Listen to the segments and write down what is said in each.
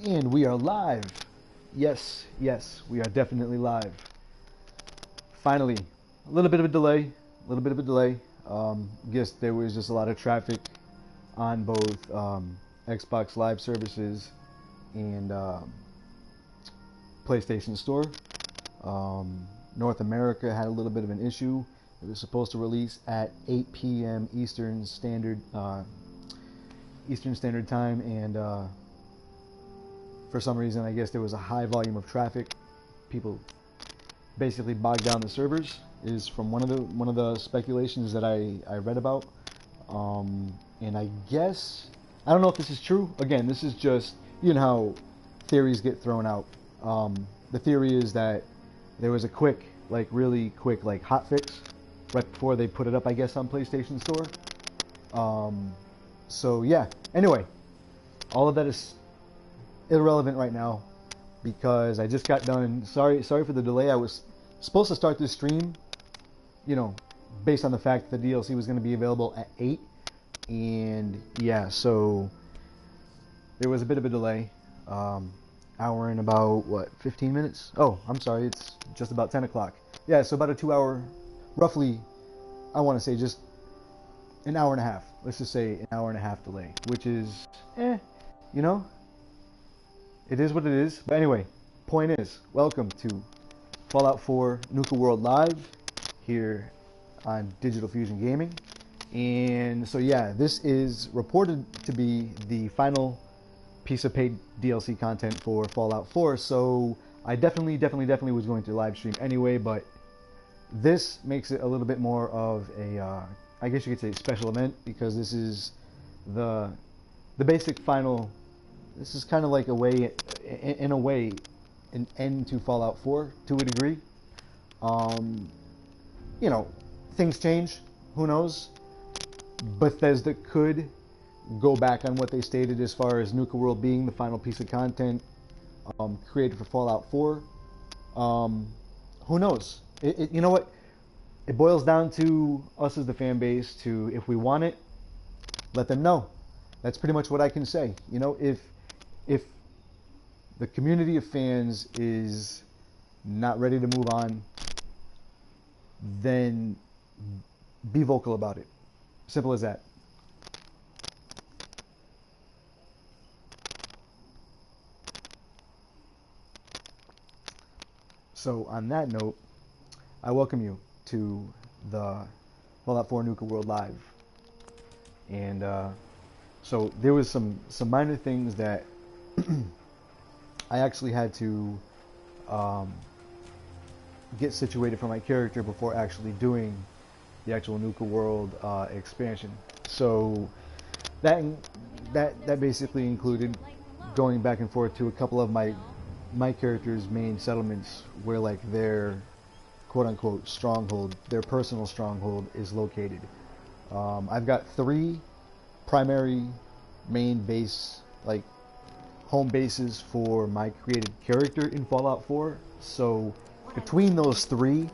And we are live. Yes, yes, we are definitely live. Finally, a little bit of a delay. Guess there was just a lot of traffic on both Xbox Live services and PlayStation Store. North America had a little bit of an issue. It was supposed to release at 8 p.m. Eastern Standard Time, and for some reason, I guess there was a high volume of traffic. People basically bogged down the servers. Is from one of the speculations that I read about, and I guess I don't know if this is true. Again, this is just how theories get thrown out. The theory is that there was a really quick hot fix right before they put it up, I guess, on PlayStation Store. So yeah. Anyway, all of that is irrelevant right now because I just got done. Sorry for the delay. I was supposed to start this stream, based on the fact that the DLC was going to be available at 8, and yeah, so there was a bit of a delay. Hour and about 15 minutes. Oh, I'm sorry, it's just about 10 o'clock. Yeah, so about a 2 hour, roughly. I want to say just an hour and a half. Let's just say an hour and a half delay, which is, it is what it is. But anyway, point is, welcome to Fallout 4 Nuka World Live here on Digital Fusion Gaming. And so yeah, this is reported to be the final piece of paid DLC content for Fallout 4. So I definitely was going to live stream anyway, but this makes it a little bit more of a, I guess you could say, special event, because this is the basic final. This is kind of like an end to Fallout 4 to a degree. Things change. Who knows? Bethesda could go back on what they stated as far as Nuka World being the final piece of content created for Fallout 4. Who knows? You know what? It boils down to us as the fan base to, if we want it, let them know. That's pretty much what I can say. If the community of fans is not ready to move on, then be vocal about it. Simple as that. So on that note, I welcome you to the Fallout 4 Nuka World Live. And so there was some minor things that I actually had to get situated for my character before actually doing the actual Nuka World expansion. So that basically included going back and forth to a couple of my character's main settlements where their quote-unquote stronghold, their personal stronghold, is located. I've got 3 primary main base, home bases for my created character in Fallout 4. So between those 3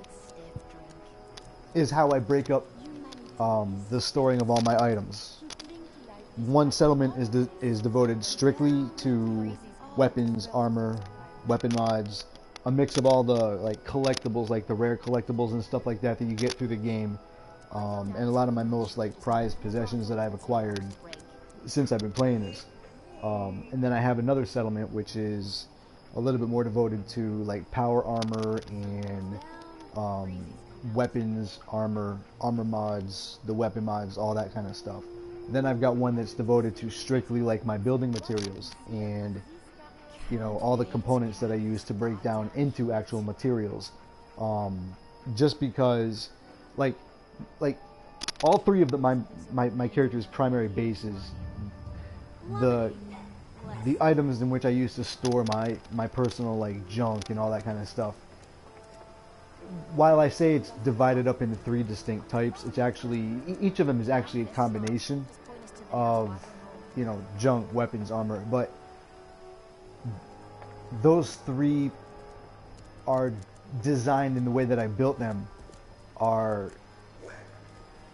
is how I break up the storing of all my items. One settlement is devoted strictly to weapons, armor, weapon mods, a mix of all the collectibles, the rare collectibles and stuff like that you get through the game, and a lot of my most prized possessions that I've acquired since I've been playing this. And then I have another settlement which is a little bit more devoted to power armor and weapons, armor mods, the weapon mods, all that kind of stuff. Then I've got one that's devoted to strictly my building materials and all the components that I use to break down into actual materials. Just because all 3 of my character's primary bases, the items in which I used to store my personal junk and all that kind of stuff, while I say it's divided up into 3 distinct types, it's actually, each of them is actually a combination of junk, weapons, armor, but those 3 are designed in the way that I built them, are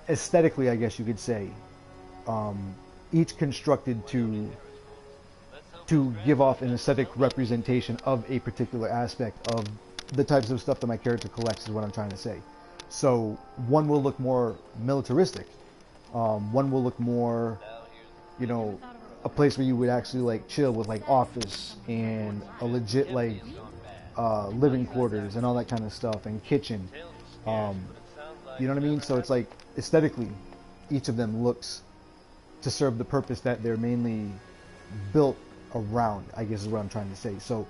aesthetically, I guess you could say, each constructed to to give off an aesthetic representation of a particular aspect of the types of stuff that my character collects is what I'm trying to say. So one will look more militaristic. One will look more, you know, a place where you would actually like chill with like office and a legit like living quarters and all that kind of stuff and kitchen. You know what I mean? So it's like aesthetically, each of them looks to serve the purpose that they're mainly built around, I guess is what I'm trying to say. So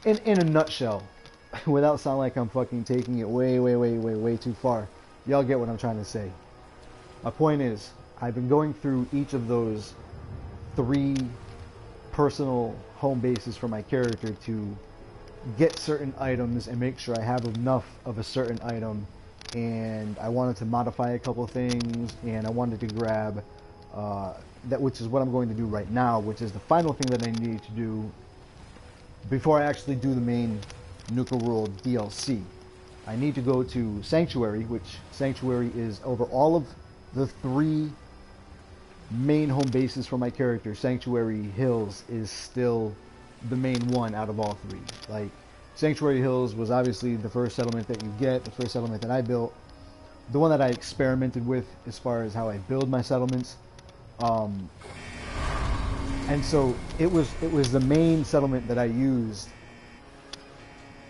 in a nutshell, without sounding like I'm fucking taking it way too far, y'all get what I'm trying to say. My point is, I've been going through each of those 3 personal home bases for my character to get certain items and make sure I have enough of a certain item, and I wanted to modify a couple things, and I wanted to grab that, which is what I'm going to do right now, which is the final thing that I need to do before I actually do the main Nuka World DLC. I need to go to Sanctuary, which Sanctuary is over all of the 3 main home bases for my character. Sanctuary Hills is still the main one out of all 3. Like, Sanctuary Hills was obviously the first settlement that you get, the first settlement that I built, the one that I experimented with as far as how I build my settlements. And so it was the main settlement that I used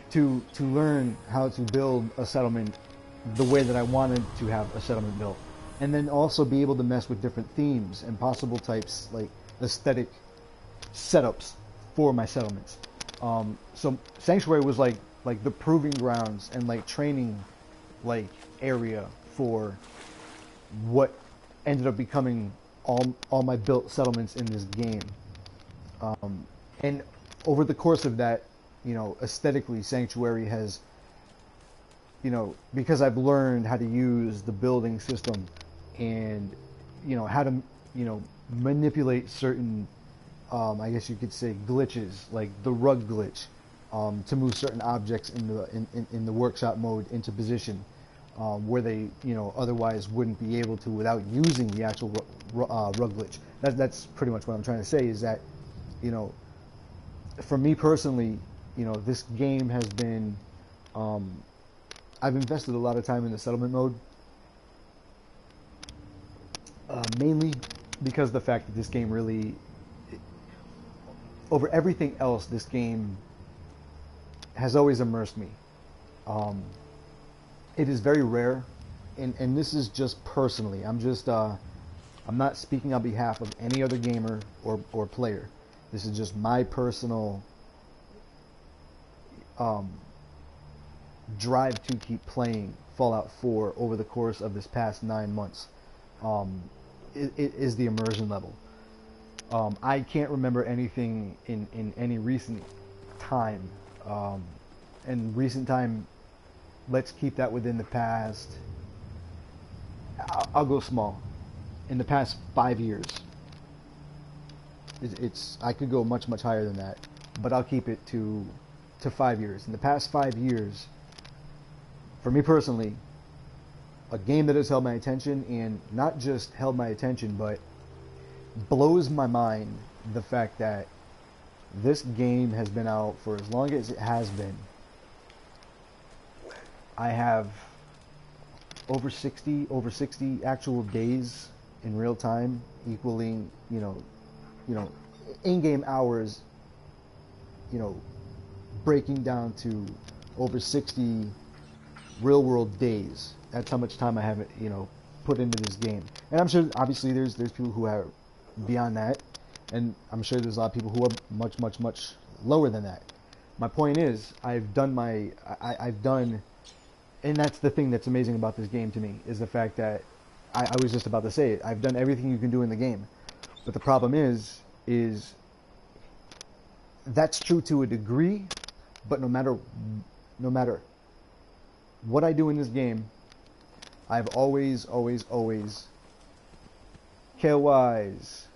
to learn how to build a settlement the way that I wanted to have a settlement built, and then also be able to mess with different themes and possible types, like aesthetic setups for my settlements. So Sanctuary was like the proving grounds and like training like area for what ended up becoming all my built settlements in this game. And over the course of that, you know, aesthetically, Sanctuary has, you know, because I've learned how to use the building system and, you know, how to, you know, manipulate certain, I guess you could say, glitches, like the rug glitch, to move certain objects in the workshop mode into position, where they, you know, otherwise wouldn't be able to without using the actual rug glitch. That's pretty much what I'm trying to say, is that, you know, for me personally, you know, this game has been, I've invested a lot of time in the settlement mode, mainly because of the fact that this game really, over everything else, this game has always immersed me. It is very rare, and this is just personally, I'm not speaking on behalf of any other gamer or player. This is just my personal drive to keep playing Fallout 4 over the course of this past 9 months. It is the immersion level. I can't remember anything in any recent time. And recent time, let's keep that within the past. I'll go small. In the past 5 years. I could go much higher than that, but I'll keep it to 5 years. In the past 5 years, for me personally, a game that has held my attention, and not just held my attention, but blows my mind, the fact that this game has been out for as long as it has been. I have over 60 actual days in real time, equaling, you know, in-game hours, you know, breaking down to over 60 real-world days. That's how much time I have, you know, put into this game. And I'm sure, obviously, there's people who are beyond that, and I'm sure there's a lot of people who are much lower than that. My point is, I've done, and that's the thing that's amazing about this game to me, is the fact that, I was just about to say it, I've done everything you can do in the game. But the problem is that's true to a degree, but no matter what I do in this game, I've always care-wise.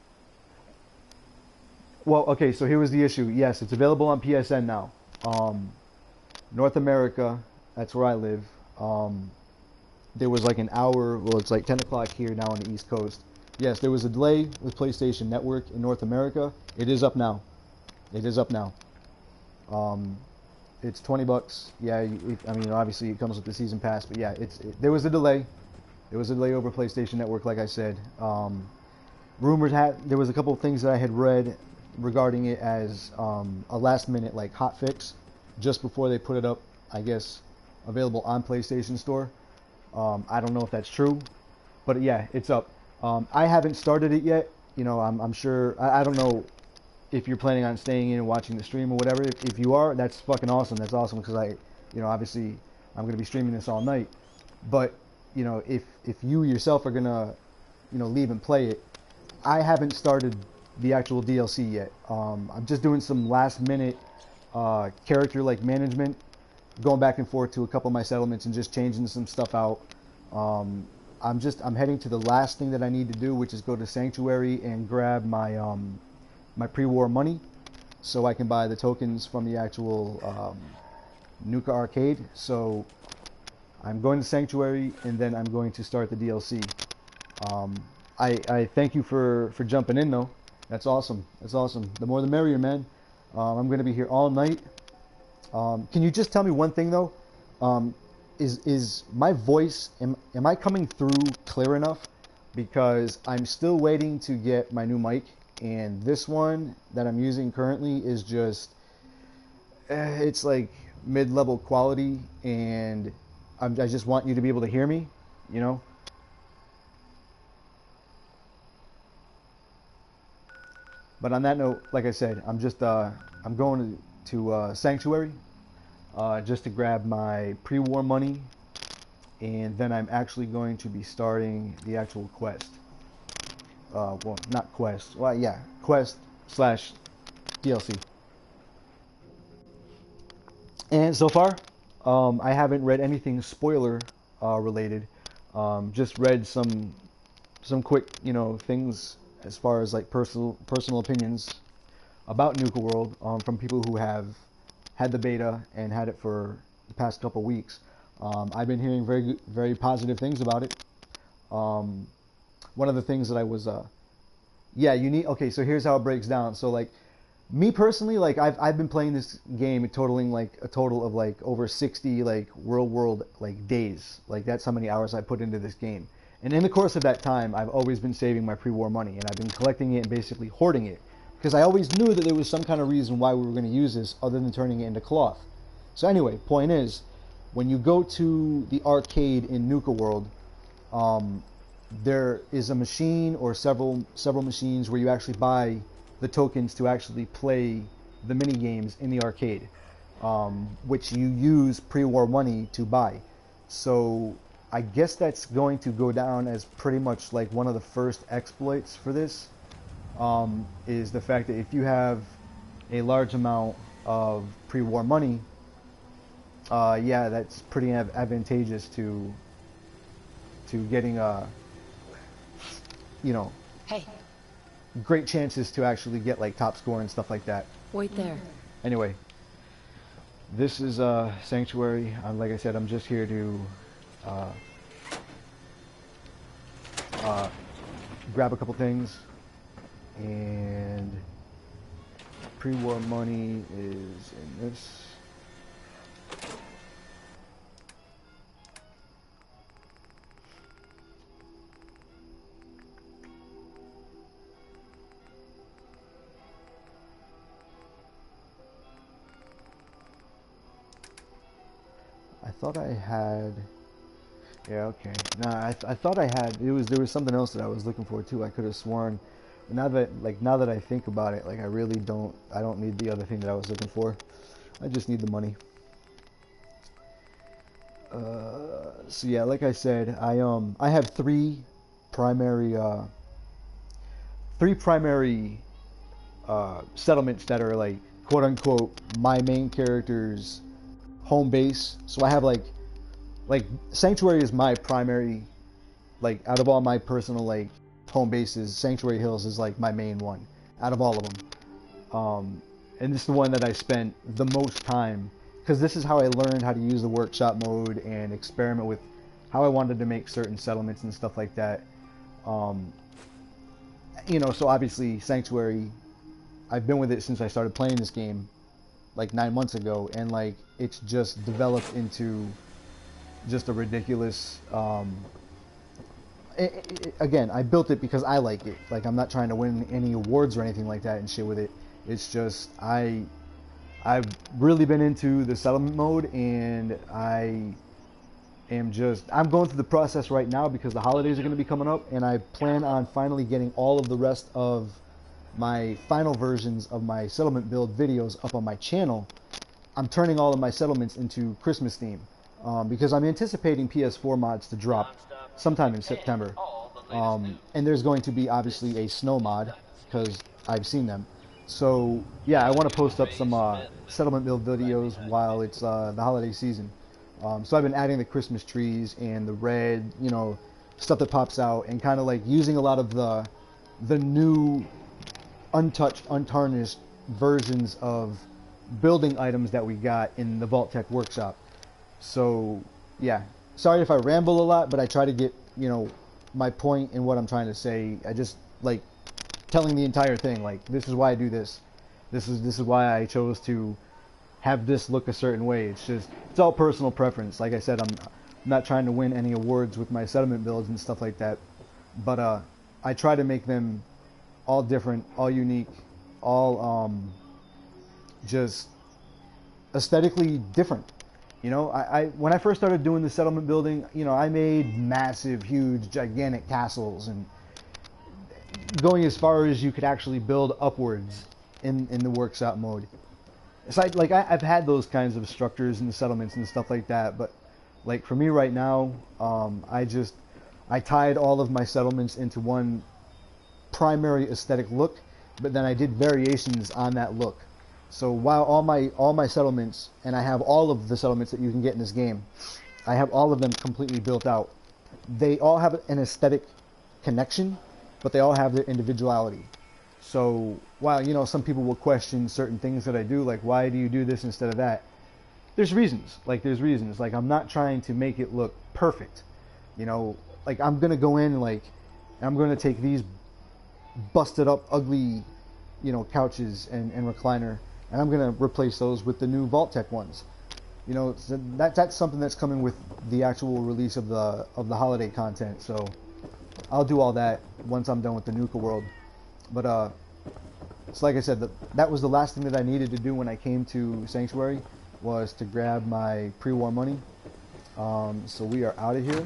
Well, okay, so here was the issue. Yes, it's available on PSN now. North America, that's where I live. There was like an hour, well, it's like 10 o'clock here now on the East Coast. Yes, there was a delay with PlayStation Network in North America. It is up now. It is up now. Um, it's $20. Yeah, I mean, obviously it comes with the season pass, but yeah, there was a delay. There was a delay over PlayStation Network, like I said. Rumors had there was a couple of things that I had read regarding it as a last minute like hot fix, just before they put it up. I guess available on PlayStation Store. I don't know if that's true, but yeah, it's up. I haven't started it yet. You know, I'm sure. I don't know if you're planning on staying in and watching the stream or whatever. If you are, that's fucking awesome. That's awesome because obviously I'm gonna be streaming this all night. But you know, if you yourself are gonna, leave and play it, I haven't started the actual DLC yet. I'm just doing some last minute character like management, going back and forth to a couple of my settlements and just changing some stuff out. I'm heading to the last thing that I need to do, which is go to Sanctuary and grab my pre-war money, so I can buy the tokens from the actual Nuka arcade. So I'm going to Sanctuary, and then I'm going to start the DLC. I thank you for jumping in, though. That's awesome. That's awesome. The more the merrier, man. I'm going to be here all night. Can you just tell me one thing, though? Is my voice, am I coming through clear enough? Because I'm still waiting to get my new mic, and this one that I'm using currently is just, it's like mid-level quality, and I just want you to be able to hear me, you know? But on that note, like I said, I'm going to Sanctuary, just to grab my pre-war money, and then I'm actually going to be starting the actual quest. Well, not quest. Well, yeah, quest slash DLC. And so far, I haven't read anything spoiler related. Just read some quick, things as far as like personal opinions about Nuka World from people who have had the beta and had it for the past couple weeks. I've been hearing very positive things about it. One of the things that I was, okay, so here's how it breaks down. So like, me personally, like I've been playing this game totaling like a total of like over 60 like real world like days. Like that's how many hours I put into this game. And in the course of that time, I've always been saving my pre-war money, and I've been collecting it and basically hoarding it, because I always knew that there was some kind of reason why we were going to use this other than turning it into cloth. So anyway, point is, when you go to the arcade in Nuka World, there is a machine or several machines where you actually buy the tokens to actually play the mini games in the arcade, which you use pre-war money to buy. So I guess that's going to go down as pretty much like one of the first exploits for this, is the fact that if you have a large amount of pre-war money, yeah, that's pretty advantageous to getting Hey, great chances to actually get like top score and stuff like that. wait there. Anyway, this is Sanctuary. Like I said, I'm just here to grab a couple things, and pre-war money is in this. I thought I had. Yeah, okay. Nah, I thought I had. There was something else that I was looking for too. I could have sworn. Now that I think about it, like I really don't. I don't need the other thing that I was looking for. I just need the money. So yeah, like I said, I have three primary settlements that are like quote unquote my main character's home base. So I have like Sanctuary is my primary, like out of all my personal like home bases, Sanctuary Hills is like my main one out of all of them. And this is the one that I spent the most time, because this is how I learned how to use the workshop mode and experiment with how I wanted to make certain settlements and stuff like that. So obviously Sanctuary I've been with it since I started playing this game like 9 months ago, and like it's just developed into just a ridiculous. Again, I built it because I like it. Like I'm not trying to win any awards or anything like that and shit with it. It's just I've really been into the settlement mode, and I'm going through the process right now because the holidays are going to be coming up, and I plan on finally getting all of the rest of my final versions of my settlement build videos up on my channel. I'm turning all of my settlements into Christmas theme because I'm anticipating PS4 mods to drop sometime in September. And there's going to be obviously a snow mod because I've seen them. So yeah, I want to post up some settlement build videos while it's the holiday season. So I've been adding the Christmas trees and the red, you know, stuff that pops out, and kind of like using a lot of the new, untouched, untarnished versions of building items that we got in the Vault Tech workshop. So yeah, sorry if I ramble a lot, but I try to get, you know, my point in what I'm trying to say. I just like telling the entire thing, like this is why I do this. This is why I chose to have this look a certain way. It's all personal preference. Like I said, I'm not trying to win any awards with my settlement builds and stuff like that. But I try to make them all different, all unique, all just aesthetically different. You know, I when I first started doing the settlement building, you know, I made massive, huge, gigantic castles, and going as far as you could actually build upwards in the workshop mode. It's like I've had those kinds of structures in the settlements and stuff like that, but like for me right now, I tied all of my settlements into one primary aesthetic look, but then I did variations on that look. So while all my settlements, and I have all of the settlements that you can get in this game, I have all of them completely built out. They all have an aesthetic connection, but they all have their individuality. So while, you know, some people will question certain things that I do, like why do you do this instead of that? There's reasons. Like I'm not trying to make it look perfect. You know, like I'm gonna go in and I'm gonna take these busted up, ugly, you know, couches and recliner, and I'm gonna replace those with the new Vault Tech ones. You know, so that's something that's coming with the actual release of the holiday content. So I'll do all that once I'm done with the Nuka world. But it's like I said, that was the last thing that I needed to do when I came to Sanctuary, was to grab my pre-war money. So we are out of here,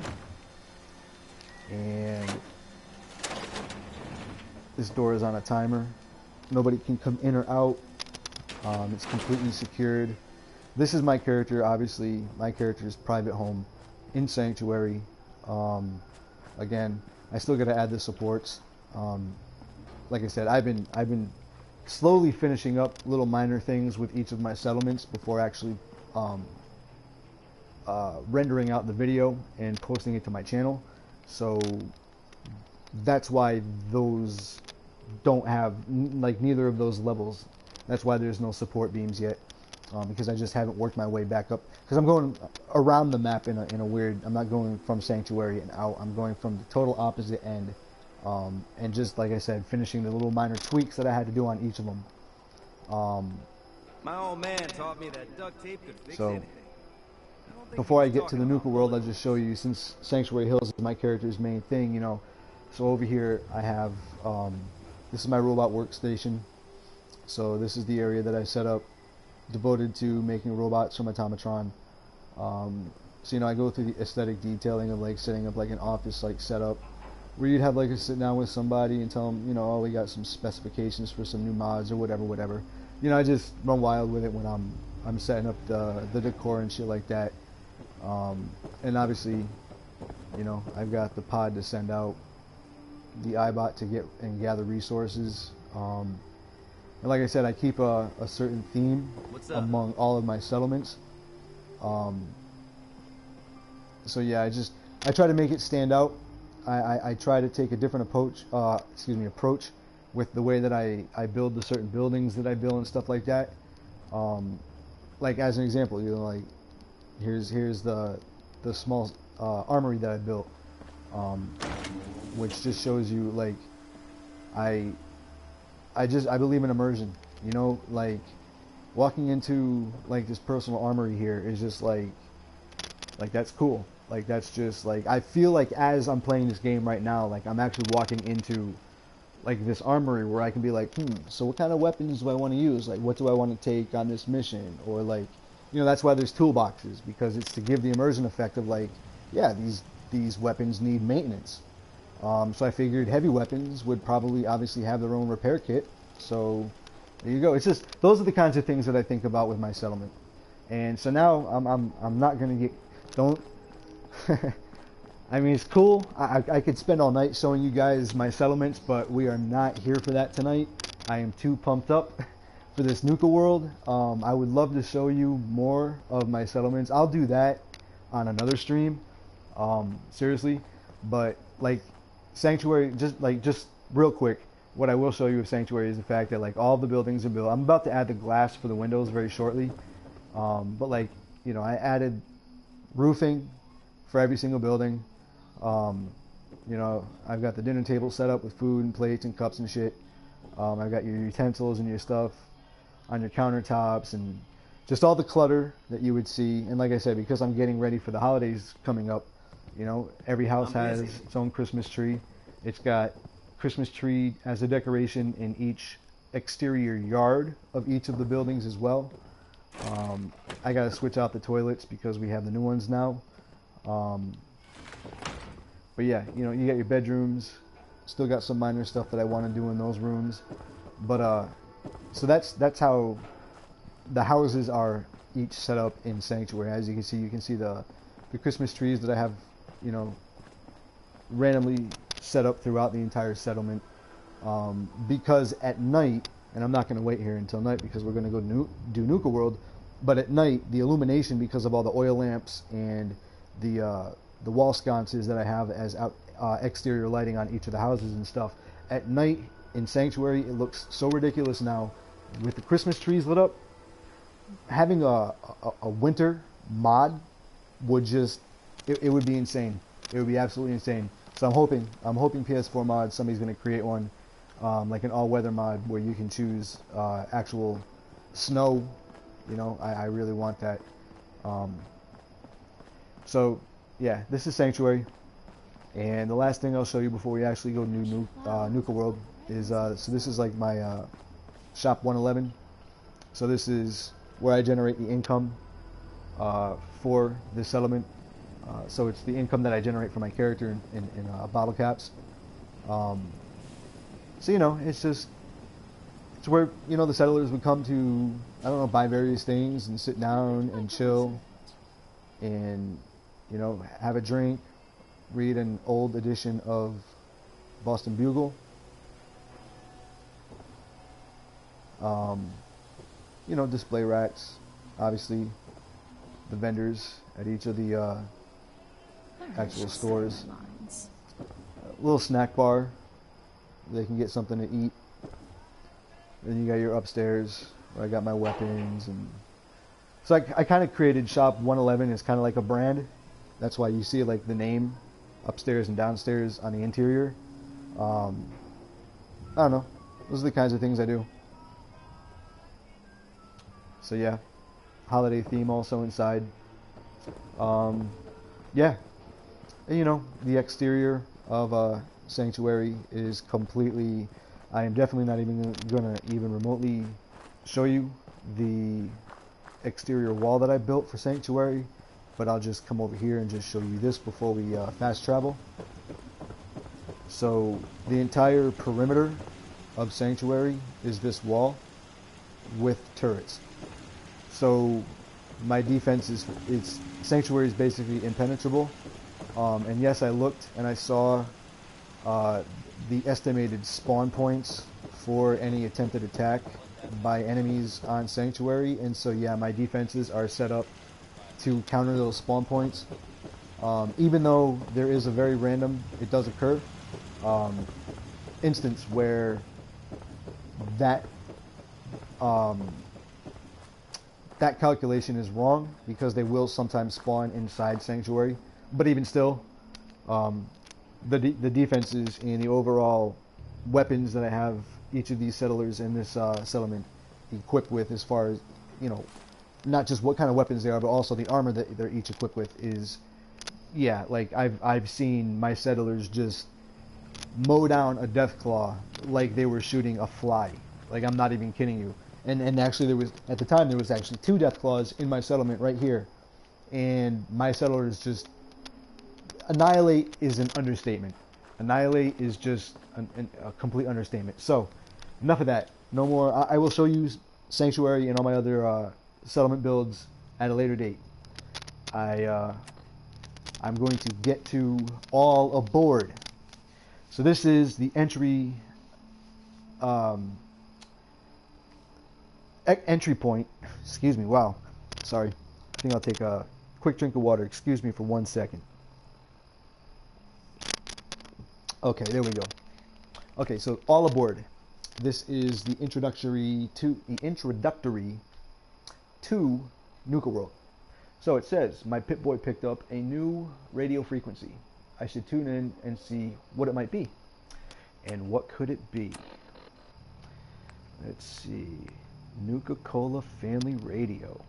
and this door is on a timer. Nobody can come in or out. It's completely secured. This is my character. Obviously, my character's private home in Sanctuary. Again, I still got to add the supports. Like I said, I've been slowly finishing up little minor things with each of my settlements before actually rendering out the video and posting it to my channel. So that's why those don't have, like, neither of those levels. That's why there's no support beams yet, because I just haven't worked my way back up. Because I'm going around the map in a weird. I'm not going from Sanctuary and out. I'm going from the total opposite end, and just like I said, finishing the little minor tweaks that I had to do on each of them. My old man taught me that duct tape could fix anything. Before I get to the Nuka world, I'll just show you, since Sanctuary Hills is my character's main thing, you know. So over here I have, this is my robot workstation. So this is the area that I set up, devoted to making robots from Automatron. So, you know, I go through the aesthetic detailing of like setting up like an office like setup, where you'd have like a sit down with somebody and tell them, you know, oh, we got some specifications for some new mods or whatever. You know, I just run wild with it when I'm setting up the decor and shit like that. And obviously, you know, I've got the pod to send out, the iBot to get and gather resources. And like I said, I keep a certain theme among all of my settlements. So yeah, I try to make it stand out. I try to take a different approach with the way that I build the certain buildings that I build and stuff like that. Like as an example, you know, like here's the small armory that I built, which just shows you like I believe in immersion. You know, like walking into like this personal armory here is just like that's cool. Like that's just like I feel like as I'm playing this game right now, like I'm actually walking into like this armory where I can be like, so what kind of weapons do I want to use? Like what do I want to take on this mission? Or like, you know, that's why there's toolboxes, because it's to give the immersion effect of like, yeah, these weapons need maintenance. So I figured heavy weapons would probably obviously have their own repair kit. So there you go. It's just those are the kinds of things that I think about with my settlement. And so now I'm not gonna get don't. I mean, it's cool. I could spend all night showing you guys my settlements, but we are not here for that tonight. I am too pumped up for this Nuka world. I would love to show you more of my settlements. I'll do that on another stream, seriously. But like Sanctuary, just real quick, what I will show you of Sanctuary is the fact that like all the buildings are built. I'm about to add the glass for the windows very shortly, but like, you know, I added roofing for every single building. You know, I've got the dinner table set up with food and plates and cups and shit. I've got your utensils and your stuff on your countertops and just all the clutter that you would see. And like I said, because I'm getting ready for the holidays coming up, you know, every house has its own Christmas tree. It's got Christmas tree as a decoration in each exterior yard of each of the buildings as well. I gotta switch out the toilets because we have the new ones now. But yeah, you know, you got your bedrooms. Still got some minor stuff that I want to do in those rooms. But so that's how the houses are each set up in Sanctuary. As you can see the Christmas trees that I have, you know, randomly set up throughout the entire settlement. Because at night, and I'm not going to wait here until night because we're going to go do Nuka World. But at night, the illumination, because of all the oil lamps and the wall sconces that I have as exterior lighting on each of the houses and stuff. At night in Sanctuary, it looks so ridiculous now with the Christmas trees lit up. Having a winter mod would just it would be insane. It would be absolutely insane. So I'm hoping PS4 mod, somebody's going to create one, like an all-weather mod where you can choose actual snow. You know, I really want that. So yeah, this is Sanctuary, and the last thing I'll show you before we actually go to Nuka World is so this is like my shop 111. So this is where I generate the income for this settlement. So it's the income that I generate for my character in bottle caps. So you know, it's where, you know, the settlers would come to, I don't know, buy various things and sit down and chill and, you know, have a drink, read an old edition of Boston Bugle. You know, display racks, obviously, the vendors at each of the actual stores. A little snack bar, they can get something to eat. Then you got your upstairs where I got my weapons, and so I kind of created Shop 111 as kind of like a brand. That's why you see like the name upstairs and downstairs on the interior. I don't know. Those are the kinds of things I do. So yeah, holiday theme also inside. Yeah, and you know, the exterior of Sanctuary is completely. I am definitely not even gonna remotely show you the exterior wall that I built for Sanctuary, but I'll just come over here and just show you this before we fast travel. So the entire perimeter of Sanctuary is this wall with turrets. So my defense is Sanctuary is basically impenetrable. And yes, I looked and I saw the estimated spawn points for any attempted attack by enemies on Sanctuary, and so yeah, my defenses are set up to counter those spawn points. Even though there is a very random, it does occur, instance where that that calculation is wrong, because they will sometimes spawn inside Sanctuary. But even still, the defenses and the overall weapons that I have each of these settlers in this settlement equipped with, as far as, you know, not just what kind of weapons they are, but also the armor that they're each equipped with is, yeah, like I've seen my settlers just mow down a deathclaw like they were shooting a fly. Like, I'm not even kidding you. And actually, there was, at the time, there was actually 2 deathclaws in my settlement right here, and my settlers just annihilate is an understatement. Annihilate is just a complete understatement. So, enough of that. No more. I will show you Sanctuary and all my other settlement builds at a later date. I'm going to get to all aboard. So this is the entry entry point. Excuse me. Wow. Sorry. I think I'll take a quick drink of water. Excuse me for 1 second. Okay, there we go. Okay, so all aboard. This is the introductory to Nuka World. So it says, my Pip-Boy picked up a new radio frequency. I should tune in and see what it might be. And what could it be? Let's see. Nuka-Cola Family Radio.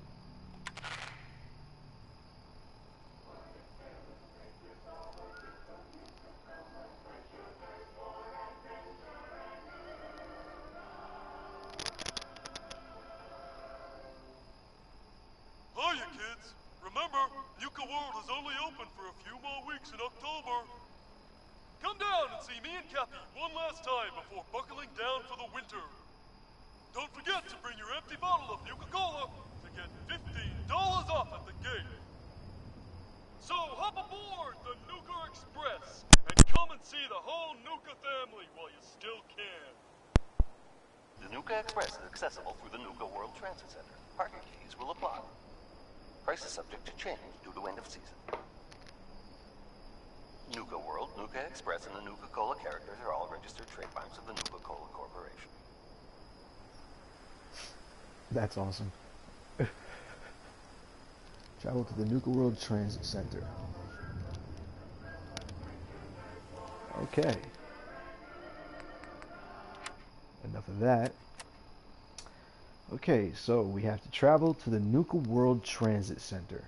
Hiya, kids. Remember, Nuka World is only open for a few more weeks in October. Come down and see me and Cappy one last time before buckling down for the winter. Don't forget to bring your empty bottle of Nuka-Cola to get $15 off at the gate. So hop aboard the Nuka Express and come and see the whole Nuka family while you still can. The Nuka Express is accessible through the Nuka World Transit Center. Parking fees will apply. Price is subject to change due to end of season. Nuka World, Nuka Express, and the Nuka-Cola characters are all registered trademarks of the Nuka-Cola Corporation. That's awesome. Travel to the Nuka World Transit Center. Okay. Enough of that. Okay, so we have to travel to the Nuka World Transit Center.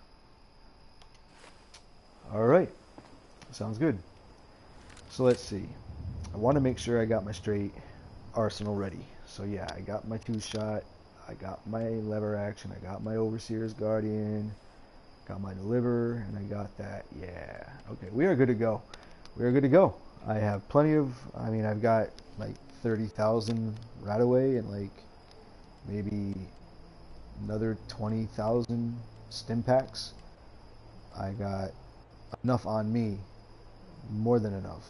Alright. Sounds good. So let's see. I want to make sure I got my straight arsenal ready. So yeah, I got my 2-shot. I got my lever action. I got my Overseer's Guardian. Got my Deliver. And I got that. Yeah. Okay, we are good to go. We are good to go. I have plenty of... I mean, I've got like 30,000 right away and like maybe another 20,000 stim packs. I got enough on me. More than enough.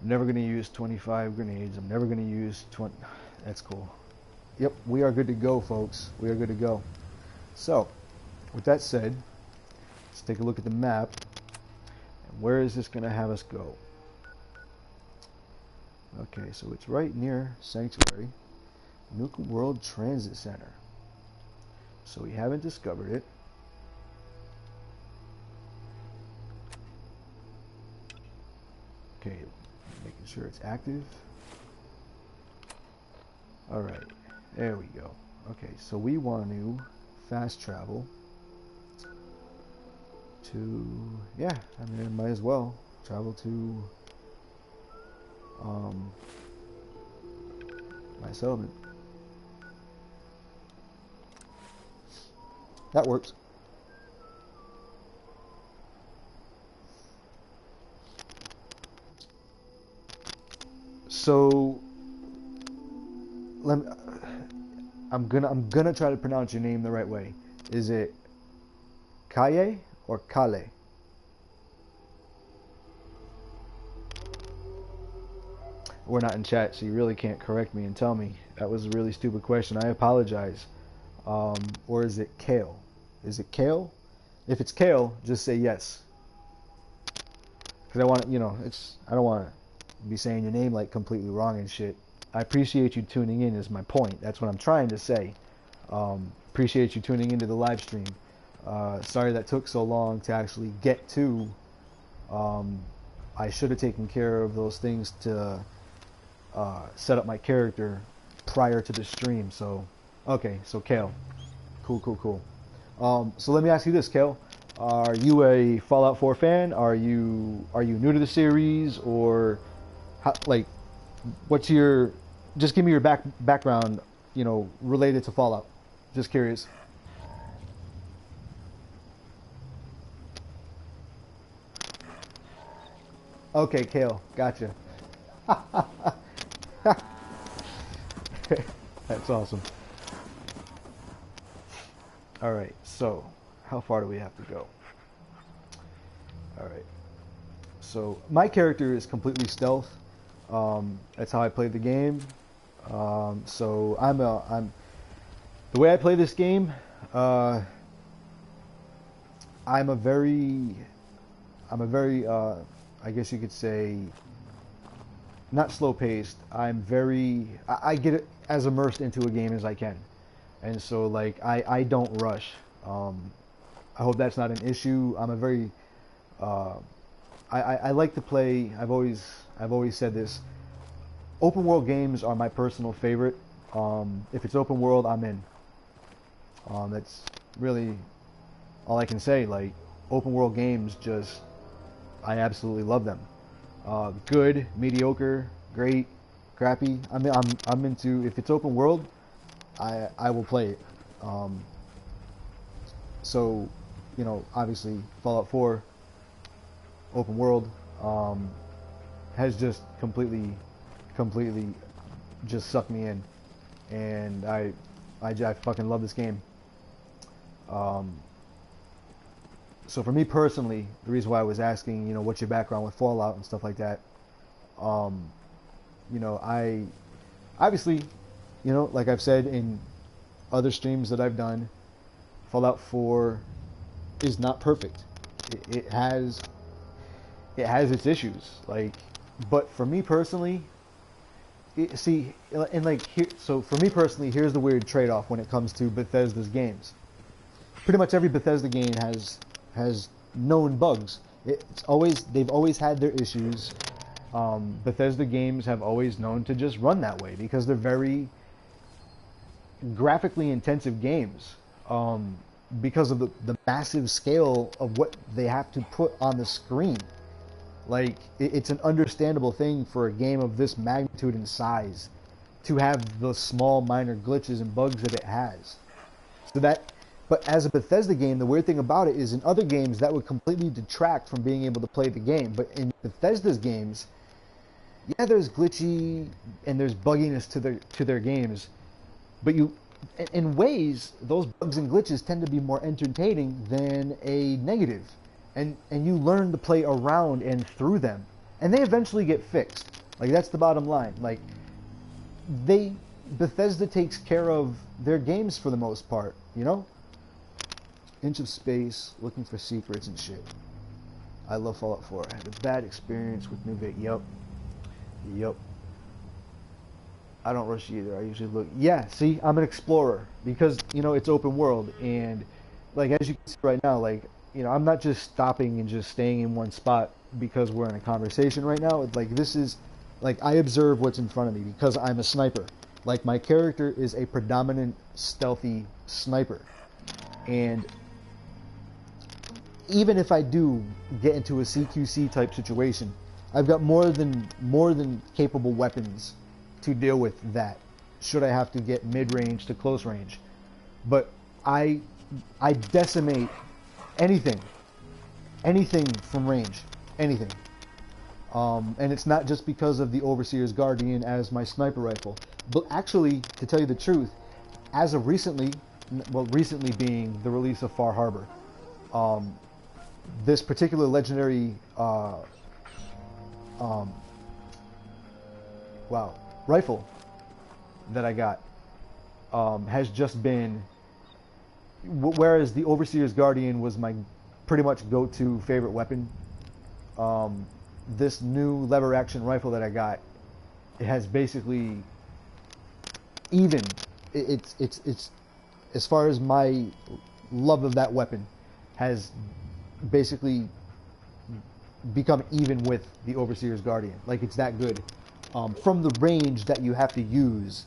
I'm never going to use 25 grenades. I'm never going to use 20. That's cool. Yep, we are good to go, folks. We are good to go. So, with that said, let's take a look at the map. And where is this going to have us go? Okay, so it's right near Sanctuary. Nuka World Transit Center. So we haven't discovered it. Okay, making sure it's active. Alright, there we go. Okay, so we want to fast travel to, yeah, I mean, might as well travel to my settlement. That works. So I'm gonna try to pronounce your name the right way. Is it Kaye or Kale? We're not in chat, so you really can't correct me and tell me. That was a really stupid question. I apologize. Or is it Kale? Is it Kale? If it's Kale, just say yes. Because I want to, you know, I don't want to be saying your name like completely wrong and shit. I appreciate you tuning in is my point. That's what I'm trying to say. Appreciate you tuning into the live stream. Sorry that took so long to actually get to. I should have taken care of those things to set up my character prior to the stream. So, okay, so Kale, cool, cool, cool. So let me ask you this, Kale. Are you a Fallout 4 fan? Are you new to the series, or like, what's your? Just give me your background, related to Fallout. Just curious. Okay, Kale, gotcha. That's awesome. All right, so how far do we have to go? All right, so my character is completely stealth. That's how I play the game. So I'm the way I play this game. I'm a very, I guess you could say, not slow paced. I get it as immersed into a game as I can. And so, like, I don't rush. I hope that's not an issue. I'm a very, I like to play. I've always said this. Open world games are my personal favorite. If it's open world, I'm in. That's really all I can say. Like, open world games, I absolutely love them. Good, mediocre, great, crappy. I'm into, if it's open world, I will play it. So, obviously Fallout 4 open world has just completely just sucked me in, and I fucking love this game. So for me personally, the reason why I was asking, what's your background with Fallout and stuff like that, I obviously, like I've said in other streams that I've done, Fallout 4 is not perfect. It has its issues. Like, but for me personally, so for me personally, here's the weird trade-off when it comes to Bethesda's games. Pretty much every Bethesda game has known bugs. They've always had their issues. Bethesda games have always known to just run that way because they're very graphically intensive games, because of the massive scale of what they have to put on the screen. Like, it's an understandable thing for a game of this magnitude and size to have the small minor glitches and bugs that it has. But as a Bethesda game, the weird thing about it is in other games that would completely detract from being able to play the game. But in Bethesda's games, yeah, there's glitchy and there's bugginess to their games, but in ways, those bugs and glitches tend to be more entertaining than a negative, and you learn to play around and through them, and they eventually get fixed. Like, that's the bottom line. Like, Bethesda takes care of their games for the most part, Inch of space, looking for secrets and shit. I love Fallout 4. I had a bad experience with Nuka. Yep. I don't rush either. I usually look. Yeah, see, I'm an explorer because, it's open world. And, like, as you can see right now, like, I'm not just stopping and just staying in one spot because we're in a conversation right now. Like, this is, like, I observe what's in front of me because I'm a sniper. Like, my character is a predominant stealthy sniper. And even if I do get into a CQC type situation, I've got more than capable weapons to deal with that, should I have to get mid-range to close range. But I decimate anything from range, anything. And it's not just because of the Overseer's Guardian as my sniper rifle, but actually, to tell you the truth, as of recently being the release of Far Harbor, this particular legendary rifle that I got has just been, whereas the Overseer's Guardian was my pretty much go-to favorite weapon, this new lever action rifle that I got, it has basically it's as far as my love of that weapon has basically become even with the Overseer's Guardian. Like, it's that good. from the range that you have to use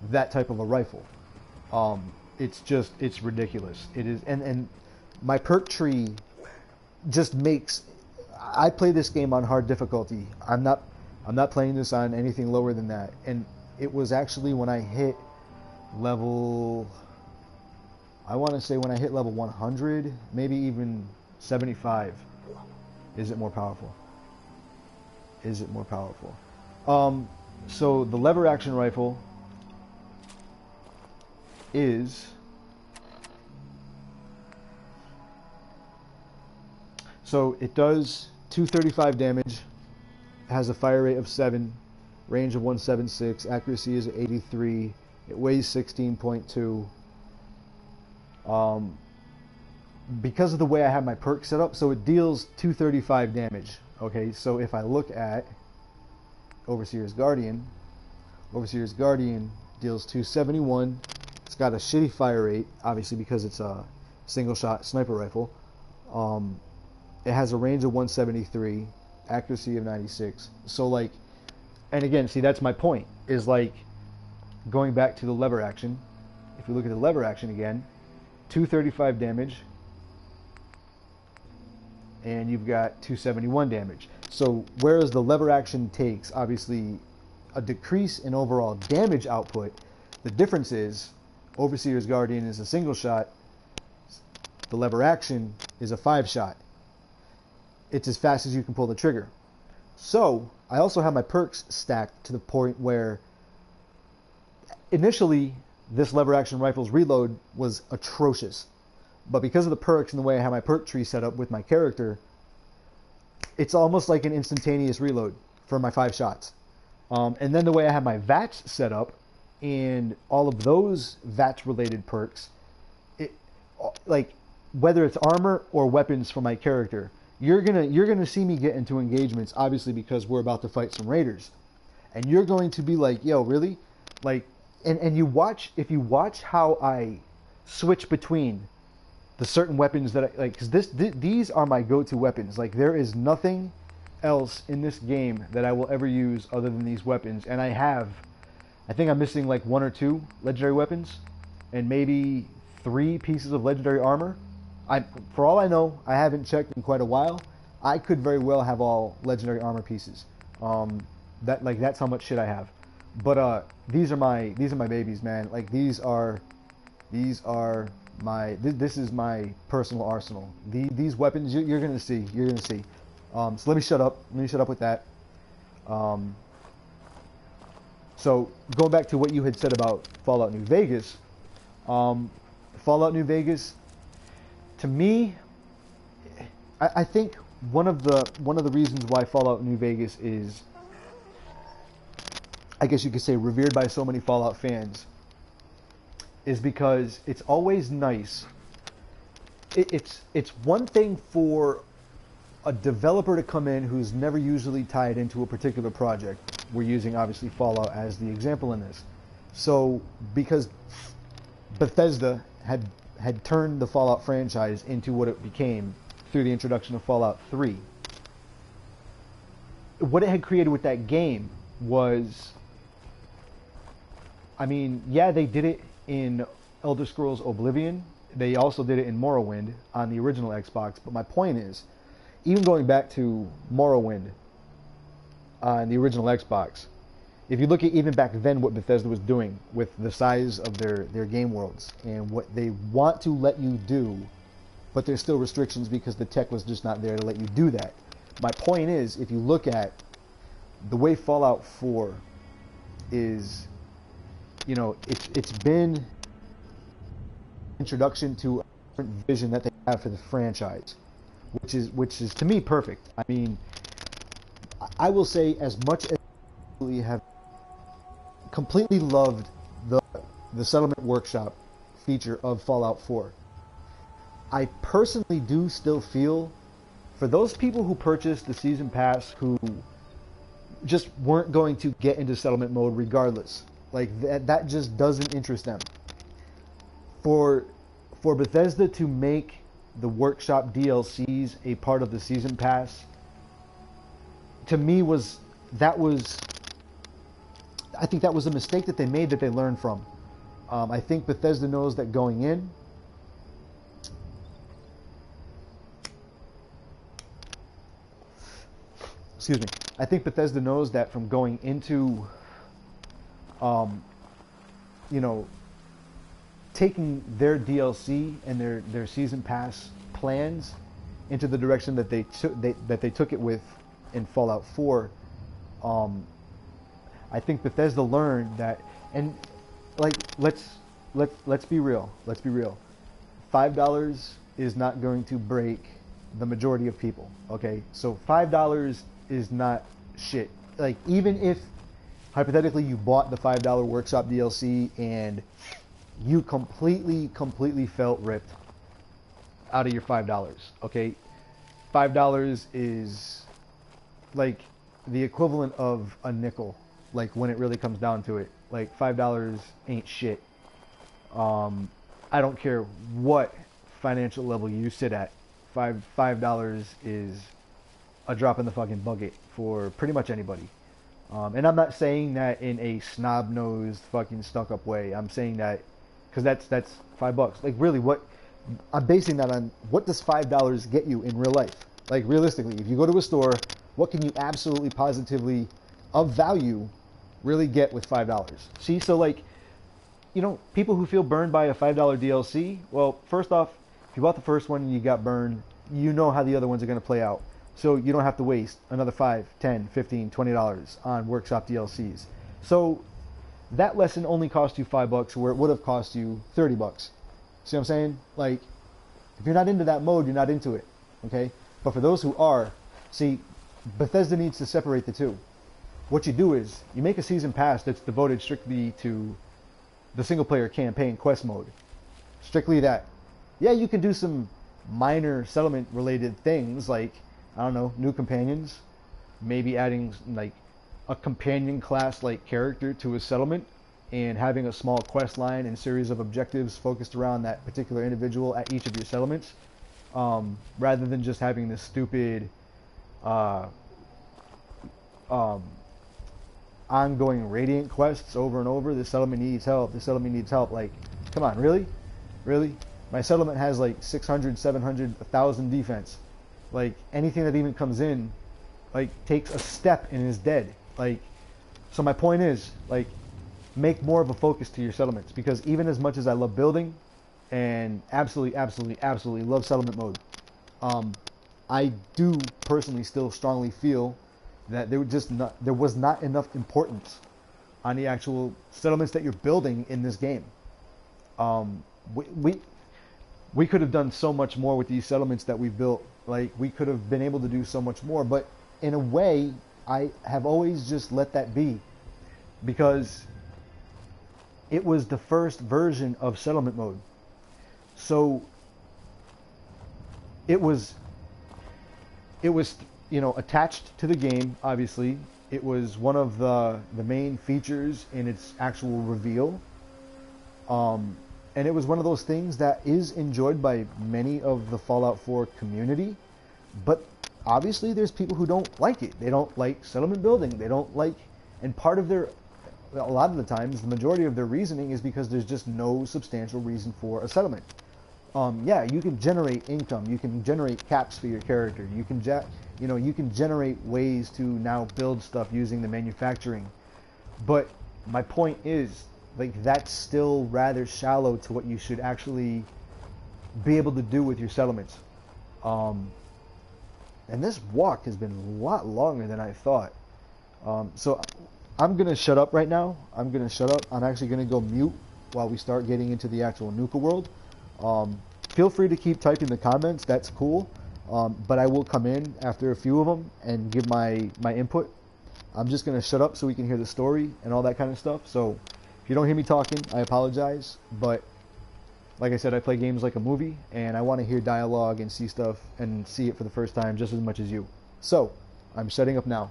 that type of a rifle. It's ridiculous. It is, and my perk tree just makes. I play this game on hard difficulty. I'm not playing this on anything lower than that. And it was actually when I hit level, I want to say when I hit level 100, maybe even 75, is it more powerful? Is it more powerful? So the lever action rifle is, so it does 235 damage, has a fire rate of 7, range of 176, accuracy is 83, it weighs 16.2. Because of the way I have my perk set up, so it deals 235 damage. Okay, so if I look at Overseer's Guardian deals 271. It's got a shitty fire rate, obviously because it's a single shot sniper rifle. It has a range of 173, accuracy of 96. So like, and again, see, that's my point, is like going back to the lever action. If you look at the lever action again, 235 damage, and you've got 271 damage. So whereas the lever action takes obviously a decrease in overall damage output, the difference is Overseer's Guardian is a single shot, the lever action is a 5-shot. It's as fast as you can pull the trigger. So I also have my perks stacked to the point where initially this lever action rifle's reload was atrocious. But because of the perks and the way I have my perk tree set up with my character, it's almost like an instantaneous reload for my 5 shots. And then the way I have my VATS set up and all of those VATS related perks, it, like whether it's armor or weapons for my character, you're gonna see me get into engagements, obviously because we're about to fight some raiders, and you're going to be like, yo, really? Like, and you watch, if you watch how I switch between the certain weapons that I like, because these are my go-to weapons. Like, there is nothing else in this game that I will ever use other than these weapons, and I think I'm missing like 1 or 2 legendary weapons and maybe 3 pieces of legendary armor. For all I know, I haven't checked in quite a while. I could very well have all legendary armor pieces. That's how much shit I have. But these are my babies, man. Like this is my personal arsenal. These weapons you're gonna see. So let me shut up. With that. So going back to what you had said about Fallout New Vegas, Fallout New Vegas, to me, I think one of the reasons why Fallout New Vegas is, I guess you could say, revered by so many Fallout fans, is because it's always nice. It's one thing for a developer to come in who's never usually tied into a particular project. We're using obviously Fallout as the example in this. So because Bethesda had turned the Fallout franchise into what it became through the introduction of Fallout 3. What it had created with that game was, I mean, yeah, they did it in Elder Scrolls Oblivion. They also did it in Morrowind on the original Xbox. But my point is, even going back to Morrowind on the original Xbox, if you look at even back then what Bethesda was doing with the size of their game worlds and what they want to let you do, but there's still restrictions because the tech was just not there to let you do that. My point is, if you look at the way Fallout 4 is, you know, it's been introduction to a different vision that they have for the franchise, which is to me perfect. I mean, I will say, as much as I have completely loved the settlement workshop feature of Fallout 4, I personally do still feel, for those people who purchased the season pass who just weren't going to get into settlement mode regardless, like that just doesn't interest them. For Bethesda to make the workshop DLCs a part of the season pass, to me was I think that was a mistake that they made that they learned from. I think Bethesda knows that going in, excuse me, I think Bethesda knows that from going into, you know, taking their DLC and their season pass plans into the direction that they took it with in Fallout 4. I think Bethesda learned that, and like let's be real. Let's be real. $5 is not going to break the majority of people. Okay, so $5 is not shit. Like, even if hypothetically you bought the $5 workshop DLC and you completely felt ripped out of your $5. Okay, $5 is like the equivalent of a nickel. Like, when it really comes down to it, like $5 ain't shit. I don't care what financial level you sit at. $5 is a drop in the fucking bucket for pretty much anybody. And I'm not saying that in a snob-nosed, fucking stuck-up way. I'm saying that because that's $5. Like, really, what I'm basing that on, what does $5 get you in real life? Like, realistically, if you go to a store, what can you absolutely positively of value really get with $5? See, so like, you know, people who feel burned by a $5 DLC, well, first off, if you bought the first one and you got burned, you know how the other ones are going to play out. So you don't have to waste another $5, $10, $15, $20 on workshop DLCs. So that lesson only cost you $5 where it would have cost you $30. See what I'm saying? Like, if you're not into that mode, you're not into it. Okay? But for those who are, see, Bethesda needs to separate the two. What you do is you make a season pass that's devoted strictly to the single player campaign quest mode. Strictly that. Yeah, you can do some minor settlement related things like, I don't know, new companions, maybe adding like a companion class like character to a settlement and having a small quest line and series of objectives focused around that particular individual at each of your settlements, rather than just having this stupid ongoing Radiant quests over and over. This settlement needs help. This settlement needs help. Like, come on, really? Really? My settlement has like 600, 700, 1,000 defense. Like, anything that even comes in, like, takes a step and is dead. Like, so my point is, like, make more of a focus to your settlements, because even as much as I love building and absolutely love settlement mode, I do personally still strongly feel that there was not enough importance on the actual settlements that you're building in this game. We could have done so much more with these settlements that we've built. Like, we could have been able to do so much more, but in a way, I have always just let that be, because it was the first version of settlement mode. So it was, you know, attached to the game. Obviously, it was one of the main features in its actual reveal. And it was one of those things that is enjoyed by many of the Fallout 4 community, but obviously there's people who don't like it. They don't like settlement building. They don't like, and part of their, a lot of the times, the majority of their reasoning is because there's just no substantial reason for a settlement. Yeah, you can generate income. You can generate caps for your character. You can, you can generate ways to now build stuff using the manufacturing. But my point is, like, that's still rather shallow to what you should actually be able to do with your settlements. And this walk has been a lot longer than I thought. So I'm going to shut up right now. I'm going to shut up. I'm actually going to go mute while we start getting into the actual Nuka world. Feel free to keep typing the comments. That's cool. But I will come in after a few of them and give my input. I'm just going to shut up so we can hear the story and all that kind of stuff. So if you don't hear me talking, I apologize. But like I said, I play games like a movie, and I want to hear dialogue and see stuff and see it for the first time just as much as you. So I'm shutting up now.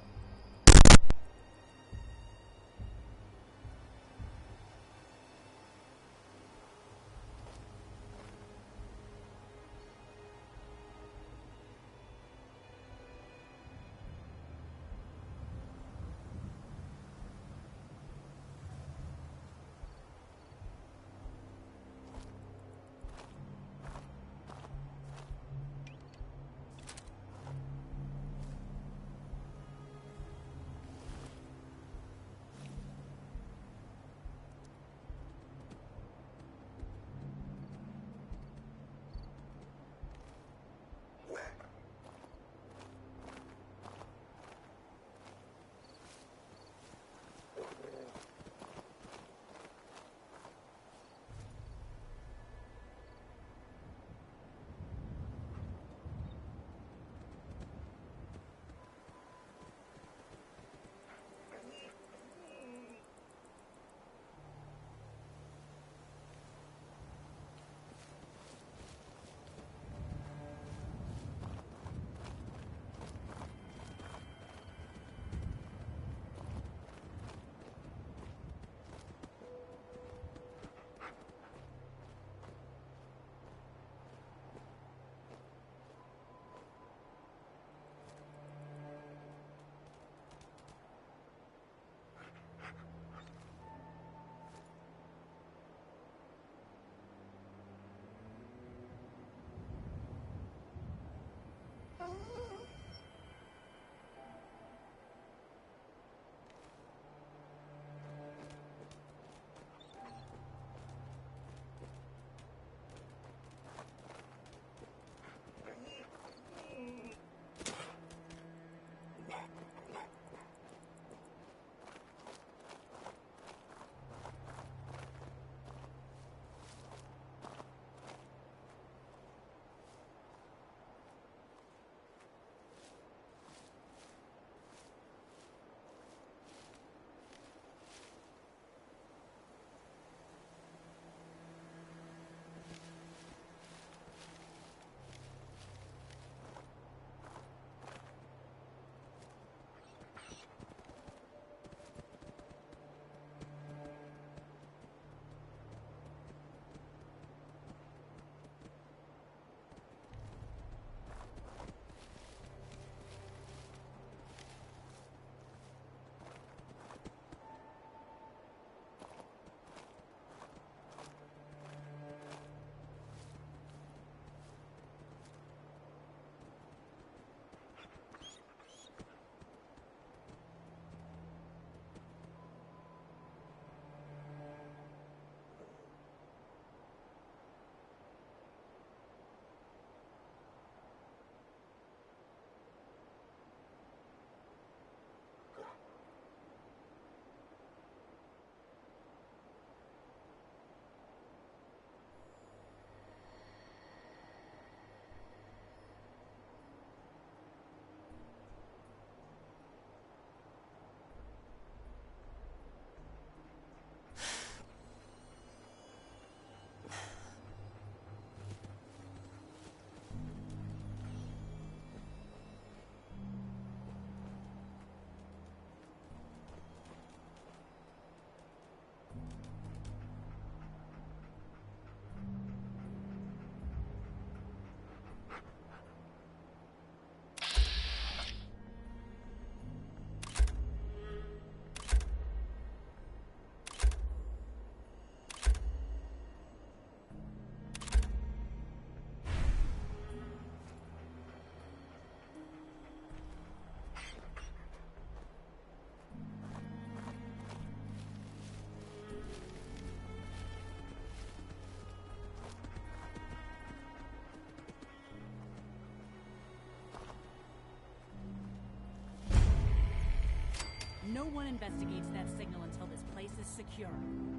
No one investigates that signal until this place is secure.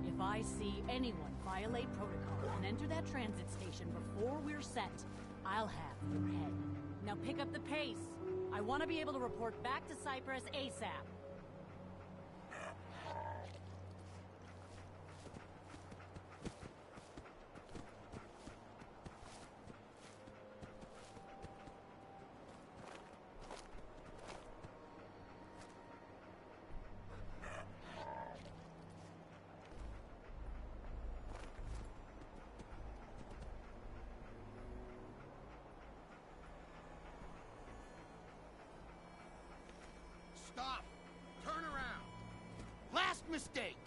If I see anyone violate protocol and enter that transit station before we're set, I'll have your head. Now pick up the pace. I want to be able to report back to Cyprus ASAP. Stop! Turn around! Last mistake!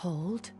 Hold.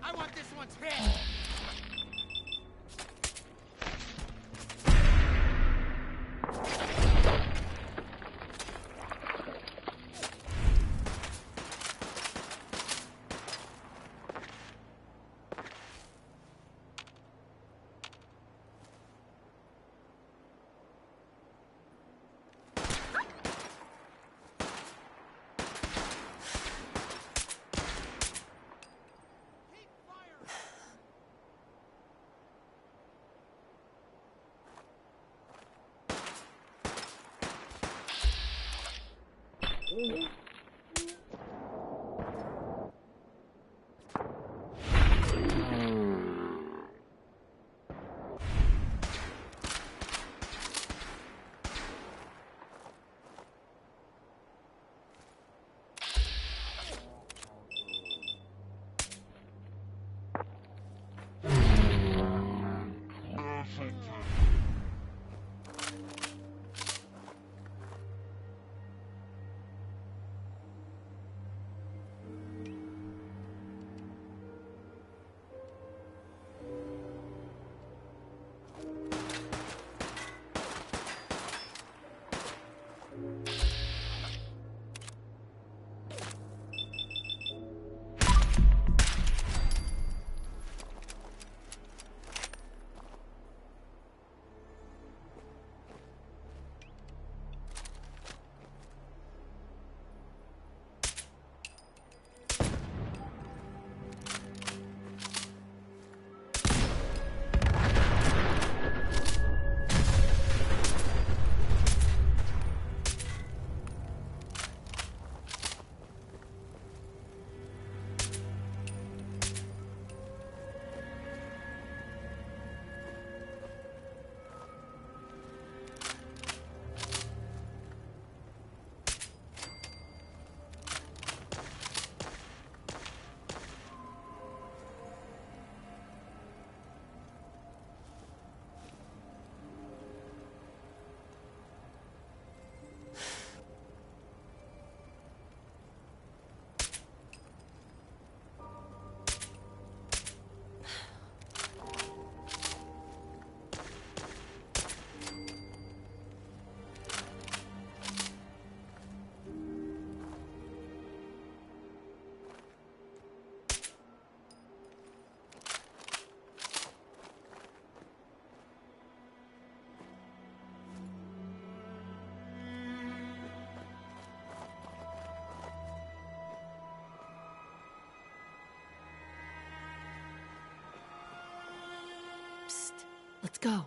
I want this one's head! Psst. Let's go.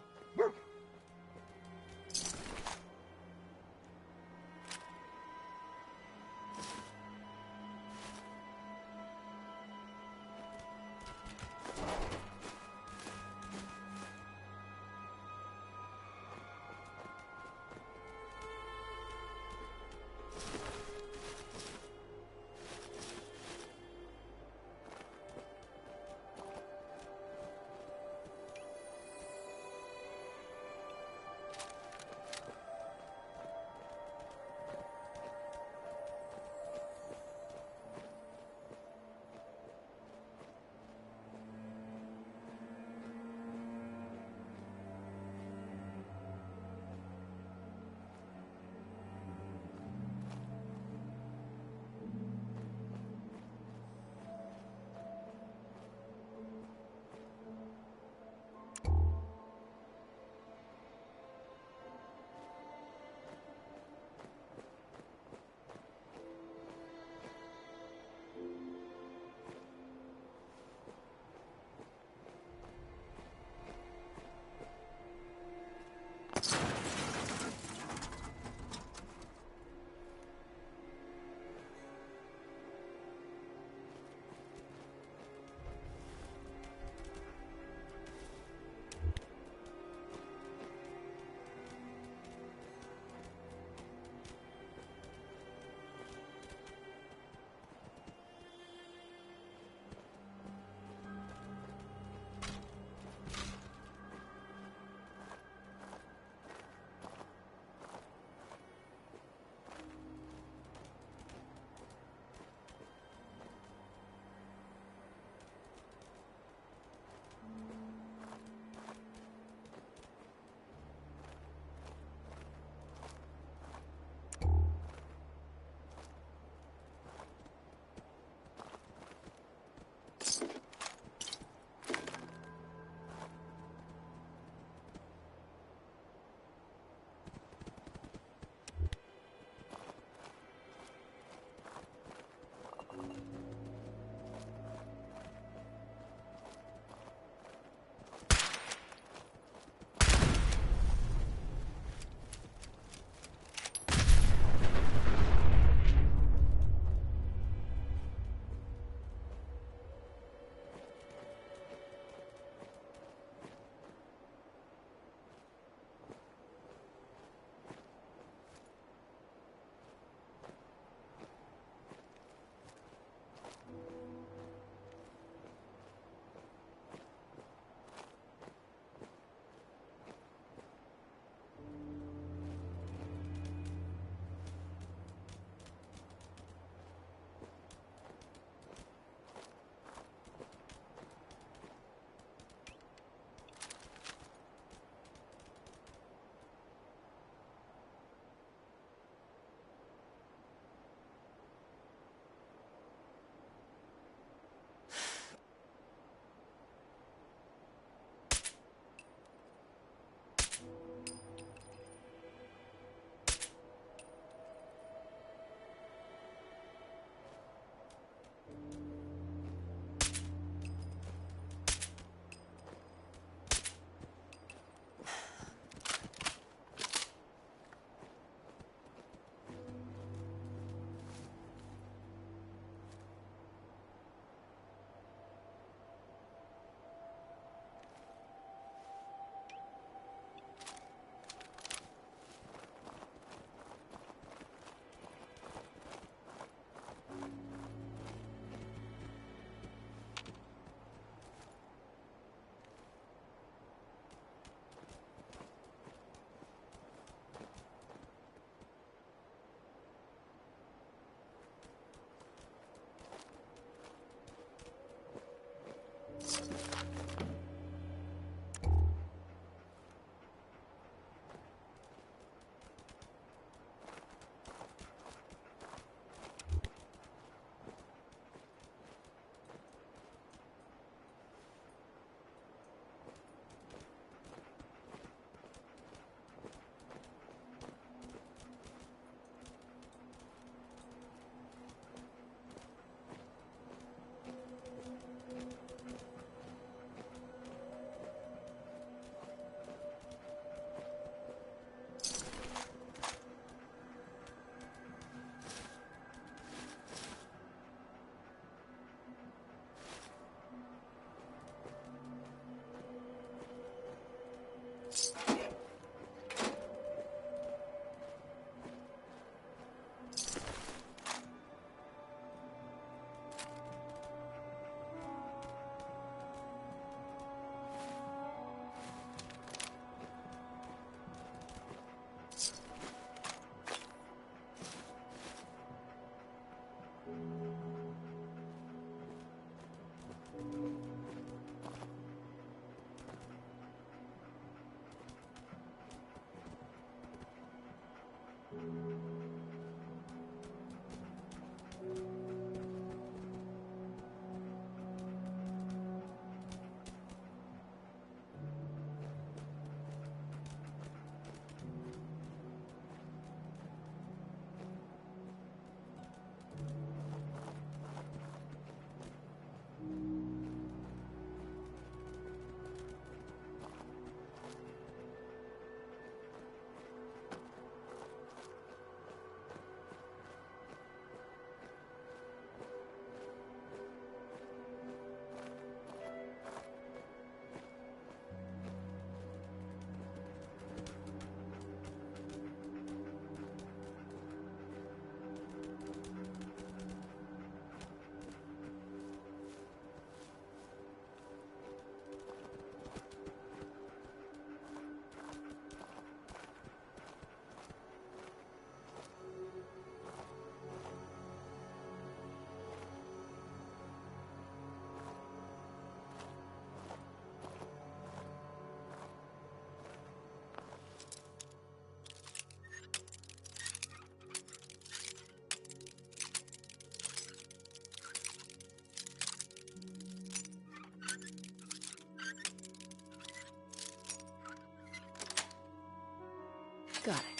Got it.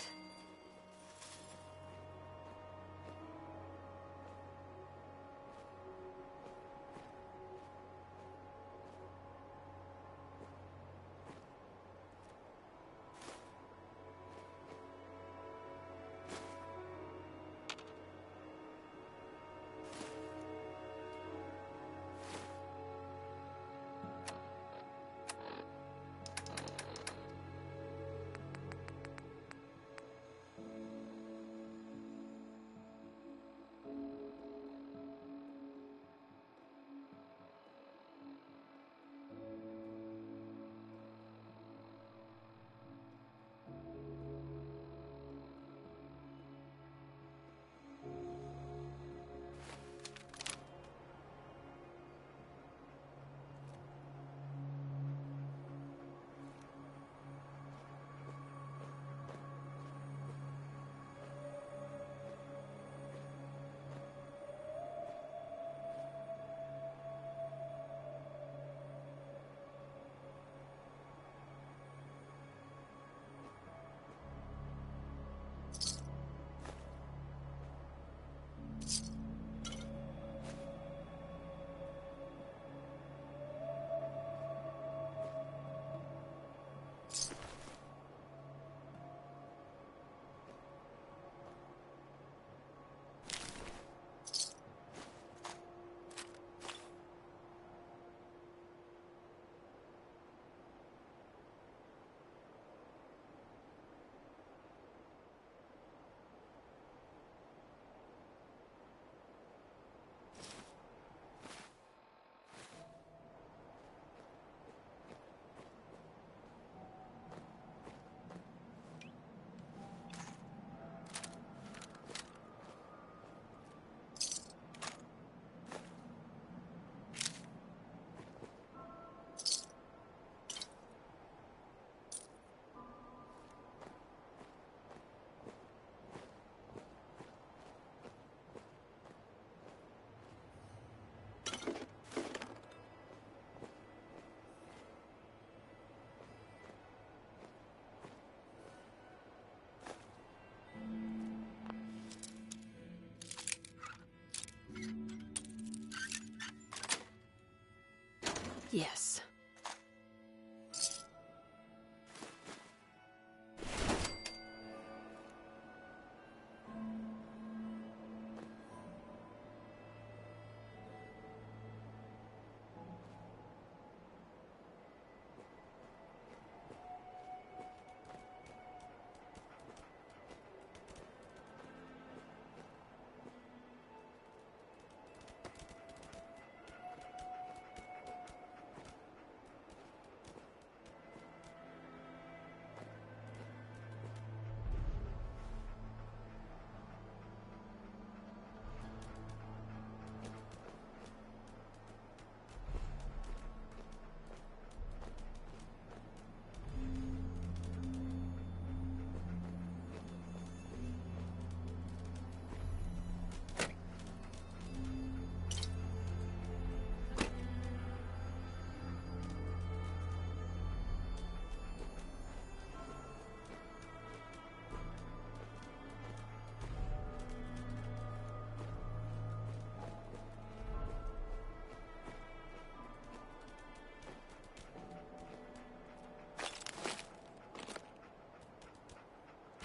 Yes.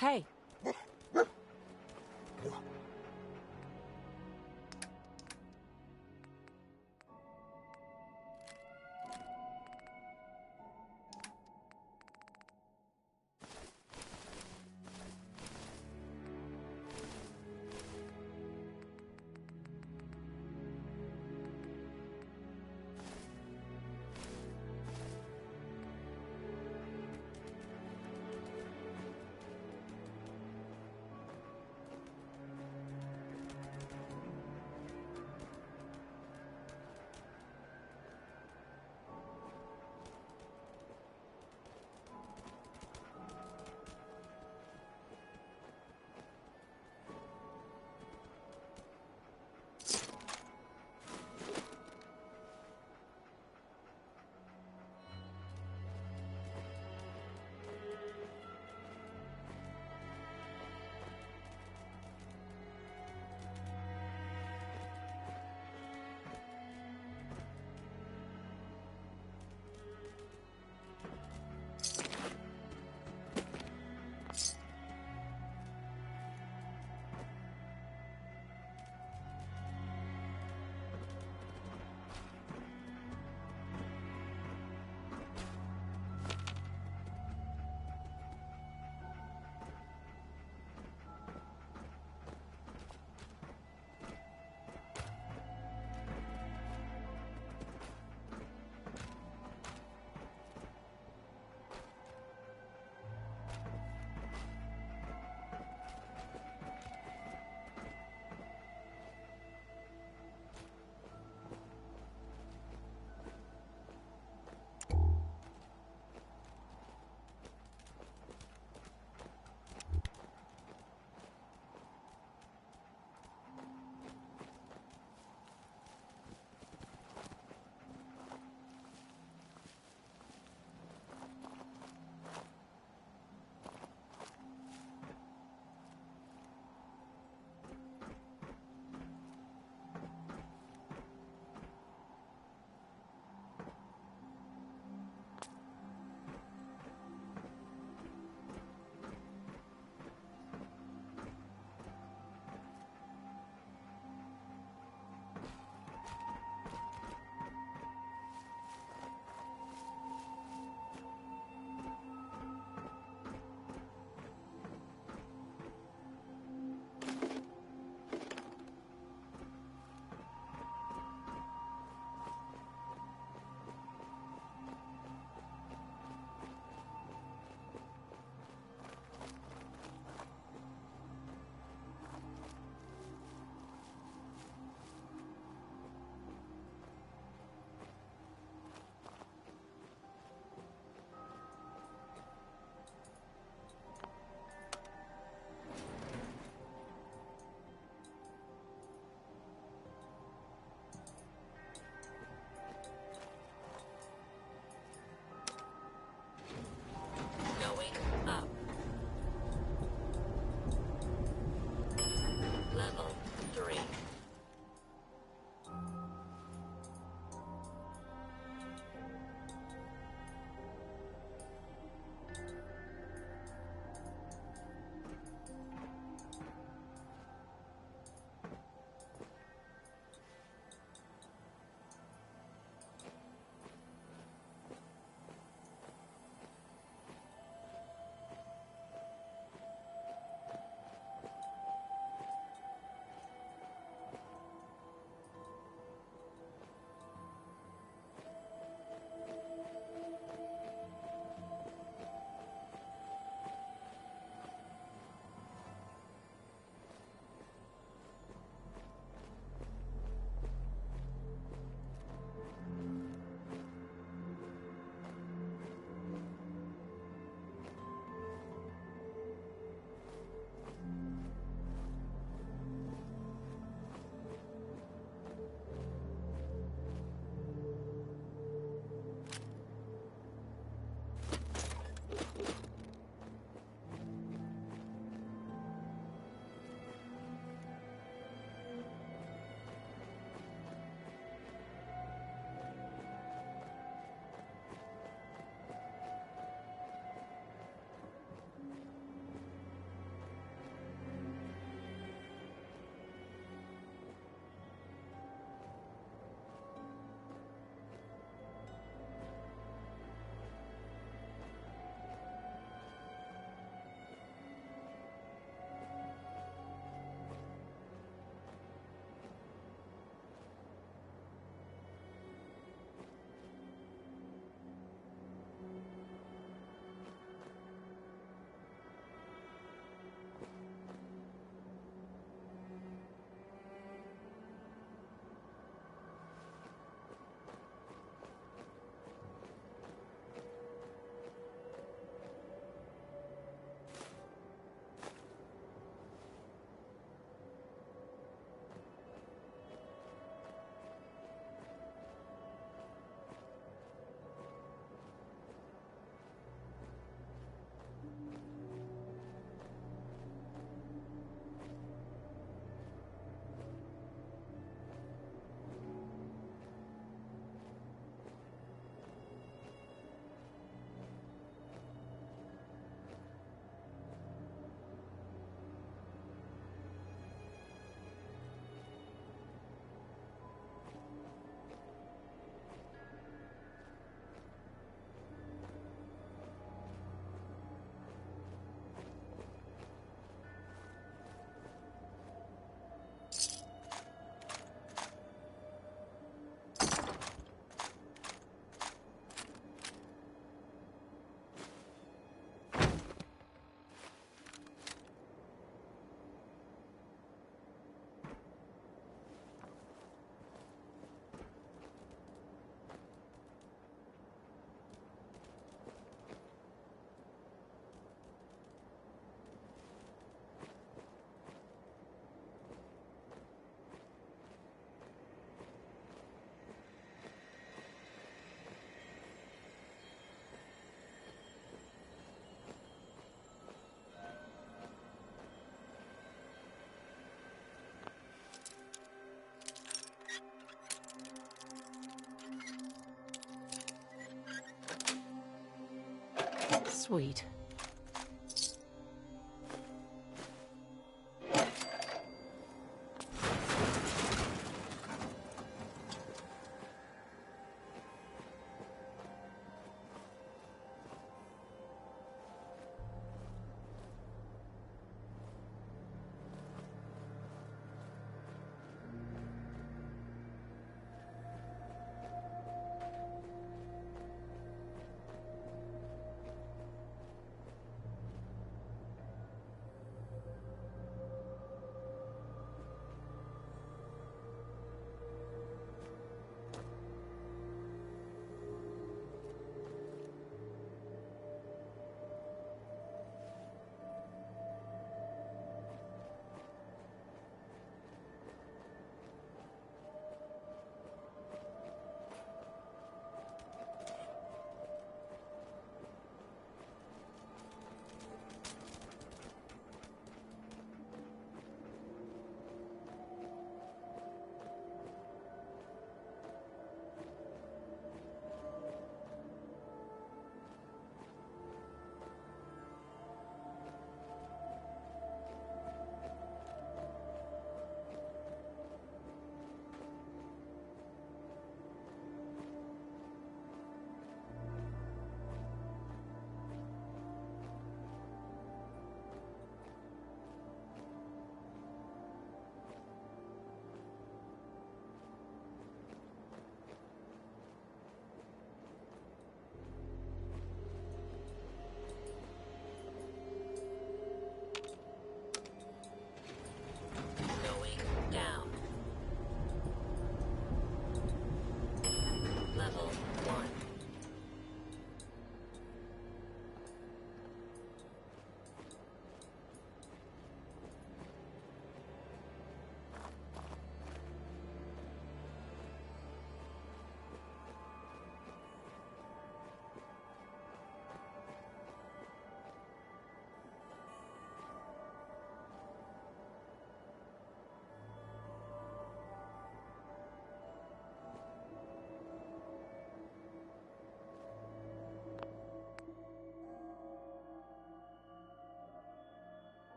Hey. Sweet.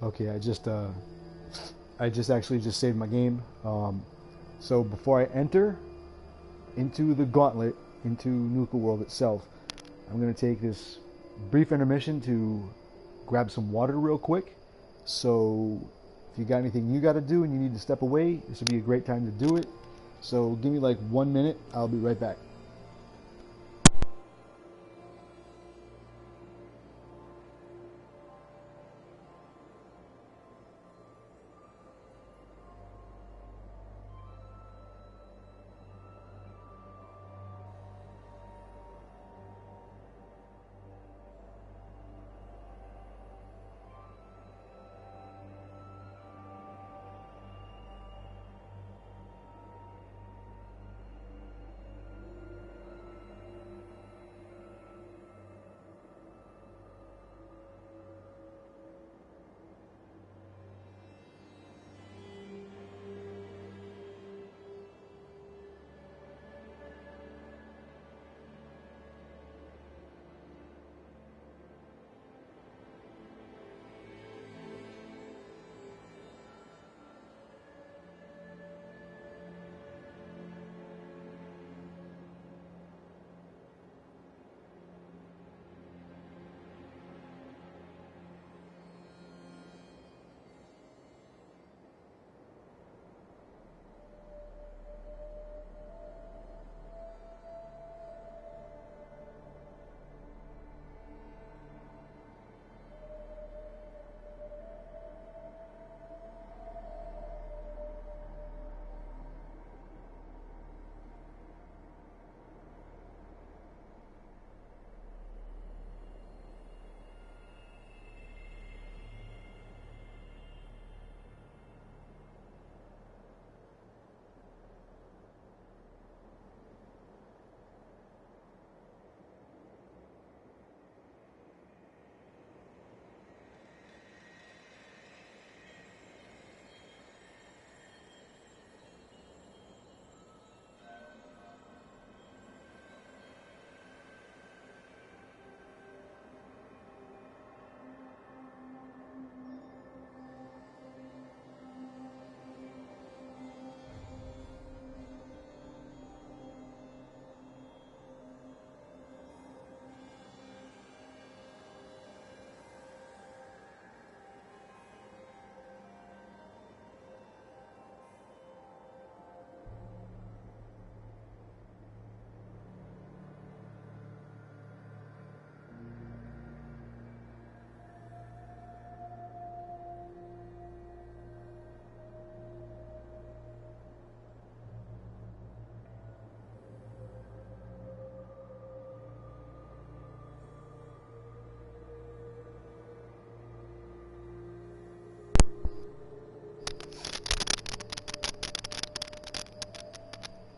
Okay, I just actually just saved my game. So before I enter into the gauntlet, into Nuka World itself, I'm gonna take this brief intermission to grab some water real quick. So if you got anything you got to do and you need to step away, this would be a great time to do it. So give me like 1 minute. I'll be right back.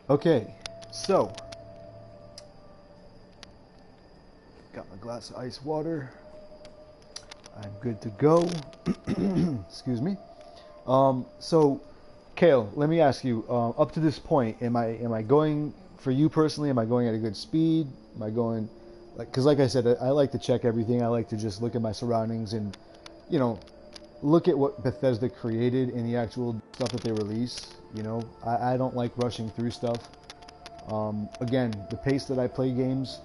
Okay, so got my glass of ice water. I'm good to go. Excuse me. So, Kale, let me ask you. Up to this point, am I going for you personally? Am I going at a good speed? Am I going because, like I said, I like to check everything. I like to just look at my surroundings and, you know, look at what Bethesda created in the actual stuff that they release. You know, I don't like rushing through stuff. Again, the pace that I play games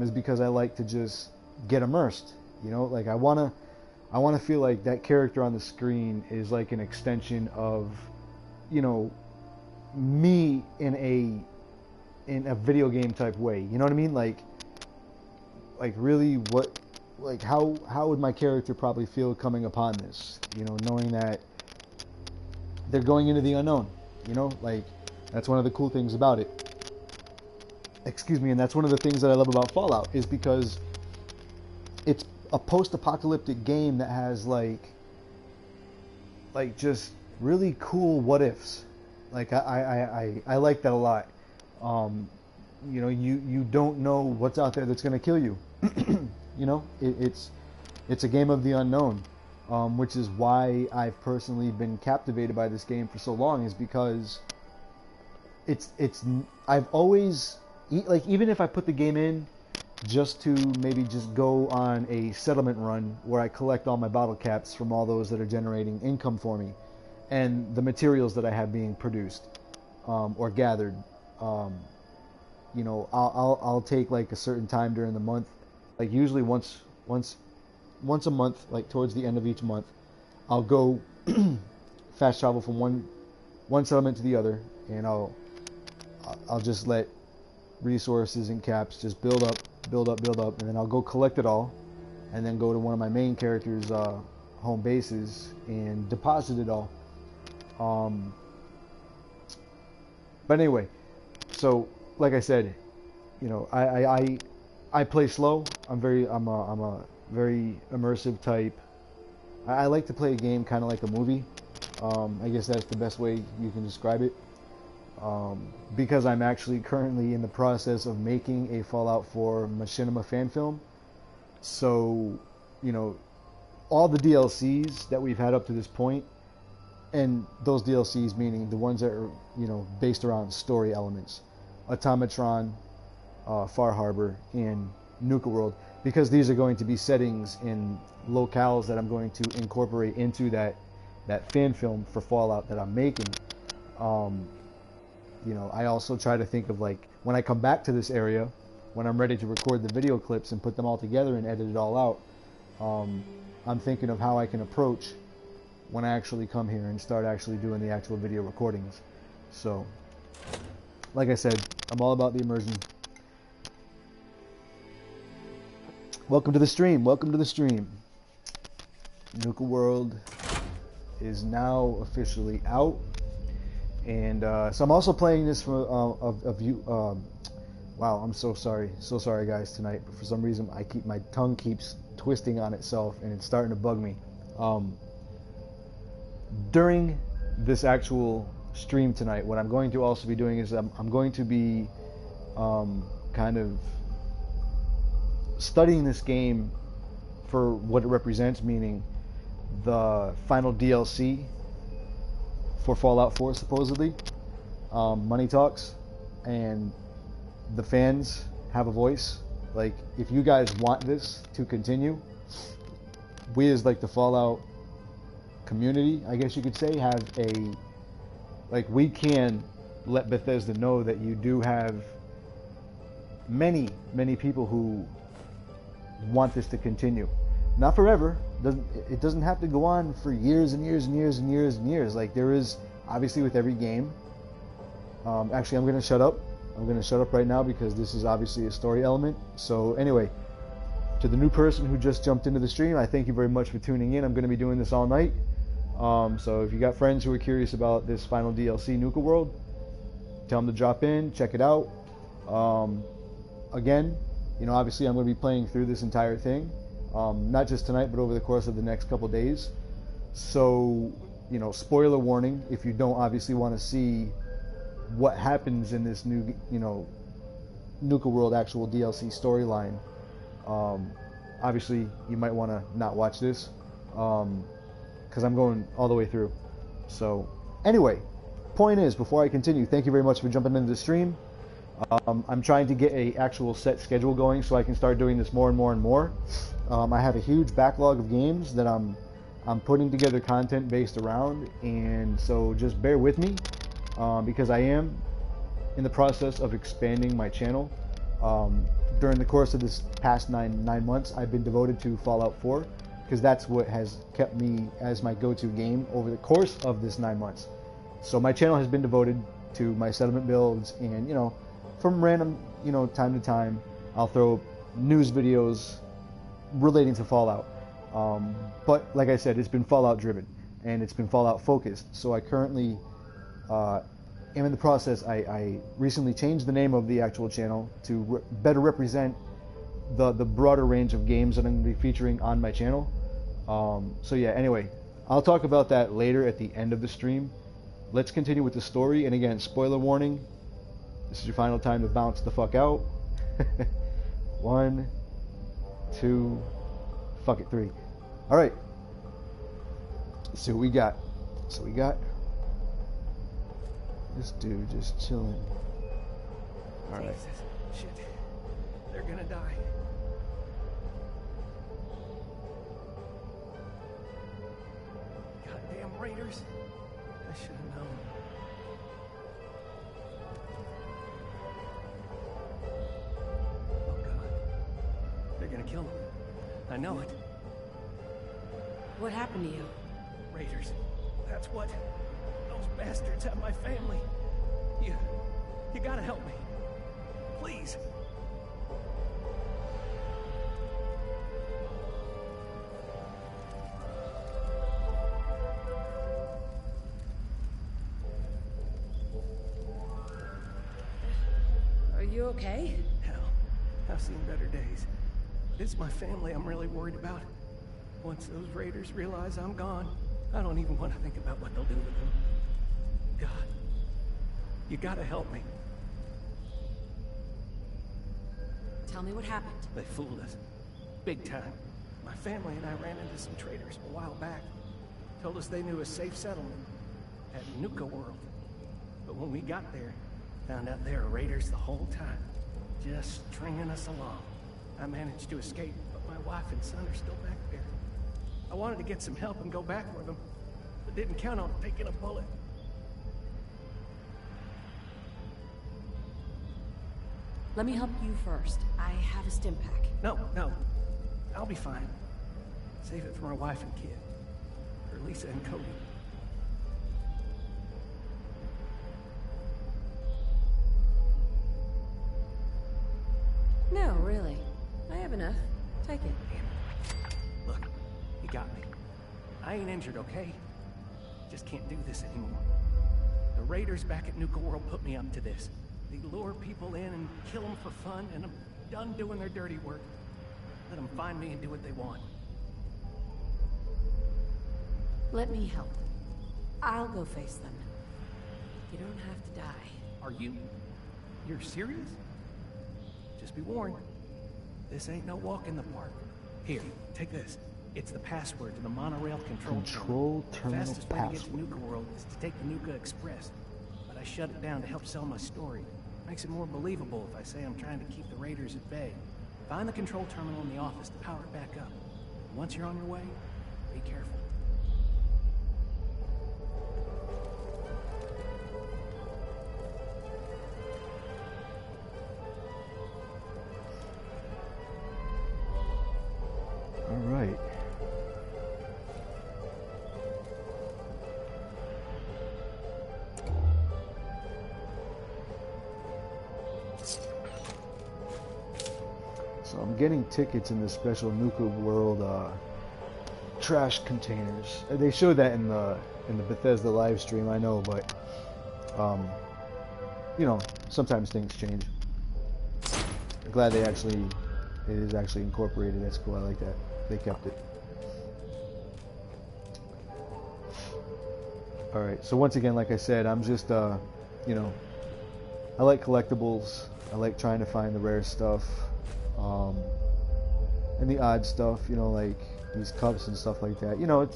is because I like to just get immersed. You know, like I wanna feel like that character on the screen is like an extension of, you know, me in a video game type way. You know what I mean? Like really, how would my character probably feel coming upon this? You know, knowing that they're going into the unknown. You know, like that's one of the cool things about it. Excuse me, and that's one of the things that I love about Fallout is because it's a post-apocalyptic game that has like just really cool what ifs. Like I like that a lot. You know, you don't know what's out there that's going to kill you. You know, it's a game of the unknown, which is why I've personally been captivated by this game for so long. Is because I've always like, even if I put the game in just to maybe just go on a settlement run where I collect all my bottle caps from all those that are generating income for me, and the materials that I have being produced or gathered. You know, I'll take like a certain time during the month, like usually once a month, like towards the end of each month, I'll go fast travel from one settlement to the other, and I'll just let resources and caps just build up, and then I'll go collect it all, and then go to one of my main characters' home bases and deposit it all. But anyway, so like I said, you know, I play slow. I'm a very immersive type. I like to play a game kind of like a movie. I guess that's the best way you can describe it. Because I'm actually currently in the process of making a Fallout 4 machinima fan film. So, you know, all the DLCs that we've had up to this point, and those DLCs meaning the ones that are, you know, based around story elements, Automatron, Far Harbor, and Nuka World, because these are going to be settings in locales that I'm going to incorporate into that fan film for Fallout that I'm making. You know, I also try to think of, like, when I come back to this area, when I'm ready to record the video clips and put them all together and edit it all out, I'm thinking of how I can approach when I actually come here and start actually doing the actual video recordings. So, like I said, I'm all about the immersion. Welcome to the stream. Welcome to the stream. Nuka World is now officially out. And so I'm also playing this for you. Wow, I'm so sorry guys tonight. But for some reason, my tongue keeps twisting on itself, and it's starting to bug me. During this actual stream tonight, what I'm going to also be doing is I'm going to be kind of studying this game for what it represents, meaning the final DLC for Fallout 4, supposedly. Money talks, and the fans have a voice. Like, if you guys want this to continue, we as like the Fallout community, I guess you could say, have we can let Bethesda know that you do have many people who want this to continue. Not forever. It doesn't have to go on for years and years and years and years and years. Like there is, obviously, with every game. Actually, I'm going to shut up. I'm going to shut up right now because this is obviously a story element. So anyway, to the new person who just jumped into the stream, I thank you very much for tuning in. I'm going to be doing this all night. So if you got friends who are curious about this final DLC, Nuka World, tell them to drop in, check it out. Again, you know, obviously I'm going to be playing through this entire thing. Not just tonight, but over the course of the next couple days. So, you know, spoiler warning, if you don't obviously want to see what happens in this new, Nuka World actual DLC storyline, obviously you might want to not watch this, because I'm going all the way through. So anyway, point is, before I continue, thank you very much for jumping into the stream. I'm trying to get a actual set schedule going so I can start doing this more and more and more. I have a huge backlog of games that I'm putting together content based around, and so just bear with me, because I am in the process of expanding my channel. During the course of this past nine months, I've been devoted to Fallout 4, because that's what has kept me as my go-to game over the course of this 9 months. So my channel has been devoted to my settlement builds, and from random time to time I'll throw news videos relating to Fallout. But like I said, it's been Fallout driven and it's been Fallout focused. So I currently am in the process. I recently changed the name of the actual channel to better represent the broader range of games that I'm going to be featuring on my channel. So yeah, anyway, I'll talk about that later at the end of the stream. Let's continue with the story. And again, spoiler warning, this is your final time to bounce the fuck out. 1, 2, fuck it, 3. All right. Let's see what we got. So we got this dude just chilling. All right. Jesus. Shit. They're gonna die. Goddamn raiders. I should have known. Oh God. They're gonna kill him. I know it. What happened to you? Raiders. That's what. Those bastards have my family. You gotta help me. Please. Are you okay? Hell, I've seen better days. It's my family I'm really worried about. Once those raiders realize I'm gone, I don't even want to think about what they'll do with them. God, you gotta help me. Tell me what happened. They fooled us. Big time. My family and I ran into some traders a while back. Told us they knew a safe settlement at Nuka World. But when we got there, found out they were raiders the whole time. Just stringing us along. I managed to escape, but my wife and son are still back there. I wanted to get some help and go back with them, but didn't count on taking a bullet. Let me help you first. I have a stim pack. No, I'll be fine. Save it for my wife and kid. For Lisa and Cody. No, really. I have enough. Take it. Look, you got me. I ain't injured, okay? Just can't do this anymore. The raiders back at Nuka World put me up to this. They lure people in and kill them for fun, and I'm done doing their dirty work. Let them find me and do what they want. Let me help. I'll go face them. You don't have to die. Are you? You're serious? Just be warned. This ain't no walk in the park. Here, take this. It's the password to the monorail control terminal. The fastest way to get to Nuka World is to take the Nuka Express. But I shut it down to help sell my story. Makes it more believable if I say I'm trying to keep the raiders at bay. Find the control terminal in the office to power it back up. Once you're on your way, be careful. All right. So I'm getting tickets in the special Nuka World trash containers. They showed that in the Bethesda live stream, I know, but sometimes things change. I'm glad it is actually incorporated. That's cool. I like that. They kept it. All right. So once again, like I said, I'm just I like collectibles. I like trying to find the rare stuff, and the odd stuff. You know, like these cups and stuff like that. You know,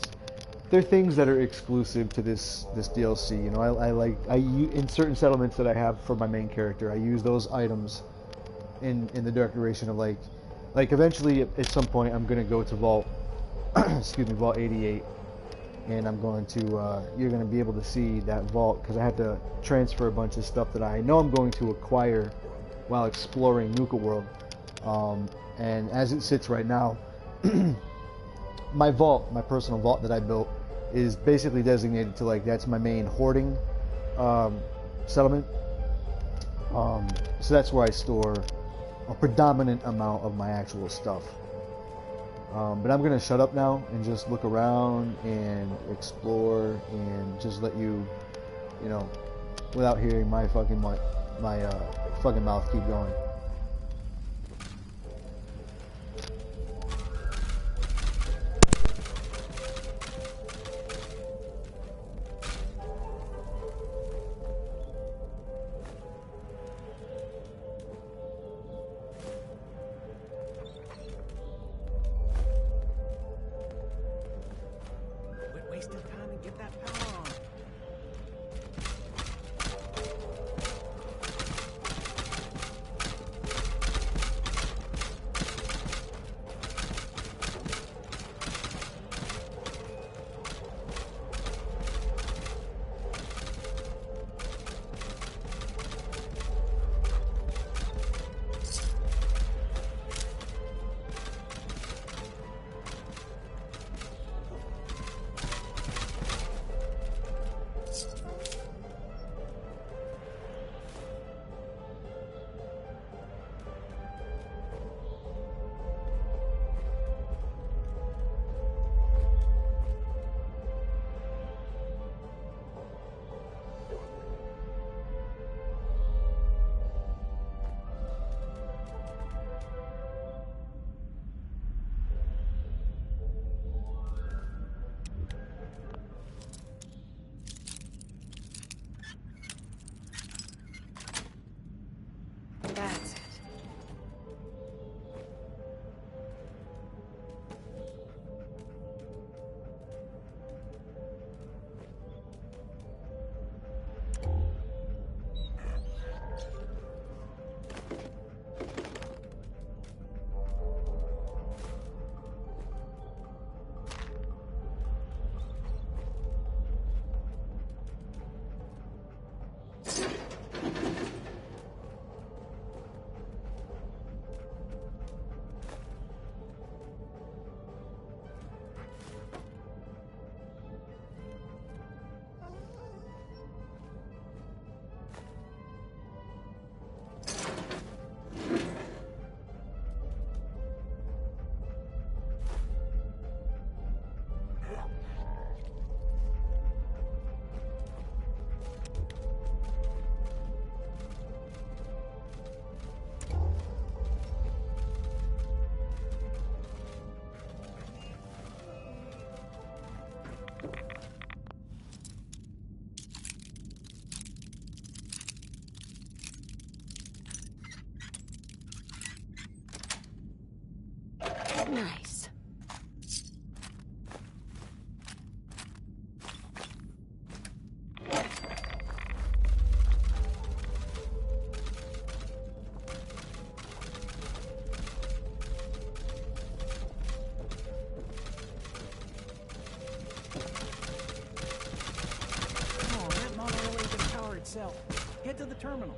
they're things that are exclusive to this DLC. You know, in certain settlements that I have for my main character, I use those items in the decoration of like eventually at some point I'm gonna go to Vault excuse me, Vault 88, and I'm going to you're gonna be able to see that vault because I had to transfer a bunch of stuff that I know I'm going to acquire while exploring Nuka World. And as it sits right now, my vault, my personal vault that I built, is basically designated to like that's my main hoarding settlement. So that's where I store a predominant amount of my actual stuff. But I'm gonna shut up now and just look around and explore and just let you, you know, without hearing my fucking fucking mouth keep going. Quit wasting time and get that power on. That's it. Nice. Come on, that monorail ain't gonna power itself. Head to the terminal.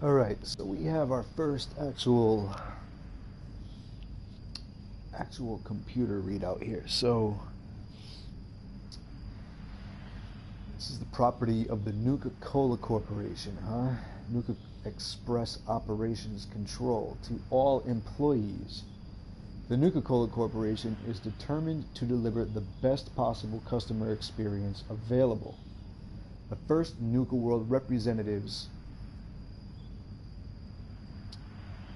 Alright, so we have our first actual computer readout here. So this is the property of the Nuka-Cola Corporation, huh? Nuka Express Operations Control to all employees. The Nuka-Cola Corporation is determined to deliver the best possible customer experience available. The first Nuka World representatives...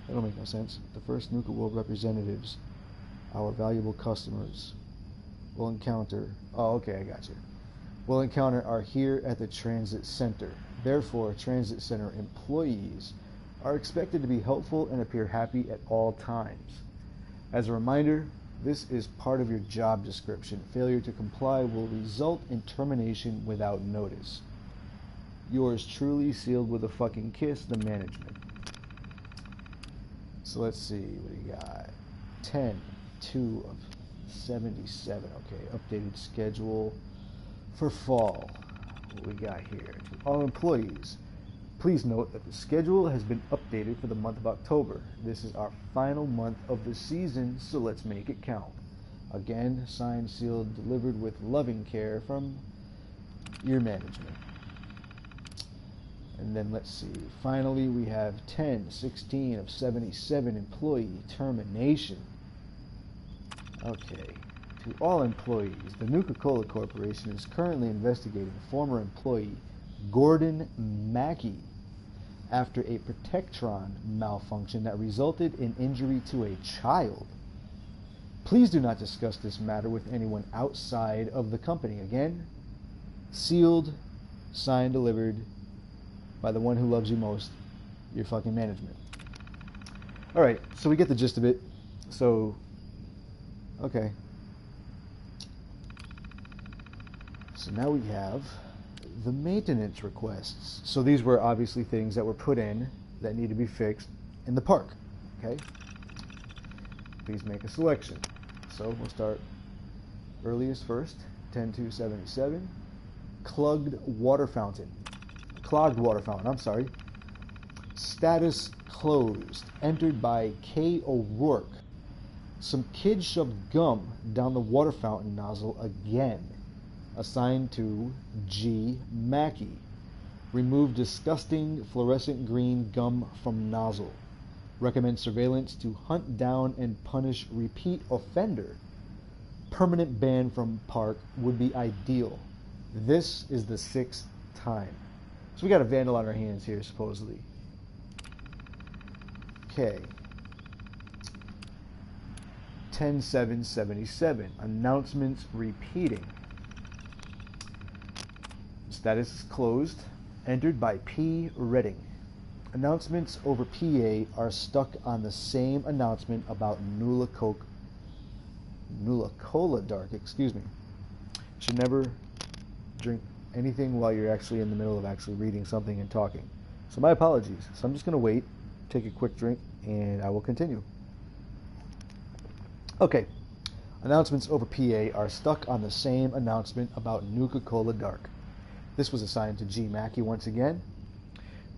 That don't make no sense. The first Nuka World representatives, our valuable customers, will encounter... Oh, okay, I got you. Will encounter are here at the Transit Center. Therefore, Transit Center employees are expected to be helpful and appear happy at all times. As a reminder, this is part of your job description. Failure to comply will result in termination without notice. Yours truly, sealed with a fucking kiss, the management. So let's see, what do you got? 10/2 of 77. Okay, updated schedule for fall. What we got here? To all employees, please note that the schedule has been updated for the month of October. This is our final month of the season, so let's make it count. Again, signed, sealed, delivered with loving care from your management. And then let's see, finally we have 10/16 of 77 employee termination. Okay, to all employees, the Nuka-Cola Corporation is currently investigating former employee Gordon Mackey after a Protectron malfunction that resulted in injury to a child. Please do not discuss this matter with anyone outside of the company. Again, sealed, signed, delivered by the one who loves you most, your fucking management. Alright, so we get the gist of it. So, okay. So now we have the maintenance requests. So these were obviously things that were put in that need to be fixed in the park. Okay? Please make a selection. So we'll start earliest first, 10/2/77. Clogged water fountain, I'm sorry. Status closed. Entered by K. O'Rourke. Some kid shoved gum down the water fountain nozzle again. Assigned to G. Mackey. Remove disgusting fluorescent green gum from nozzle. Recommend surveillance to hunt down and punish repeat offender. Permanent ban from park would be ideal. This is the 6th time. So we got a vandal on our hands here, supposedly. Okay. 10/7/77. Announcements repeating. Status is closed. Entered by P. Redding. Announcements over PA are stuck on the same announcement about Nuka-Cola Dark. Excuse me. Should never drink anything while you're actually in the middle of actually reading something and talking. So my apologies. So I'm just going to wait, take a quick drink, and I will continue. Okay. Announcements over PA are stuck on the same announcement about Nuka-Cola Dark. This was assigned to G. Mackey once again.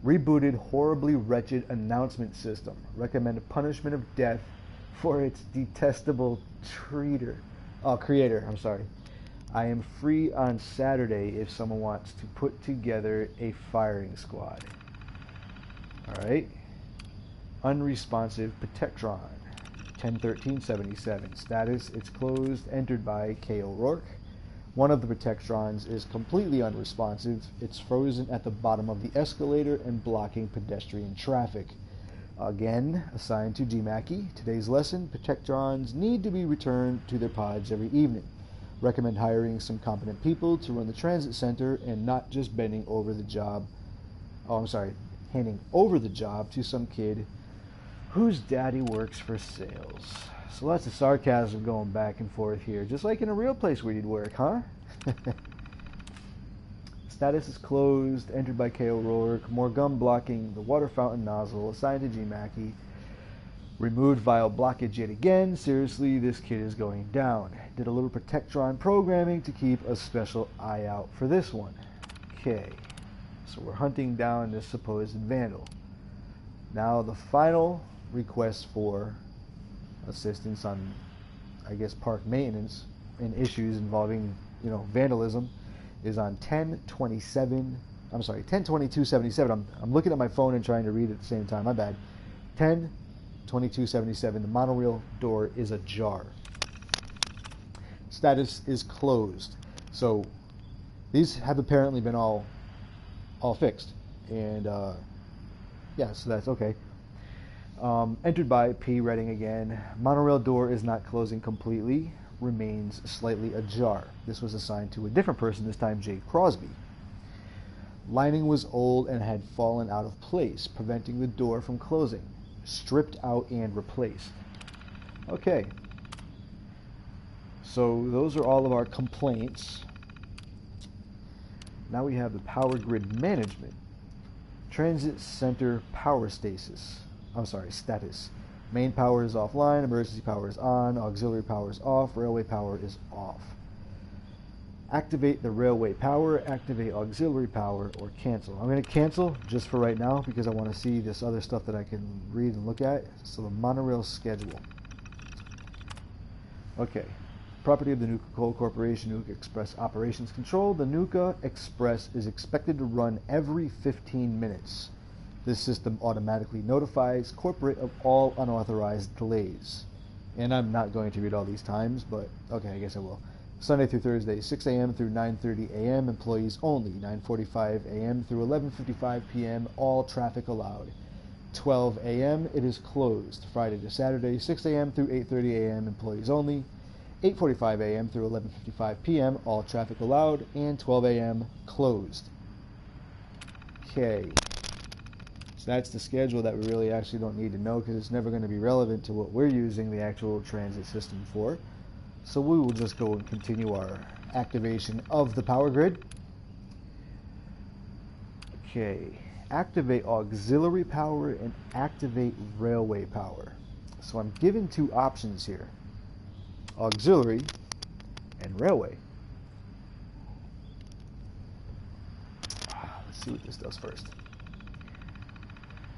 Rebooted horribly wretched announcement system. Recommend punishment of death for its detestable creator. I'm sorry. I am free on Saturday if someone wants to put together a firing squad. Alright. Unresponsive Protectron. 10/13/77. Status, it's closed. Entered by K. O'Rourke. One of the Protectrons is completely unresponsive. It's frozen at the bottom of the escalator and blocking pedestrian traffic. Again, assigned to G. Mackey. Today's lesson, Protectrons need to be returned to their pods every evening. Recommend hiring some competent people to run the transit center and not just handing over the job to some kid whose daddy works for sales. So lots of sarcasm going back and forth here, just like in a real place where you'd work, huh? Status is closed. Entered by K. O'Rourke. More gum blocking the water fountain nozzle. Assigned to G. Mackey. Removed vial blockage yet again. Seriously, this kid is going down. Did a little Protectron programming to keep a special eye out for this one. Okay, so we're hunting down this supposed vandal. Now the final request for assistance on, I guess, park maintenance and issues involving, vandalism is on 10/22/77. I'm looking at my phone and trying to read at the same time. My bad. 10/22/77. The monorail door is ajar. Status is closed. So these have apparently been all fixed, and yeah, so that's okay. Entered by P. Redding again. Monorail door is not closing completely. Remains slightly ajar. This was assigned to a different person, this time Jay Crosby. Lining was old and had fallen out of place, preventing the door from closing. Stripped out and replaced. Okay. So those are all of our complaints. Now we have the power grid management. Transit center power status. Main power is offline, emergency power is on, auxiliary power is off, railway power is off. Activate the railway power, activate auxiliary power, or cancel. I'm going to cancel just for right now because I want to see this other stuff that I can read and look at. So the monorail schedule. Okay. Property of the Nuka Coal Corporation, Nuka Express Operations Control. The Nuka Express is expected to run every 15 minutes. This system automatically notifies corporate of all unauthorized delays. And I'm not going to read all these times, but okay, I guess I will. Sunday through Thursday, 6 a.m. through 9:30 a.m. Employees only. 9:45 a.m. through 11:55 p.m. All traffic allowed. 12 a.m. It is closed. Friday to Saturday, 6 a.m. through 8:30 a.m. Employees only. 8:45 a.m. through 11:55 p.m. All traffic allowed. And 12 a.m. closed. Okay. So that's the schedule that we really actually don't need to know because it's never going to be relevant to what we're using the actual transit system for. So we will just go and continue our activation of the power grid. Okay, activate auxiliary power and activate railway power. So I'm given two options here, auxiliary and railway. Let's see what this does first.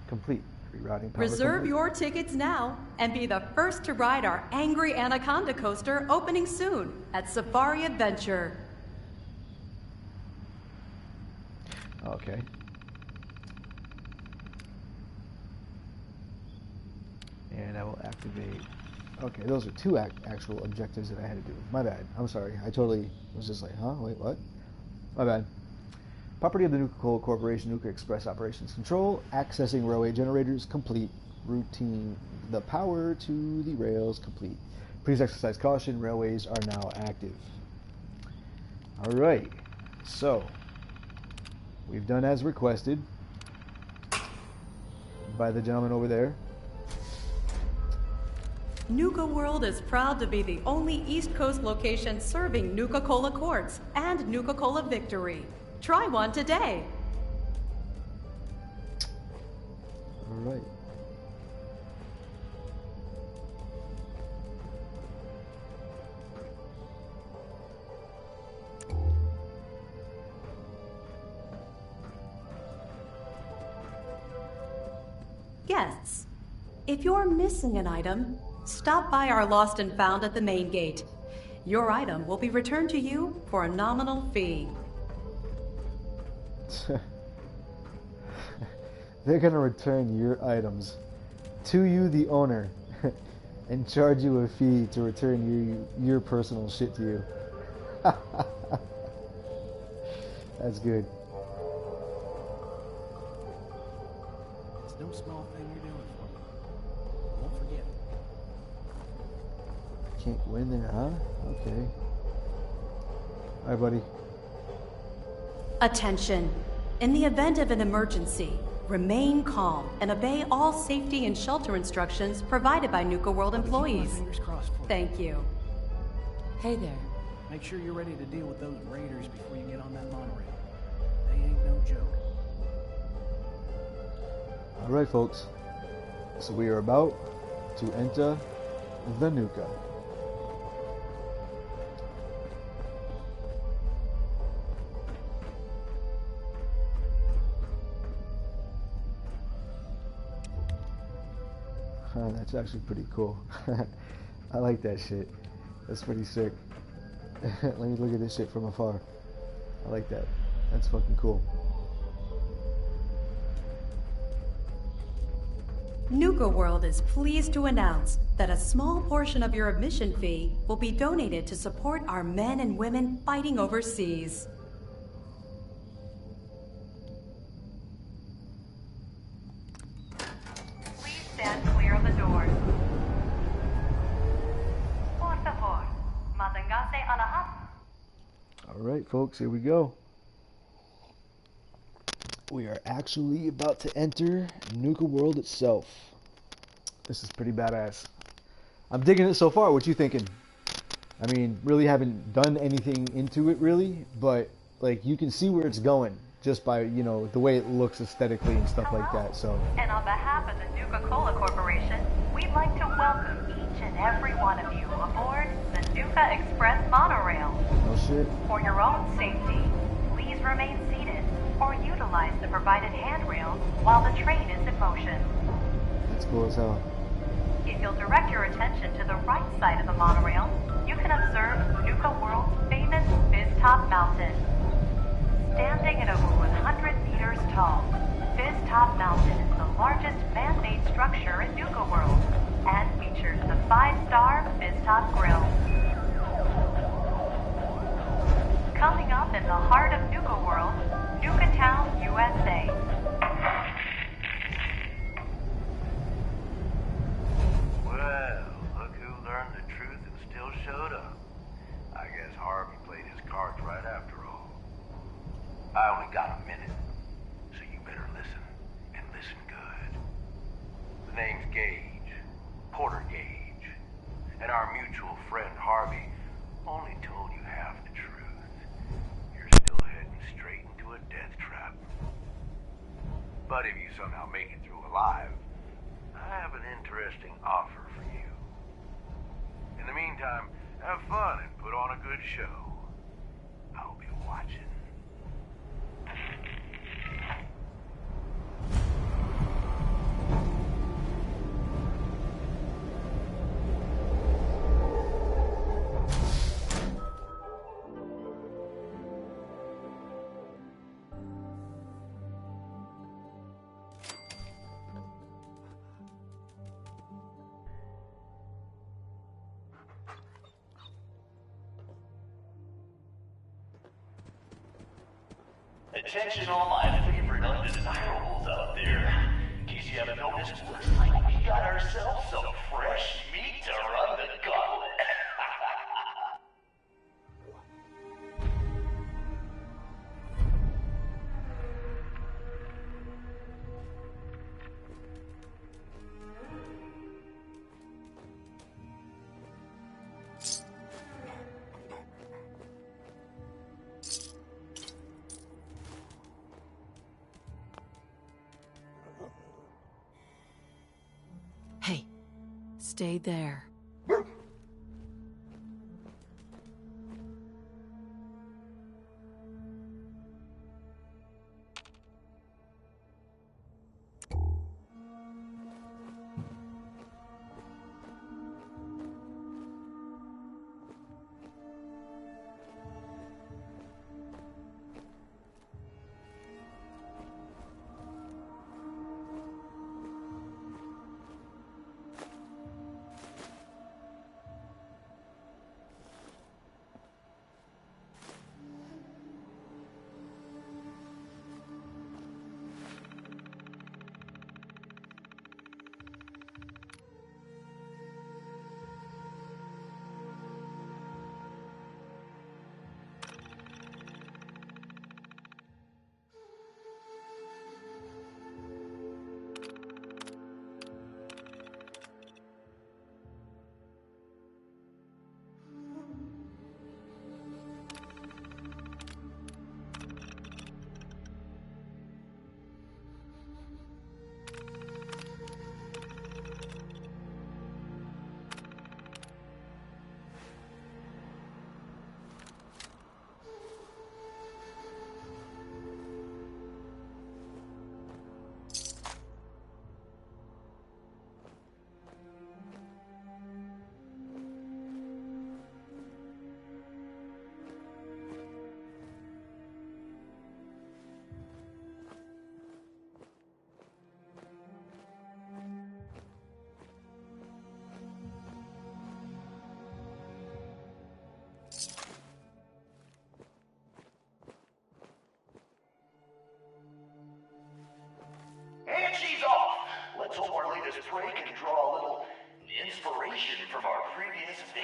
Complete. Rerouting power. Reserve your tickets now and be the first to ride our Angry Anaconda coaster opening soon at Safari Adventure. Okay. And I will activate. Okay, those are two actual objectives that I had to do. My bad. I'm sorry. I totally was just like, huh? Wait, what? My bad. Property of the Nuka Coal Corporation, Nuka Express Operations Control. Accessing railway generators complete. Routine. The power to the rails complete. Please exercise caution. Railways are now active. All right. So we've done as requested by the gentleman over there. Nuka World is proud to be the only East Coast location serving Nuka-Cola Quartz and Nuka-Cola Victory. Try one today. All right. Guests, if you're missing an item, stop by our Lost and Found at the main gate. Your item will be returned to you for a nominal fee. They're going to return your items to you, the owner, and charge you a fee to return your personal shit to you. That's good. It's no small thing you're doing for me. Won't forget. Can't go in there, huh? Okay. All right, buddy. Attention. In the event of an emergency, remain calm and obey all safety and shelter instructions provided by Nuka World employees. Fingers crossed for you. Thank you. Hey there. Make sure you're ready to deal with those raiders before you get on that monorail. They ain't no joke. All right, folks. So we are about to enter the Nuka. That's actually pretty cool. I like that shit. That's pretty sick. Let me look at this shit from afar. I like that. That's fucking cool. Nuka World is pleased to announce that a small portion of your admission fee will be donated to support our men and women fighting overseas. Please stand clear of the doors. Por favor, manténgase alejado. Alright, folks, here we go. We are actually about to enter Nuka World itself. This is pretty badass. I'm digging it so far. What you thinking? I mean, really haven't done anything into it really, but like you can see where it's going just by, you know, the way it looks aesthetically and stuff like that. So. And on behalf of the Nuka-Cola Corporation, we'd like to welcome each and every one of you aboard the Nuka Express monorail. No shit. For your own safety, please remain seated or utilize the provided handrails while the train is in motion. That's cool as hell. If you'll direct your attention to the right side of the monorail, you can observe Nuka World's famous Fizz-Top Mountain. Standing at over 100 meters tall, Fizz-Top Mountain is the largest man-made structure in Nuka World and features the 5-star Fizz-Top Grill. Coming up in the heart of Nuka World, Nuka Town, USA. Well, look who learned the truth and still showed up. I guess Harvey played his cards right after all. I only got a minute, so you better listen, and listen good. The name's Gage, Porter Gage, and our mutual friend Harvey only told you half the truth. You're still heading straight into a death trap. But if you somehow make it through alive, I have an interesting offer for you. In the meantime, have fun and put on a good show. I'll be watching. Attention all my favorite undesirables out there. In case you haven't noticed, looks like we got ourselves some fresh meat to run the gauntlet. Hey, stay there.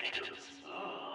victims. Ugh.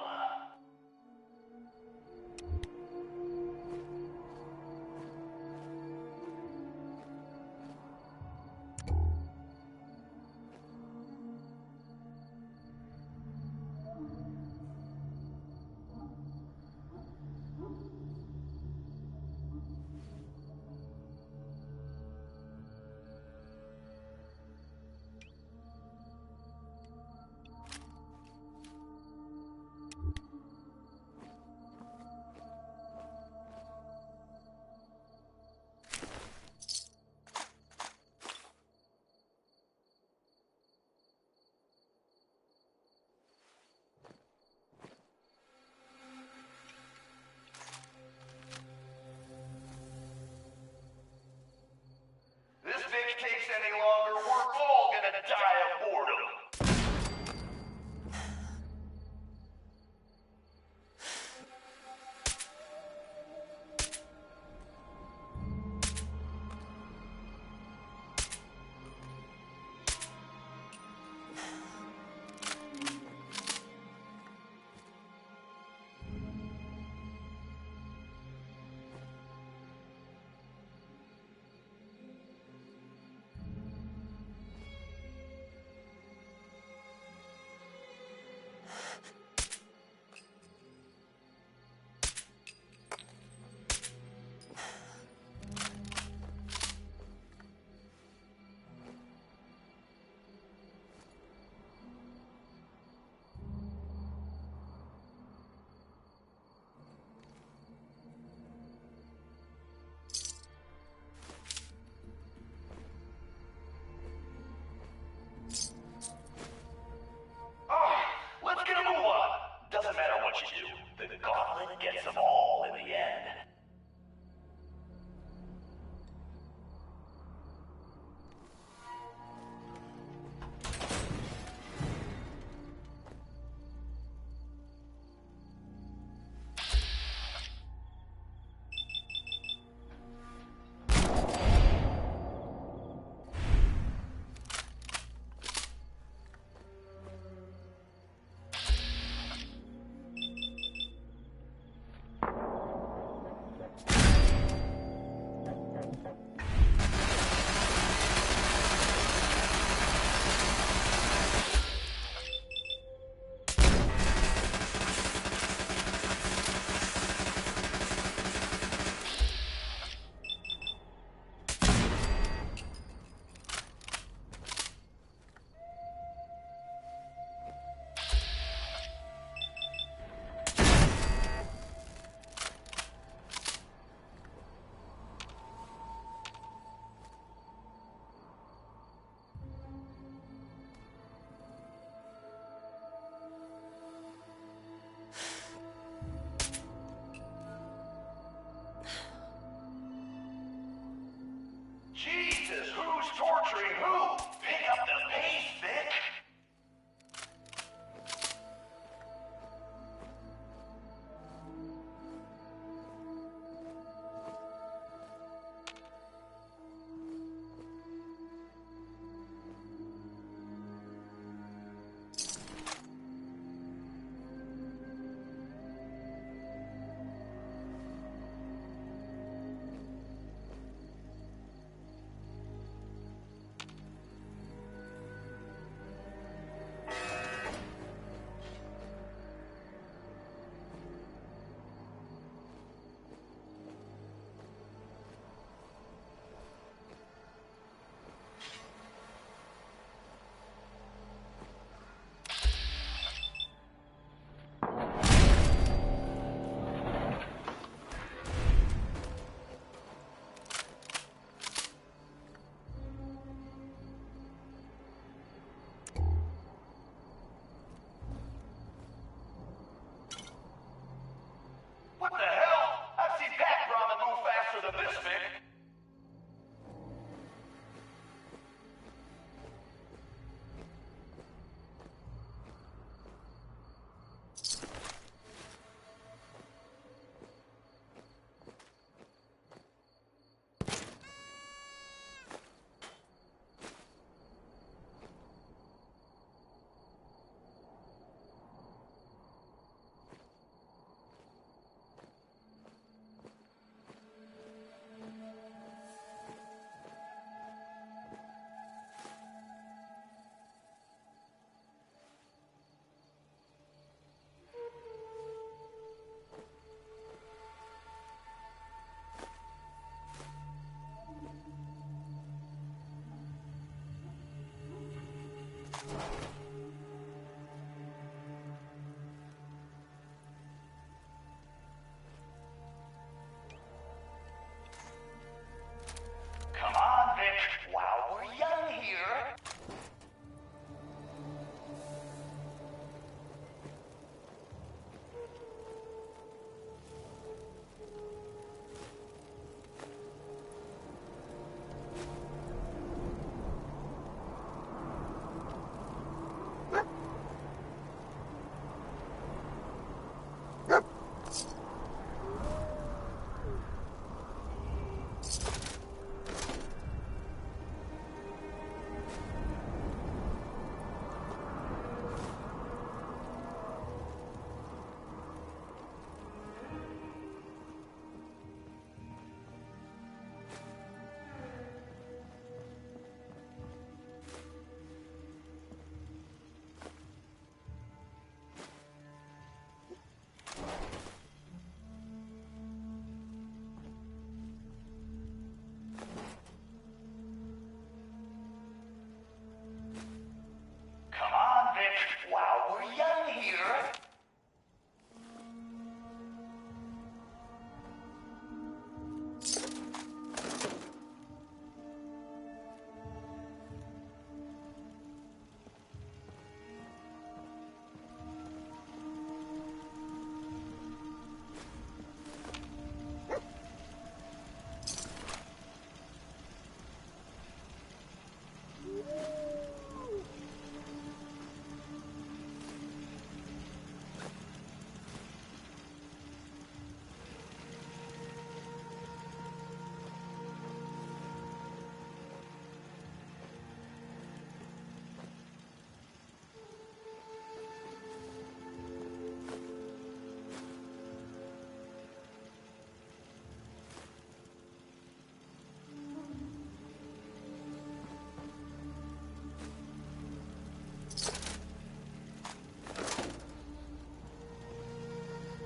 we're young here.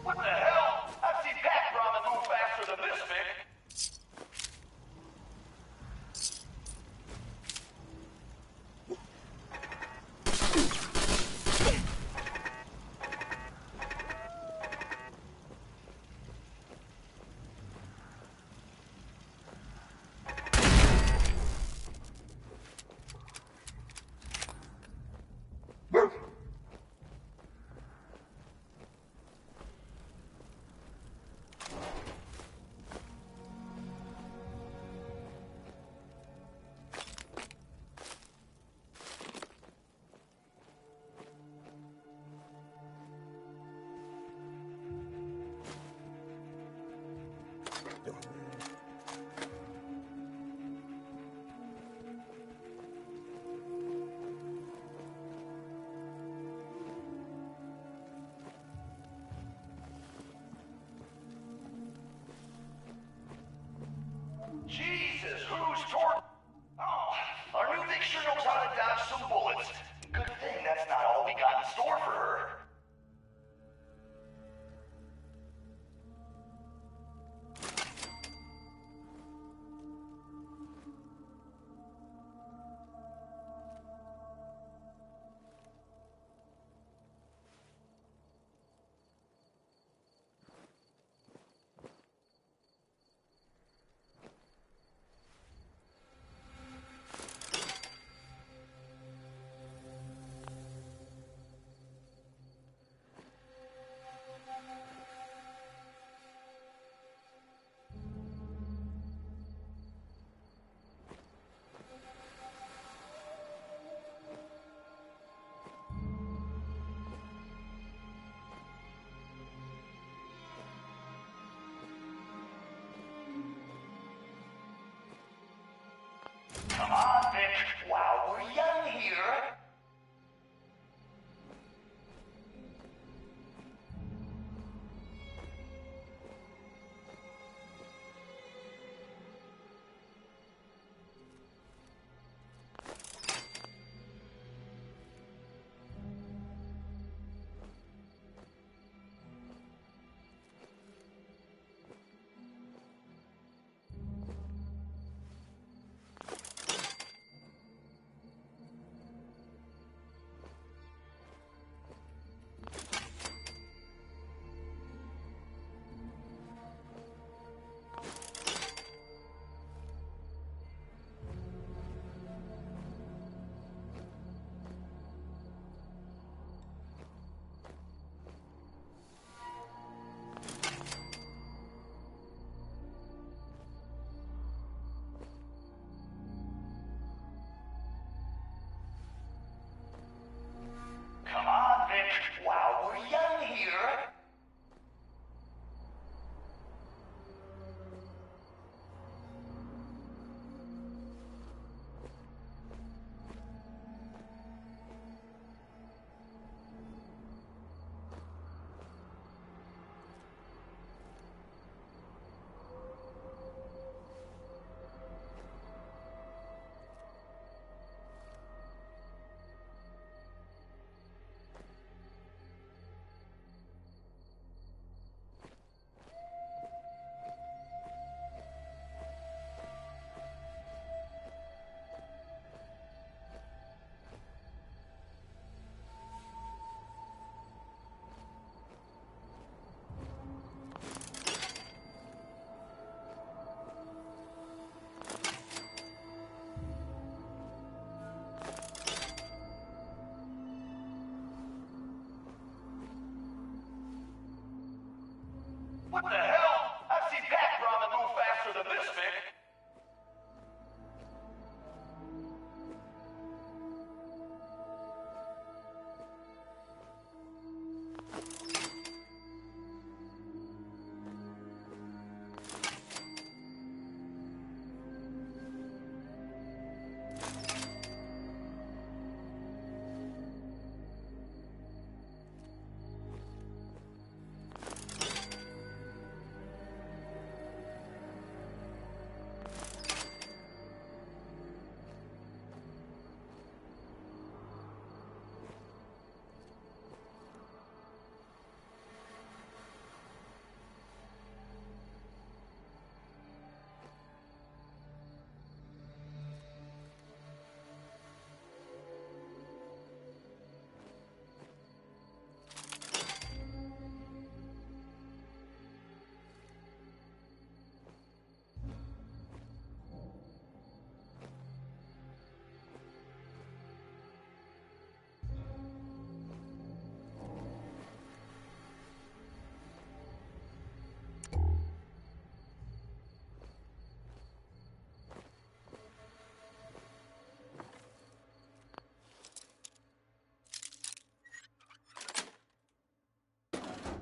What the hell? I've seen pack ramen move faster than this, Vic. Jesus, who's toward... Oh, our new Vic sure knows how to dodge some bullets. Good thing that's not all we got in store for her. What the hell? I've seen pack ramen move faster than this, Vic.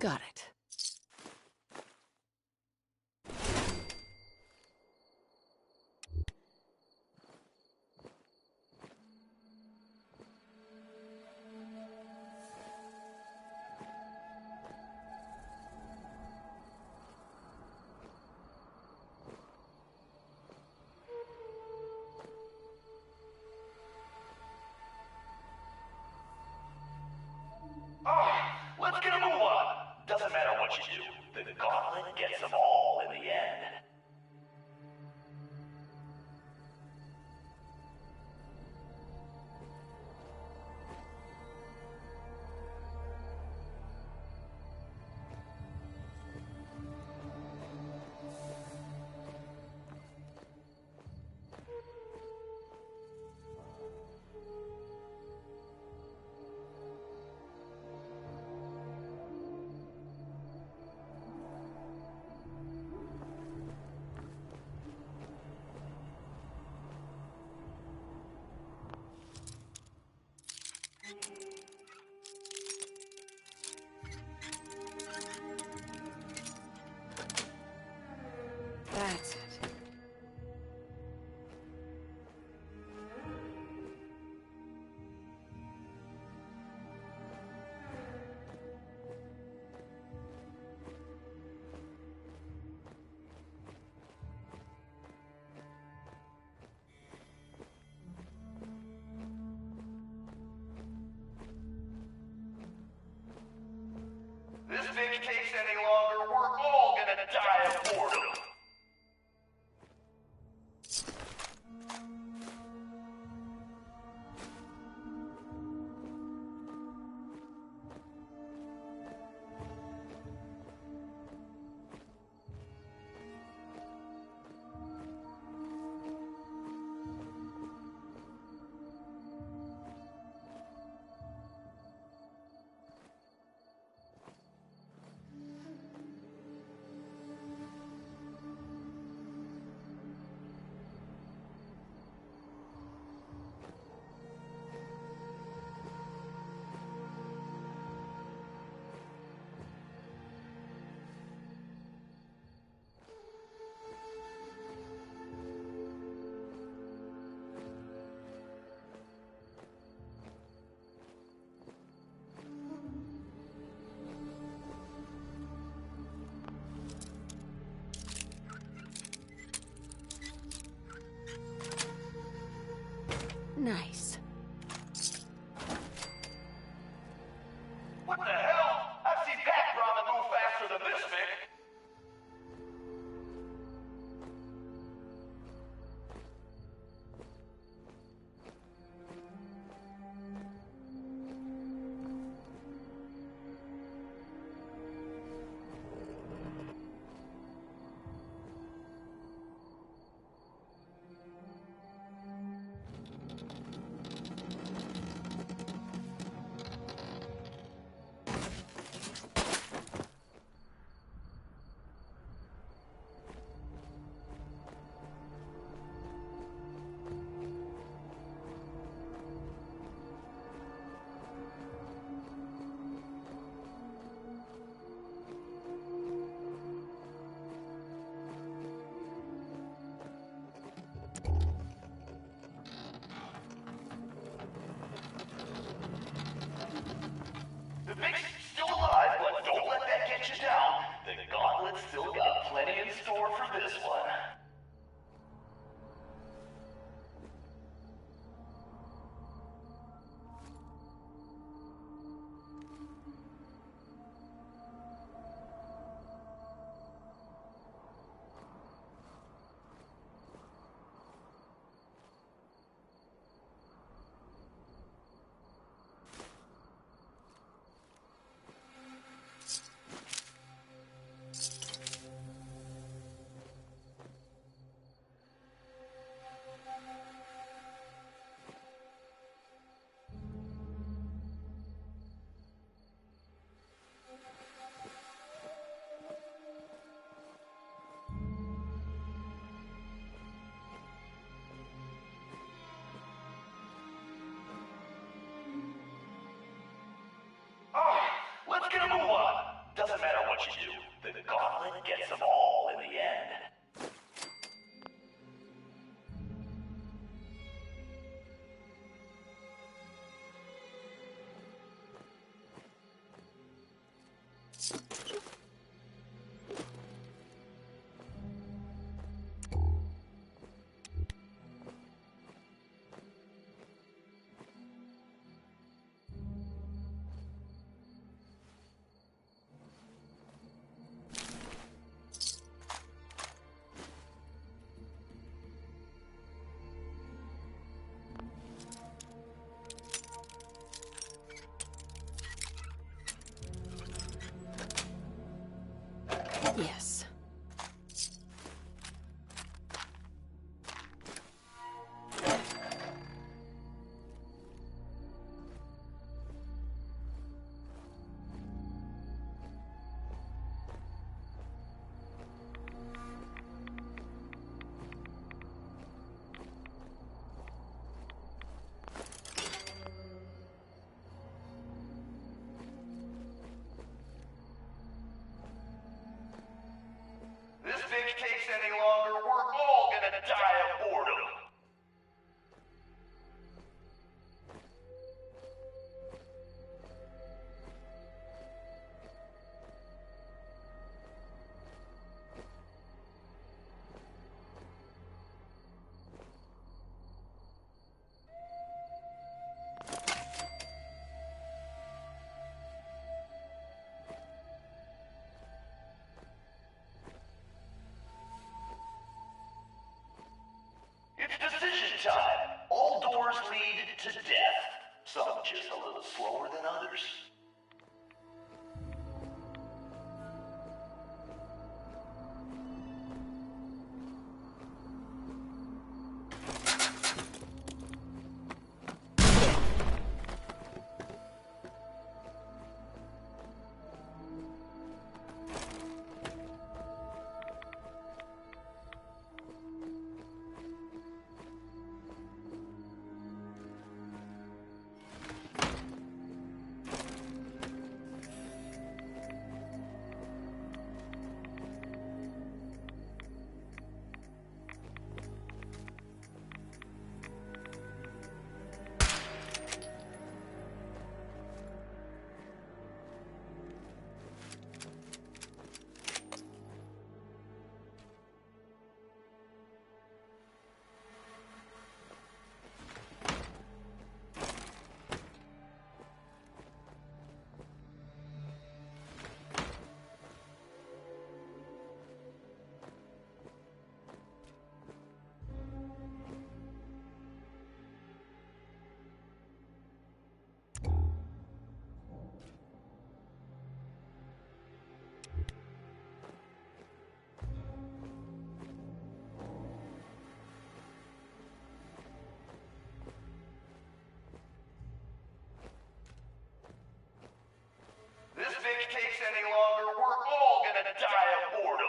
Got it. Let's get a move on. Doesn't matter what you do. The gauntlet gets them all in the end. That's it. This thing takes any longer, we're all gonna die of boredom. Nice. What the hell? I've seen pack ramen move faster than this, Vic. Yes. This bitch takes any longer, we're all gonna die of boredom. It's decision time. All doors lead to death. Some just a little slower than others. This bitch takes any longer, we're all gonna die of boredom.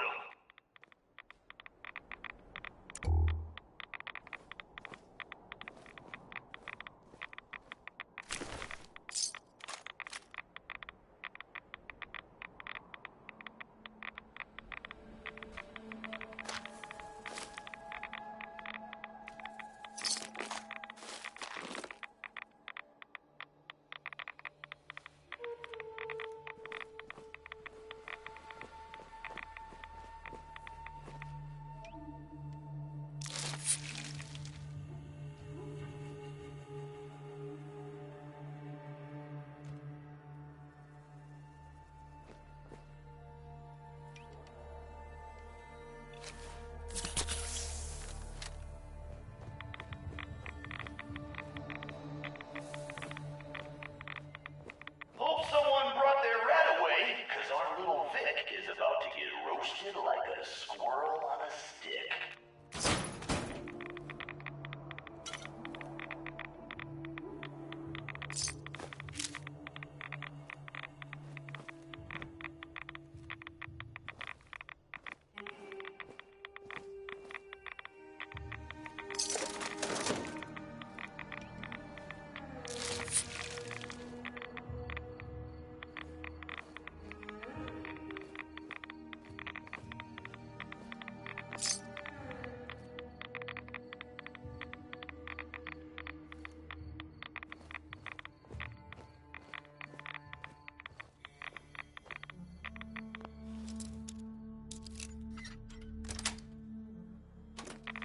Hope someone brought their rat away, cause our little Vic is about to get roasted like a squirrel on a stick.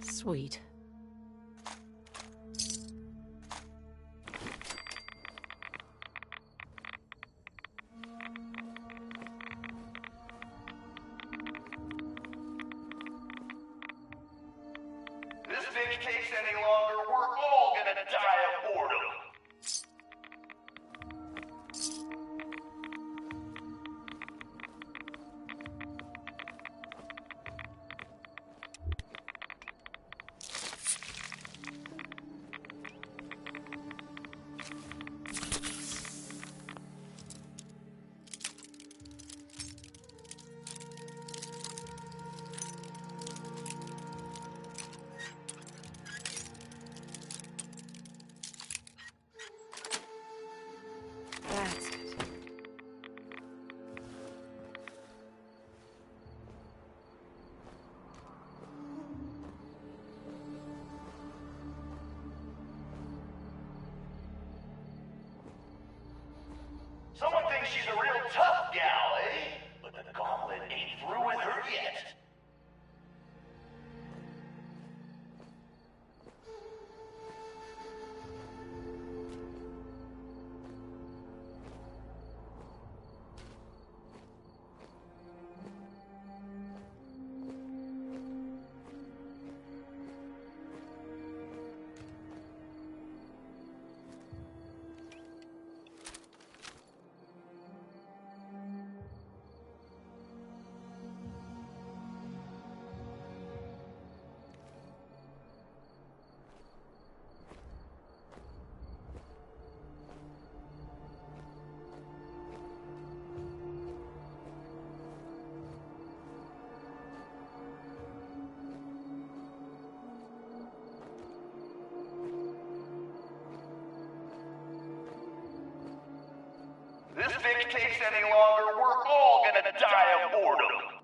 Sweet. This bitch takes any longer, we're all gonna die of boredom. Someone thinks she's a real tough gal, eh? But the gauntlet ain't through with her yet. This fix takes any longer, we're all gonna die of boredom.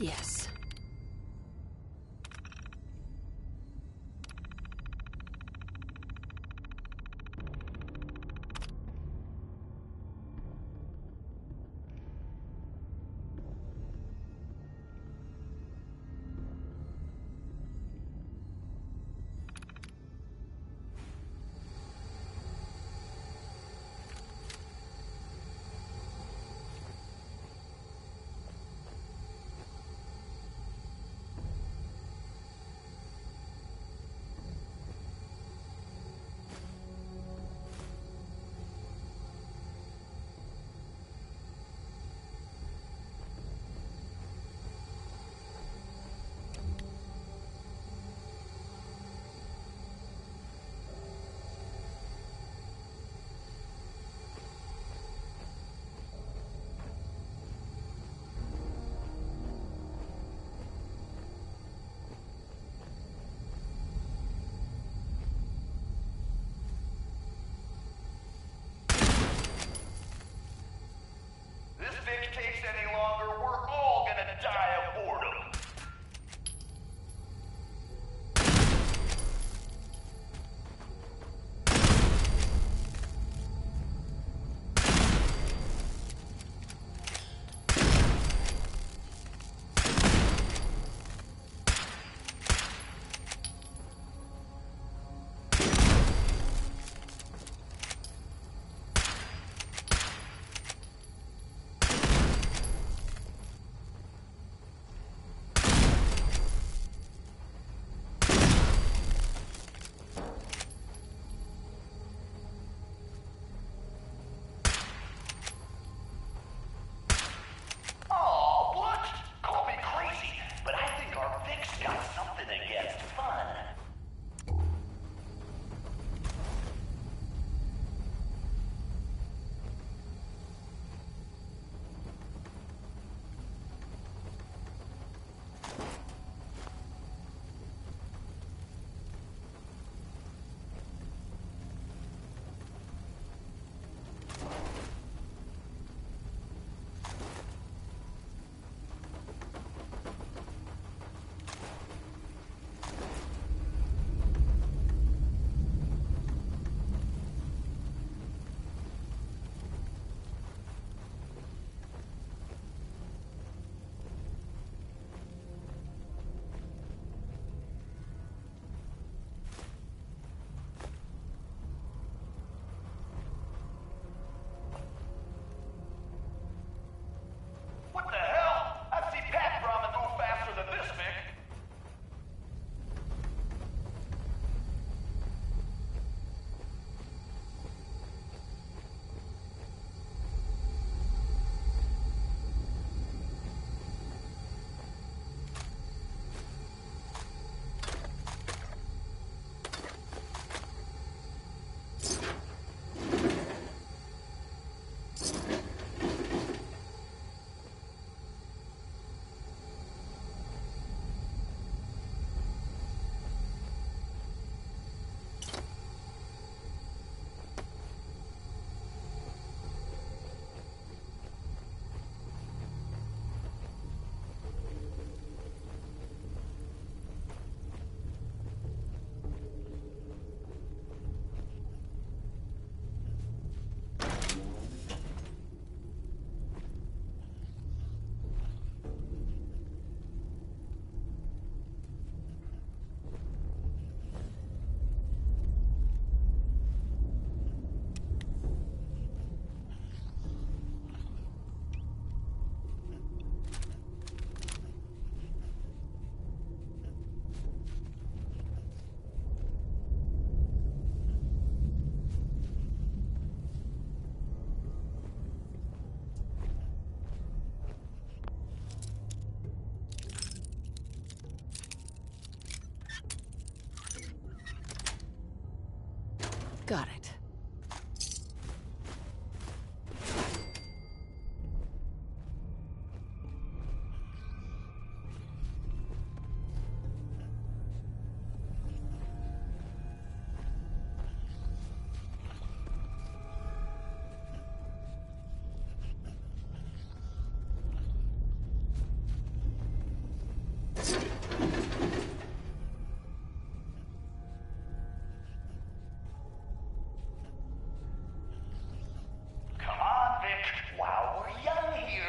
Yes. This bitch takes any longer, we're all gonna die of boredom. Aw, what? Call me crazy, but I think our Vic's got something against fun. What the hell? I've seen Pat Brahman move faster than this, Vic. Got it. Come on, Vic, while we're young here.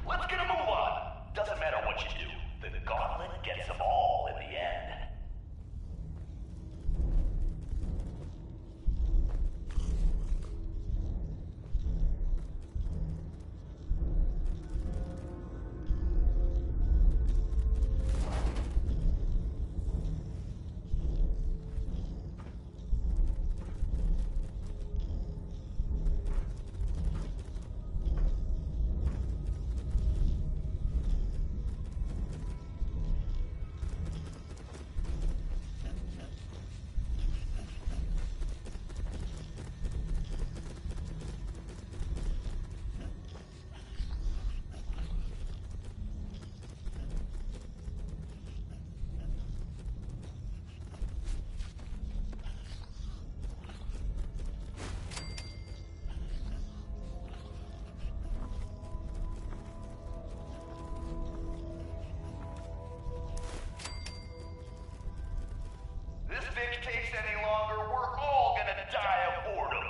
Let's get a move on. Doesn't matter what you do. The gauntlet gets them all in the end. This Vic takes any longer, we're all gonna die of boredom.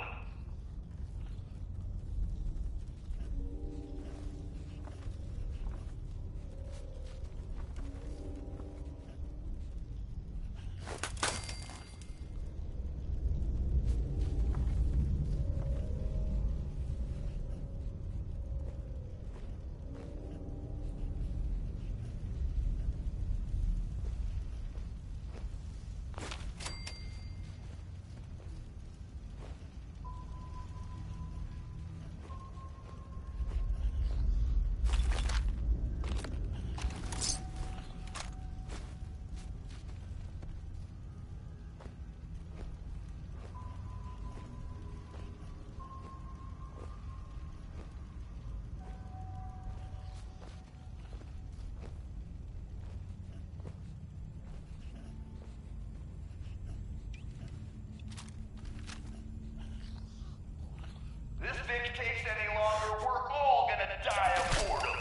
This Vic takes any longer, we're all gonna die of boredom.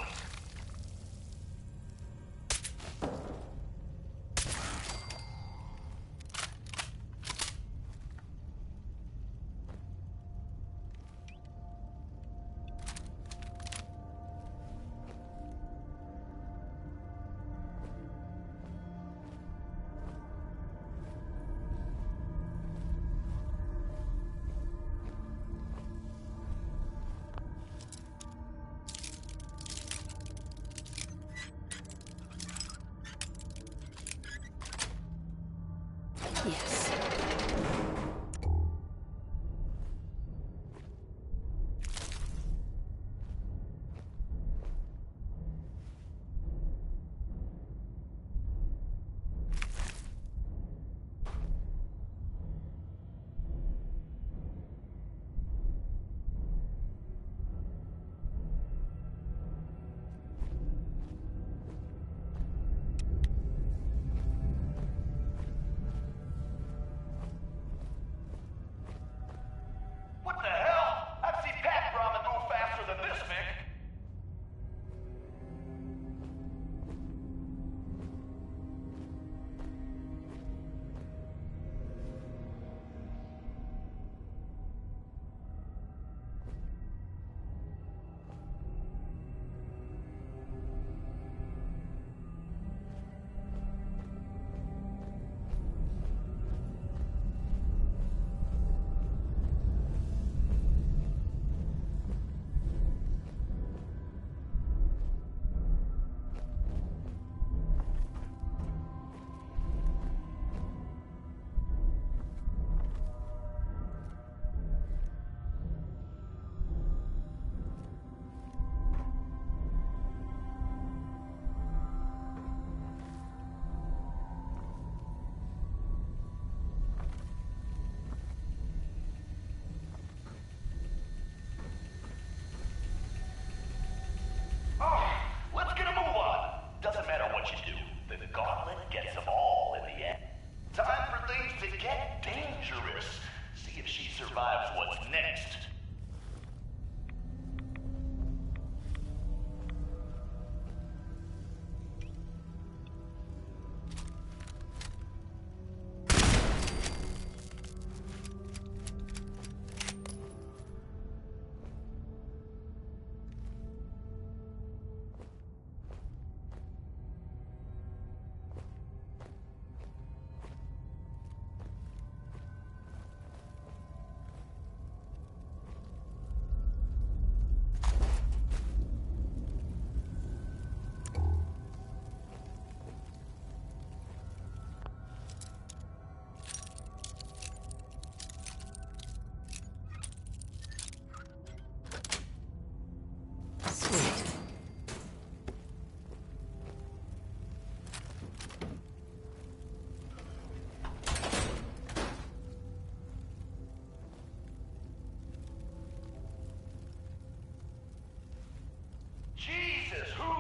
Yes.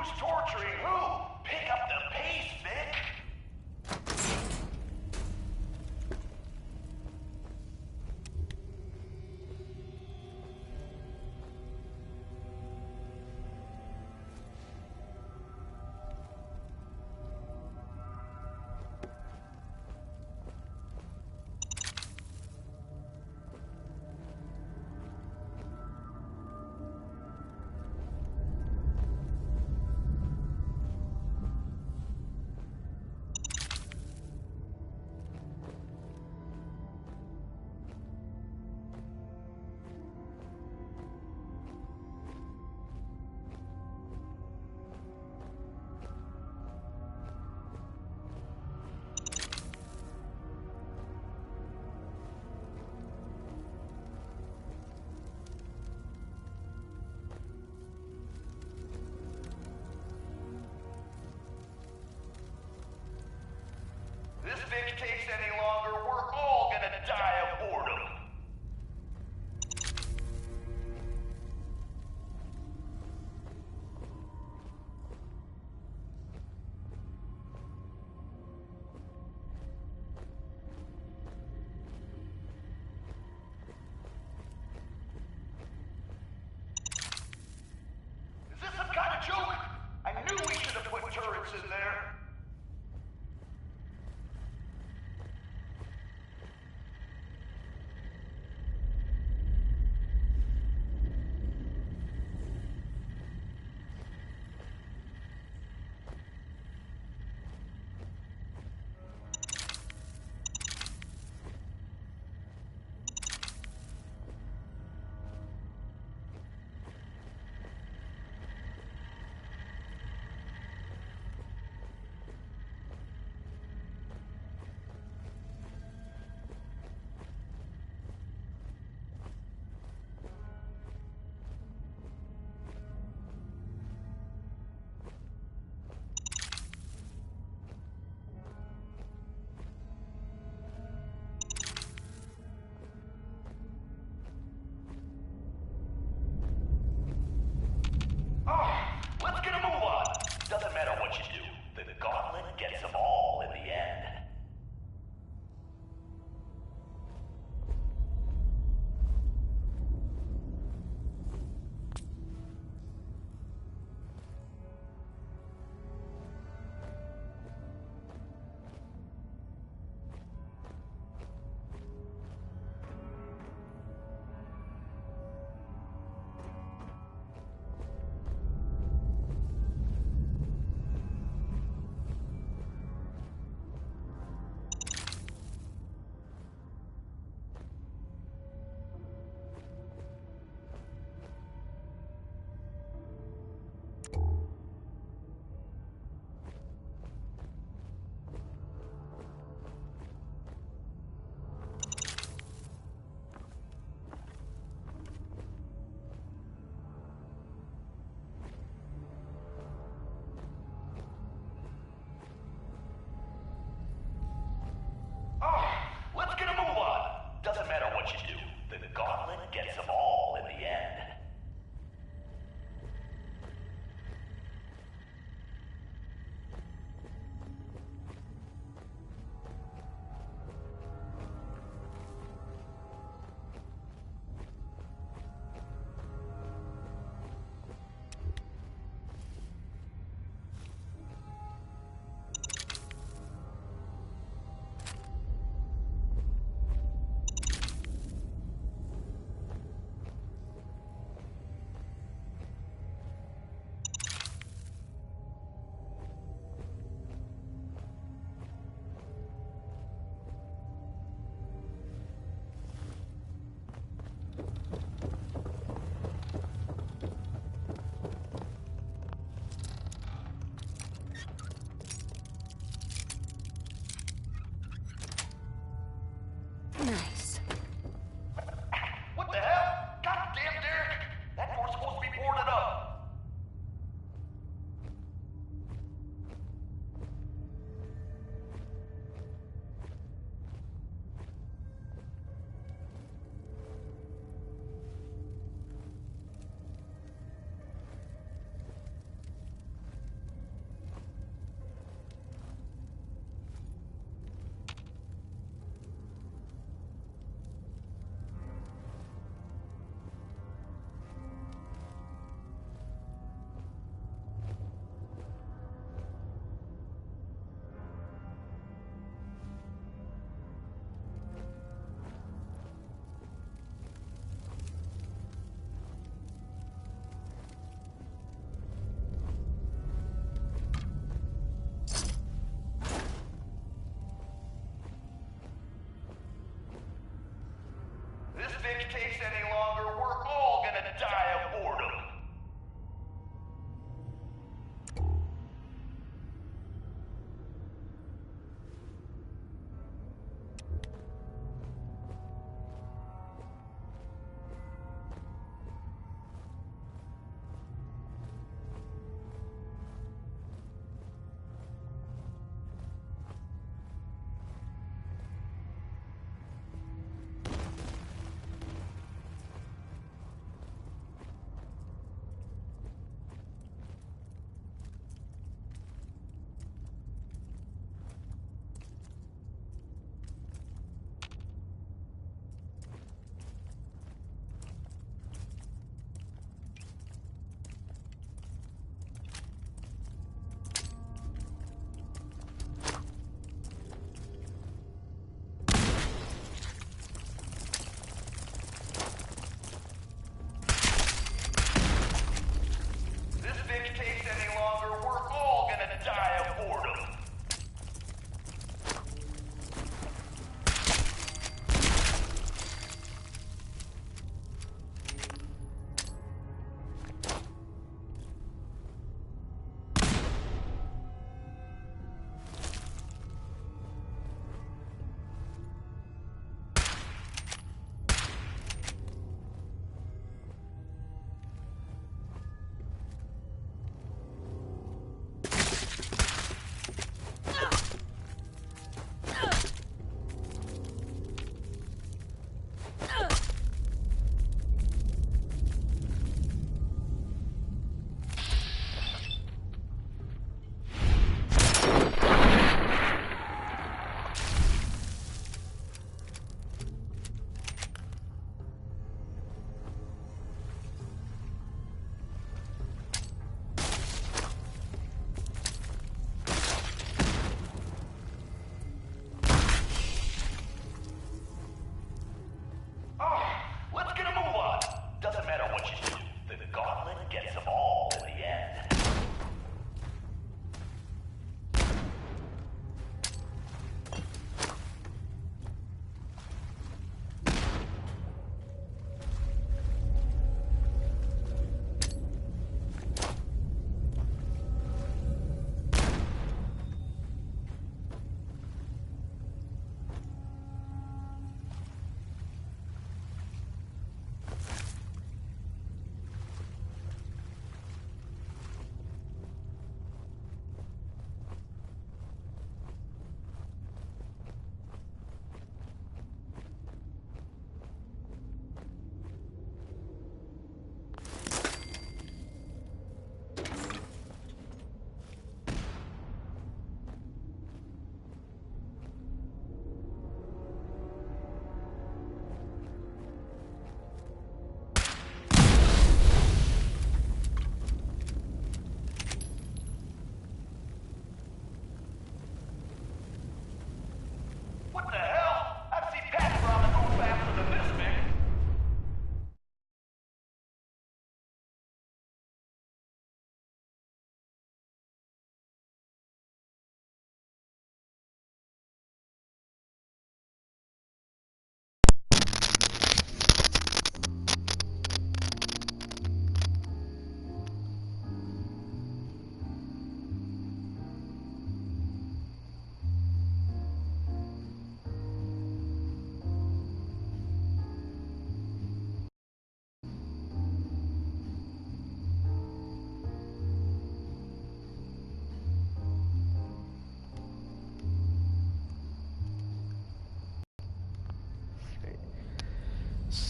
Who's torturing who? Pick up the pace, Vic.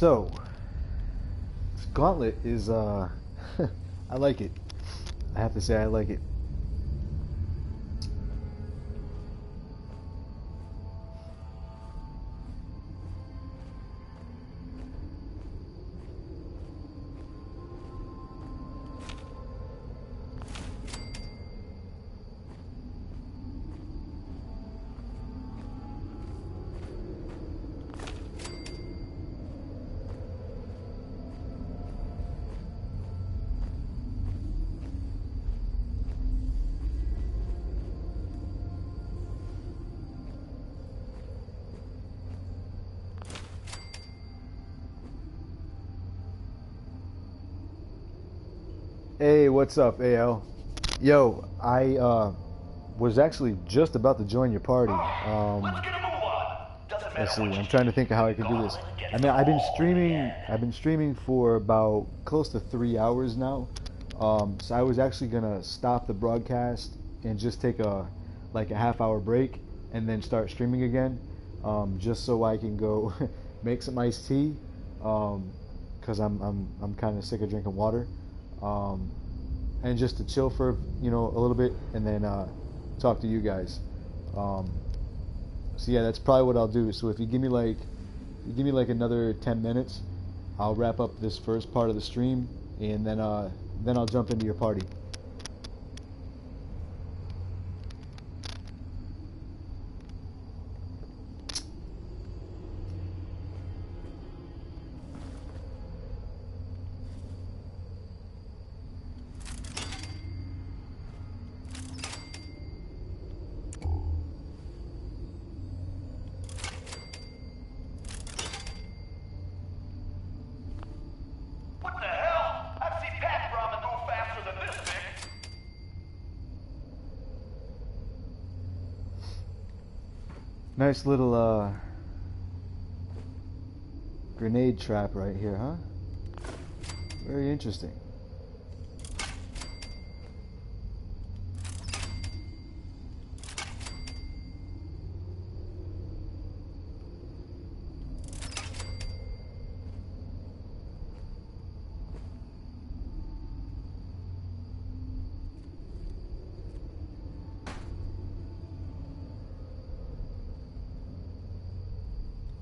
So, this Gauntlet is, I like it. I have to say I like it. Hey, what's up, AL? Yo, I was actually just about to join your party. Let's see. I'm trying to think of how I can do this. I mean, I've been streaming for about close to 3 hours now. So I was actually gonna stop the broadcast and just take a half-hour break and then start streaming again, just so I can go make some iced tea, because I'm kind of sick of drinking water. And just to chill for a little bit, and then talk to you guys. So yeah, that's probably what I'll do. So if you give me like another 10 minutes, I'll wrap up this first part of the stream, and then I'll jump into your party. Nice little grenade trap right here, huh? Very interesting.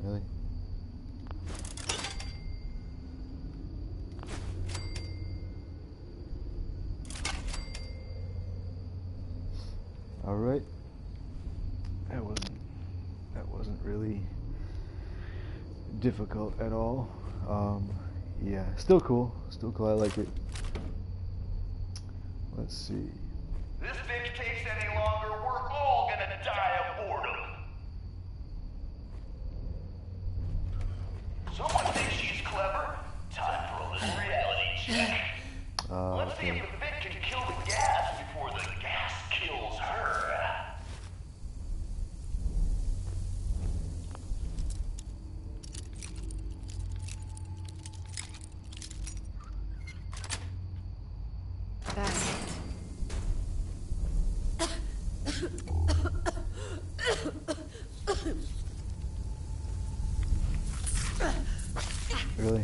Really? All right. That wasn't really difficult at all. Yeah, still cool. Still cool. I like it. Let's see. This bitch takes any longer, we're all gonna die of boredom. Someone thinks she's clever? Time for a little reality check. Let's see if the Vic can kill the gas before the gas kills her. That's Really?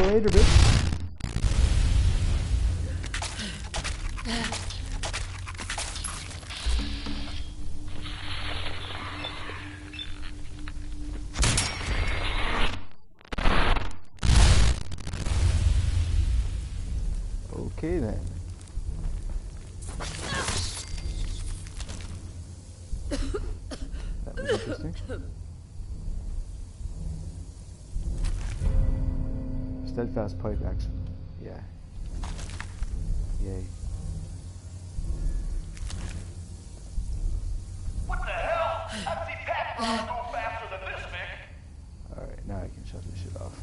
Later, bitch. Okay then. That was interesting. Steadfast pipe action. Yeah. Yay. What the hell? I've seen Pat Brown go faster than this, Vic. Alright, now I can shut this shit off.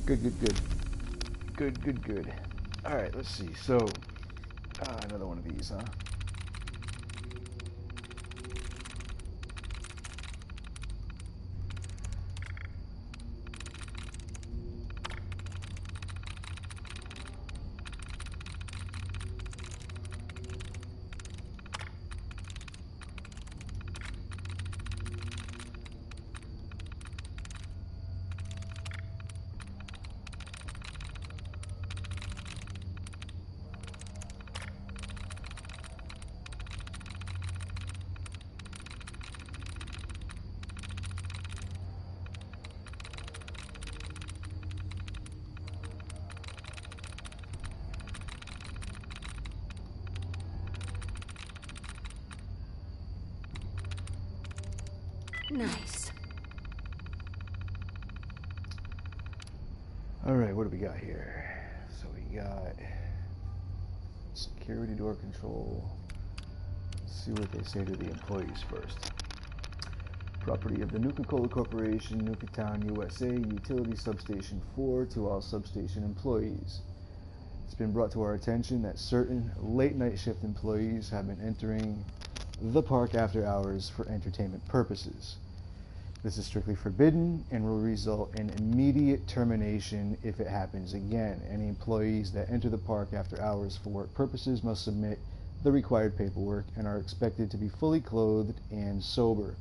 Good. Good. Alright, let's see. So, another one of these, huh? Nice. Alright, what do we got here? So we got security door control. Let's see what they say to the employees first. Property of the Nuka-Cola Corporation, Nuka Town, USA, Utility Substation 4 to all substation employees. It's been brought to our attention that certain late night shift employees have been entering the park after hours for entertainment purposes. This is strictly forbidden and will result in immediate termination if it happens again. Any employees that enter the park after hours for work purposes must submit the required paperwork and are expected to be fully clothed and sober.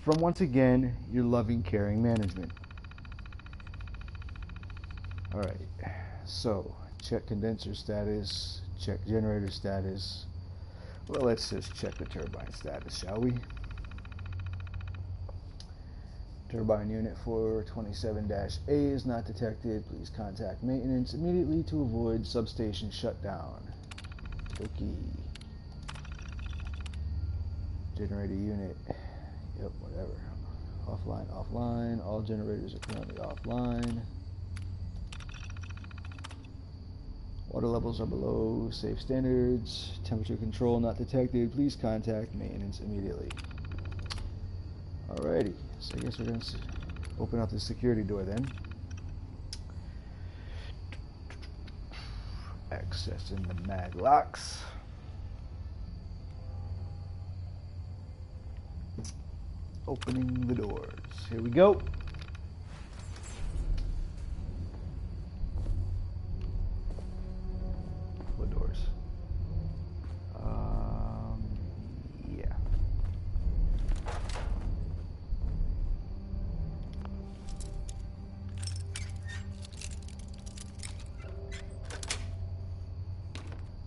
From once again, your loving, caring management. Alright, so check condenser status, check generator status. Well, let's just check the turbine status, shall we? Turbine unit 427-A is not detected. Please contact maintenance immediately to avoid substation shutdown. Okay. Generator unit. Yep, whatever. Offline, offline. All generators are currently offline. Water levels are below safe standards. Temperature control not detected. Please contact maintenance immediately. Alrighty, so I guess we're going to open up the security door then. Accessing the mag locks. Opening the doors. Here we go. What doors? Yeah.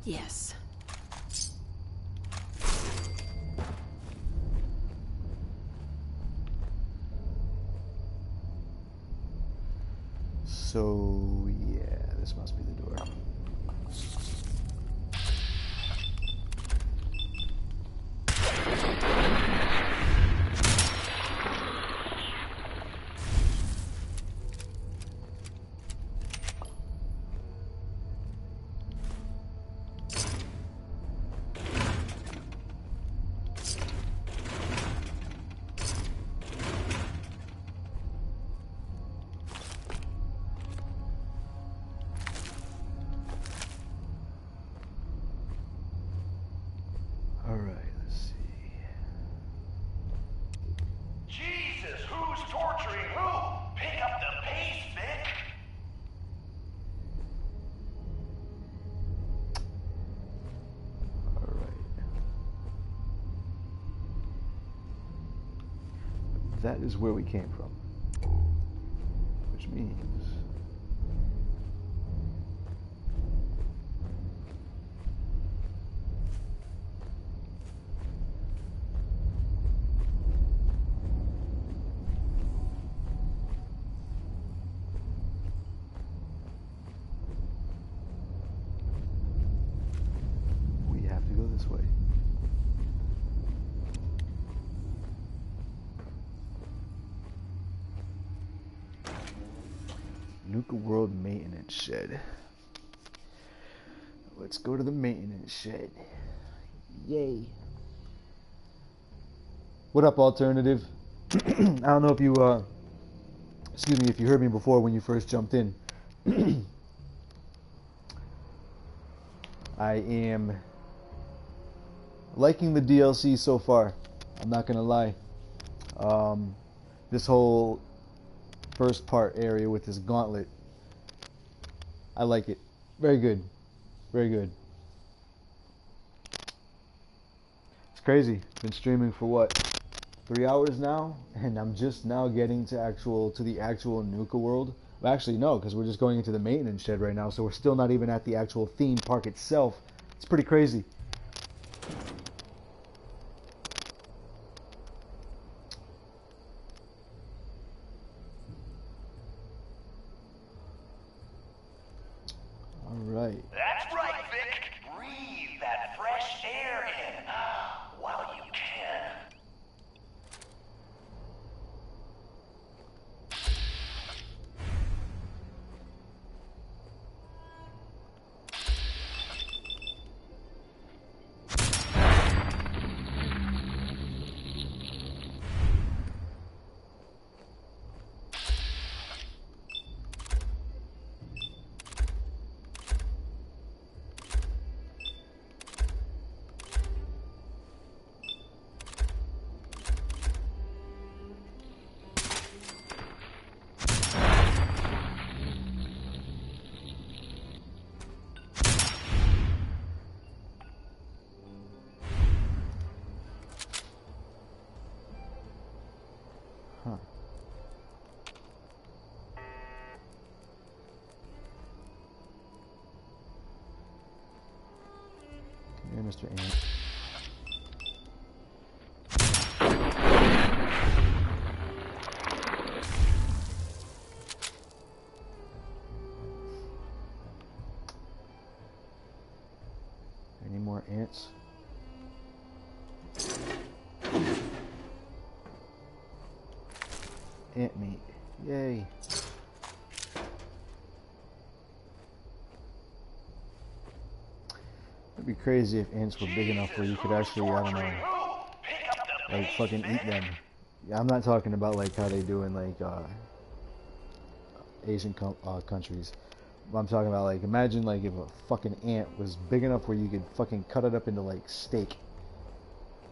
Yes. So, yeah, this must be the door. Alright, let's see. Jesus, who's torturing who? Pick up the pace, Vic. Alright. That is where we came from. Which means... we have to go this way. Nuka World Maintenance Shed. Let's go to the maintenance shed. Yay. What up, Alternative? I don't know if you, excuse me, if you heard me before when you first jumped in. I am liking the DLC so far. I'm not gonna lie. This whole first part area with this gauntlet, I like it. Very good. Very good. It's crazy. Been streaming for what, 3 hours now, and I'm just now getting to the actual Nuka world. Well, actually no, because we're just going into the maintenance shed right now, so we're still not even at the actual theme park itself. It's pretty crazy. Alright. That's right, Vic. Breathe that fresh air in while you can. Huh. Come here, Mr. Ant. Any more ants? Ant meat. Yay. It'd be crazy if ants were big enough where you could actually, I don't know, like fucking eat them. Yeah, I'm not talking about like how they do in like Asian countries. I'm talking about like, imagine like if a fucking ant was big enough where you could fucking cut it up into like steak.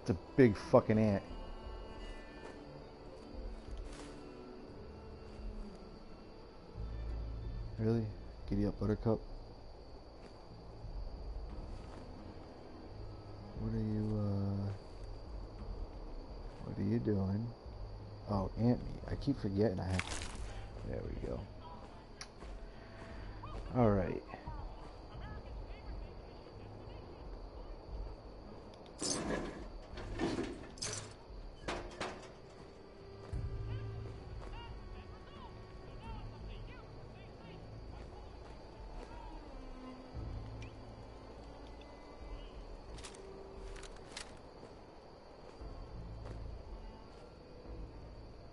It's a big fucking ant. Really? Giddy up, Buttercup. What are you doing? Oh, ant meat. I keep forgetting I have. There we go. All right.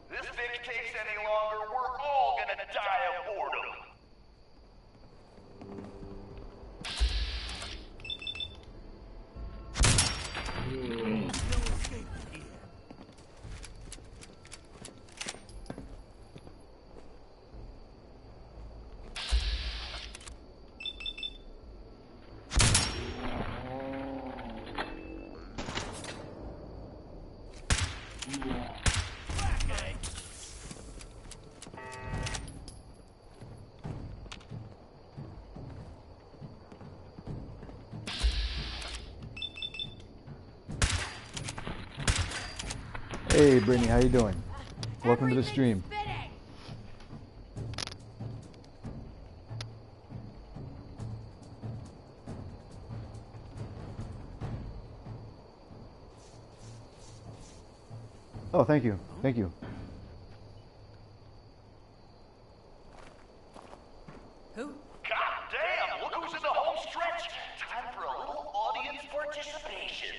This thing takes any longer, we're all gonna die of boredom. Hey Brittany, how you doing? Welcome to the stream. Oh, thank you. Thank you. Who? God damn, look who's in the home stretch. Time for a little audience participation.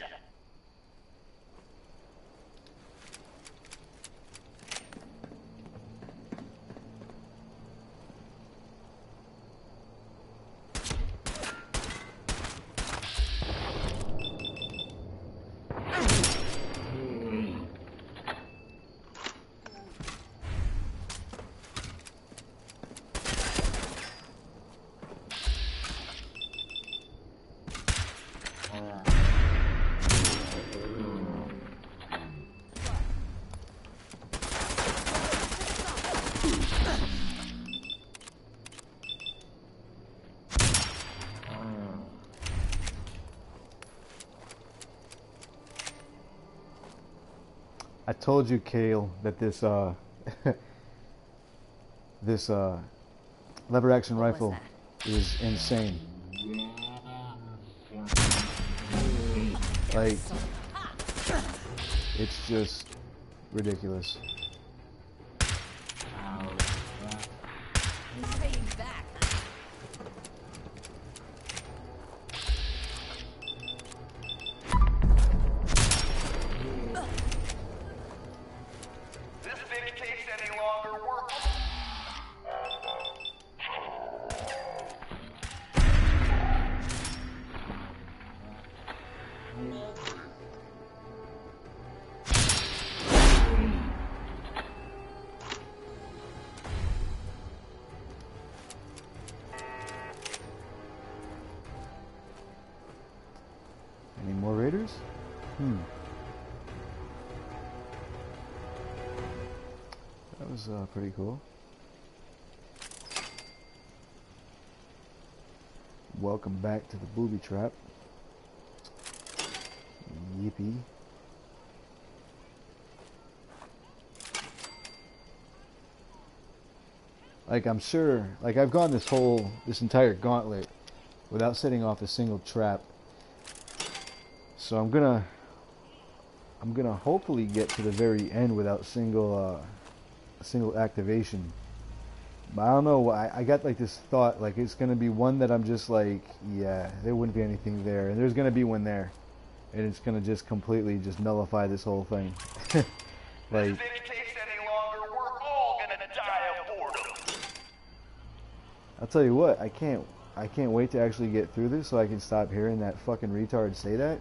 I told you, Kale, that this this lever action rifle is insane. Like, it's just ridiculous. Any more raiders? That was pretty cool. Welcome back to the booby trap. Yippee. Like, I'm sure, like, I've gone this entire gauntlet without setting off a single trap. So I'm gonna hopefully get to the very end without a single activation. But I don't know, I got like this thought, like it's gonna be one that I'm just like, yeah, there wouldn't be anything there, and there's gonna be one there, and it's gonna just completely just nullify this whole thing. Like, I'll tell you what, I can't wait to actually get through this so I can stop hearing that fucking retard say that.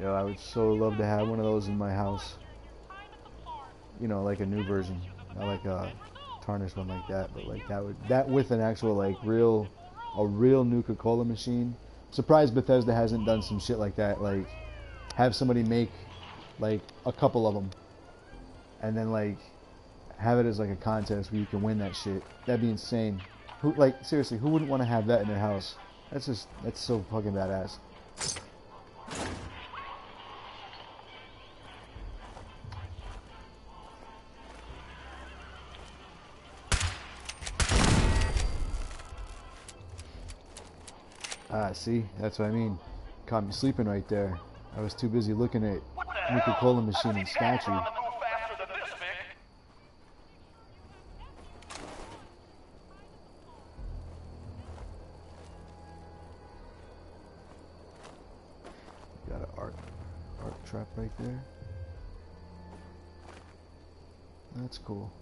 Yo, I would so love to have one of those in my house. You know, like a new version, not like a tarnished one like that, but like that with an actual like a real Nuka-Cola machine. Surprised Bethesda hasn't done some shit like that, like have somebody make like a couple of them and then like have it as like a contest where you can win that shit. That'd be insane. Who, like, seriously, who wouldn't want to have that in their house? That's so fucking badass. Ah, see? That's what I mean. Caught me sleeping right there. I was too busy looking at Nuka-Cola machine and statue. Got an arc trap right there. That's cool.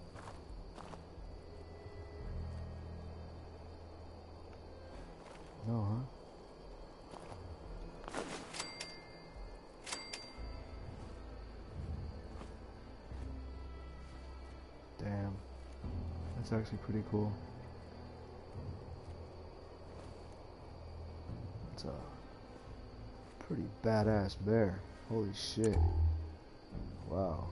No, huh? Damn. That's actually pretty cool. It's a pretty badass bear. Holy shit. Wow.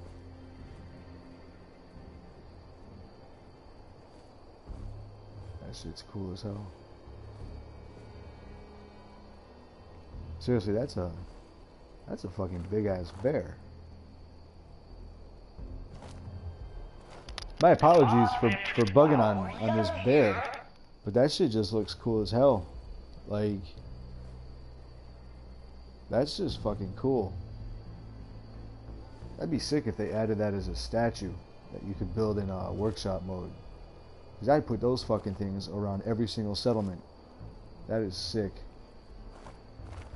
That shit's cool as hell. Seriously, that's a fucking big ass bear. My apologies for bugging on this bear, but that shit just looks cool as hell. Like, that's just fucking cool. That'd be sick if they added that as a statue that you could build in workshop mode. Because I'd put those fucking things around every single settlement. That is sick.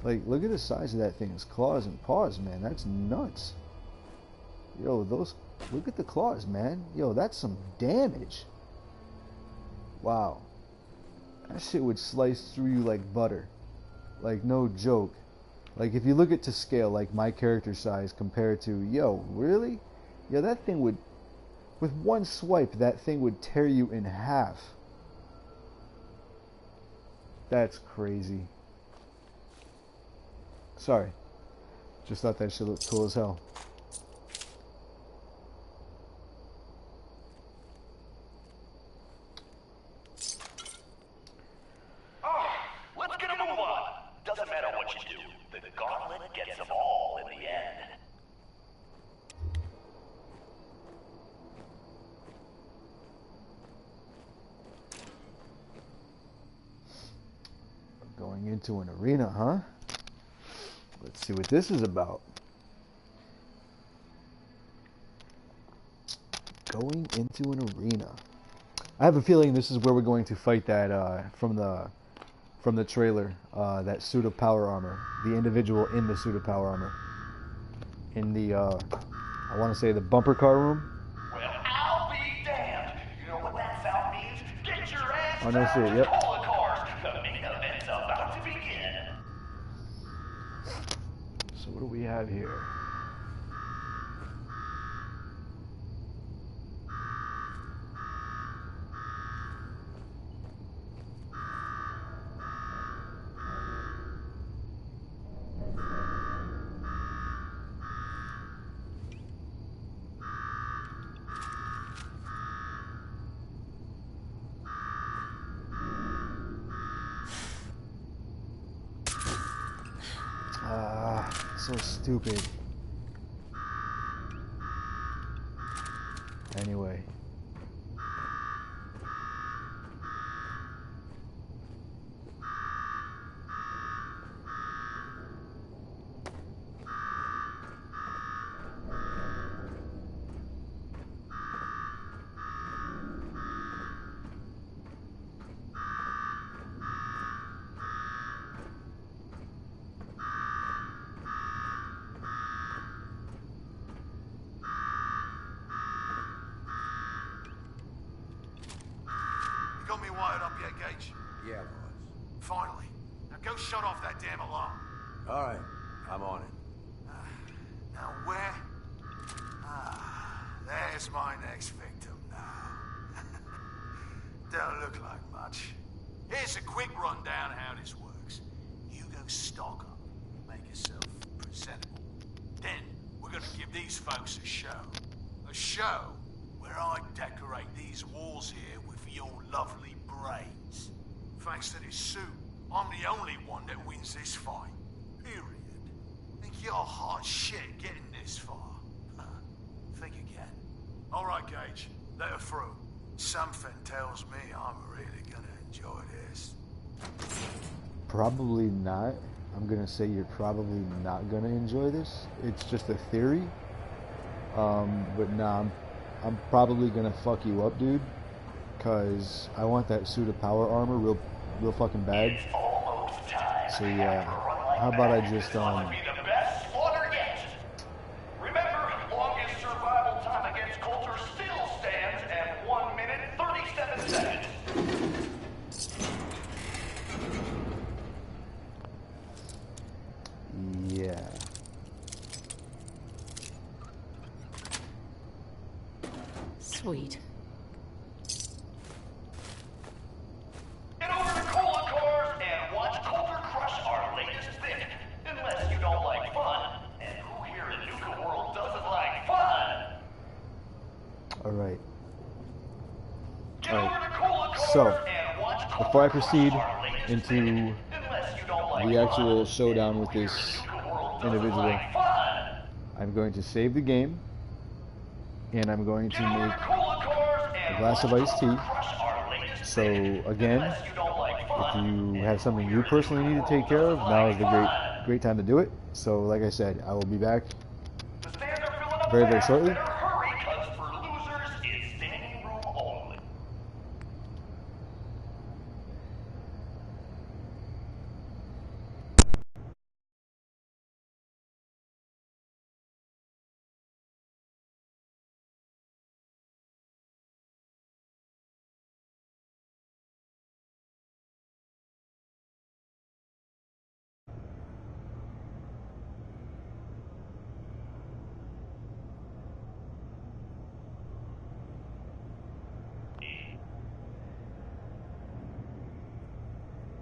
Like, look at the size of that thing. Its claws and paws, man. That's nuts. Yo, look at the claws, man. Yo, that's some damage. Wow. That shit would slice through you like butter. Like, no joke. Like, if you look at to scale, like my character size compared to, yo, really? Yo, that thing would, with one swipe, that thing would tear you in half. That's crazy. Sorry. Just thought that shit looked cool as hell. Let's get a move on. Doesn't matter what you do. The gauntlet gets them all in the end. Going into an arena, huh? Let's see what this is about. Going into an arena. I have a feeling this is where we're going to fight that from the trailer, that suit of power armor, the individual in the suit of power armor, in the I want to say the bumper car room. Well, I'll be damned. You know what that sound means? Get your ass Oh, no, see it. Yep. all the cars. The main event's about to begin. So what do we have here? So stupid. Anyway. Got me wired up yet, Gage? Yeah, boss. Finally. Now go shut off that damn alarm. All right, I'm on it. Now where? There's my next victim now. Don't look like much. Here's a quick rundown of how this works. You go stock up, make yourself presentable. Then we're gonna give these folks a show. A show where I decorate these walls here with your lovely brains. Thanks to this suit, I'm the only one that wins this fight. Period. Think you're hot shit getting this far? Think again. All right, Gage, let her through. Something tells me I'm really gonna enjoy this. Probably not. I'm gonna say you're probably not gonna enjoy this. It's just a theory. But nah, I'm probably gonna fuck you up, dude. Cause I want that suit of power armor real fucking bad. So yeah, how about I just Remember, longest survival time against Coulter still stands at 1 minute 37 seconds. yeah. Sweet. Get over to Cola Cars and watch Coulter crush our latest thing. Unless you don't like fun. And who here in Nuka World doesn't like fun? Alright. Get over to Cola Cars So, and watch Coulter before I crush proceed our latest into thing. Unless you don't like the actual fun. showdown with Who here this in Nuka World doesn't individual, like fun? I'm going to save the game, and I'm going to Get over make to Cola Cars and a glass of watch iced tea. Coulter crush our latest So thing. again, Unless you don't like if fun. you have something you personally need to take care of, now is the great time to do it. So like I said, I will be back The stands are filling up very fast. shortly. Better hurry, 'cause for losers, it's standing room only.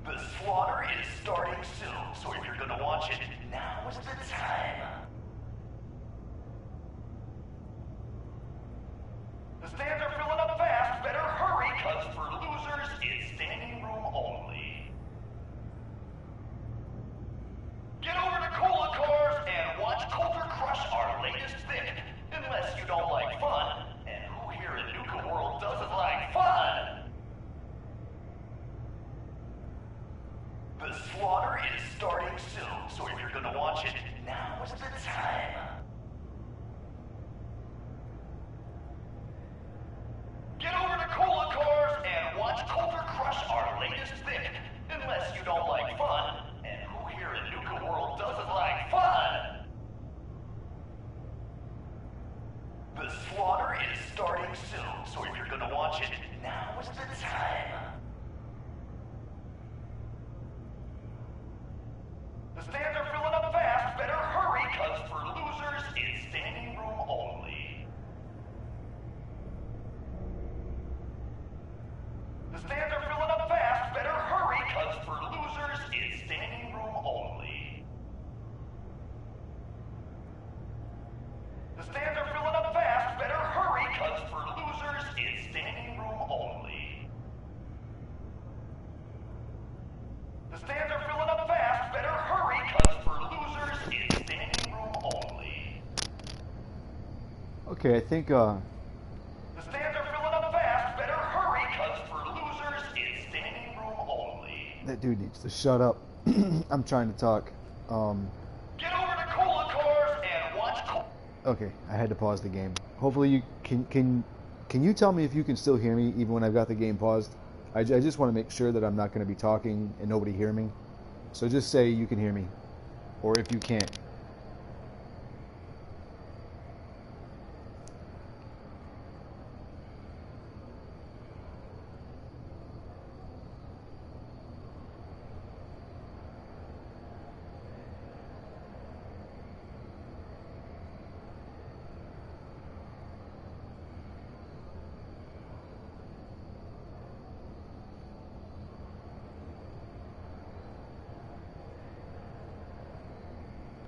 The slaughter is starting soon, so if you're gonna watch it, now is the time. The stands are filling up fast. Better hurry, 'cause for losers, it's standing room only. Get over to Cola Cars and watch Coulter crush our latest thing. Unless you don't like fun. And who here in Nuka World doesn't like fun? The slaughter is starting soon, so if you're gonna watch it, now is the time. Get over to Cola Cars and watch Coulter crush our latest thing. Unless you don't like fun. And who here in Nuka World doesn't like fun? The slaughter is starting soon, so if you're gonna watch it, now is the time. The stands are filling up fast. Better hurry, 'cause for losers, it's standing room only. The stands are filling up fast. Better hurry, 'cause for losers, it's standing room only. The stands are filling up fast. Better hurry, 'cause for losers, it's standing room only. The stands are filling up fast. Better hurry, 'cause for losers, it's standing Okay, I think The stands are filling up fast. Better hurry, cause for losers, it's standing room only. that dude needs to shut up. I'm trying to talk. Get over to Cola Cars and watch Okay, I had to pause the game. Hopefully you can you tell me if you can still hear me even when I've got the game paused? I just want to make sure that I'm not going to be talking and nobody hear me. So just say you can hear me, or if you can't.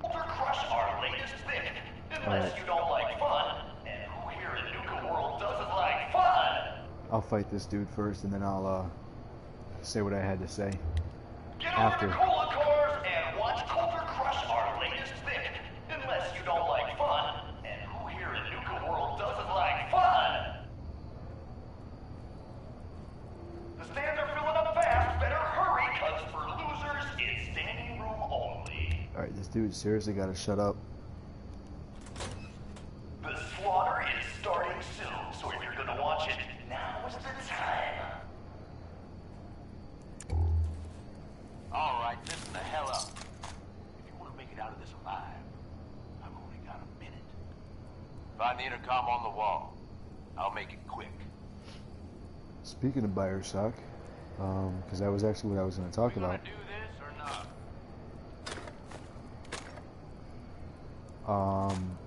Crush our latest pick. Unless you don't like fun, and who here in Nuka World doesn't like fun? I'll fight this dude first, and then I'll say what I had to say. Get over to Cola Cars and watch Coulter crush our latest pick. Unless you don't like fun, and who here in Nuka World doesn't like fun? The stands are filling up fast. Better hurry, cause for losers, it's standing room only. Alright, this dude seriously gotta shut up. The slaughter is starting soon, so if you're gonna watch it, now is the time. Alright, listen the hell up. If you want to make it out of this alive, I've only got a minute. Find the intercom on the wall. I'll make it quick. Speaking of Bioshock, because that was actually what I was going to talk about. Do this or not?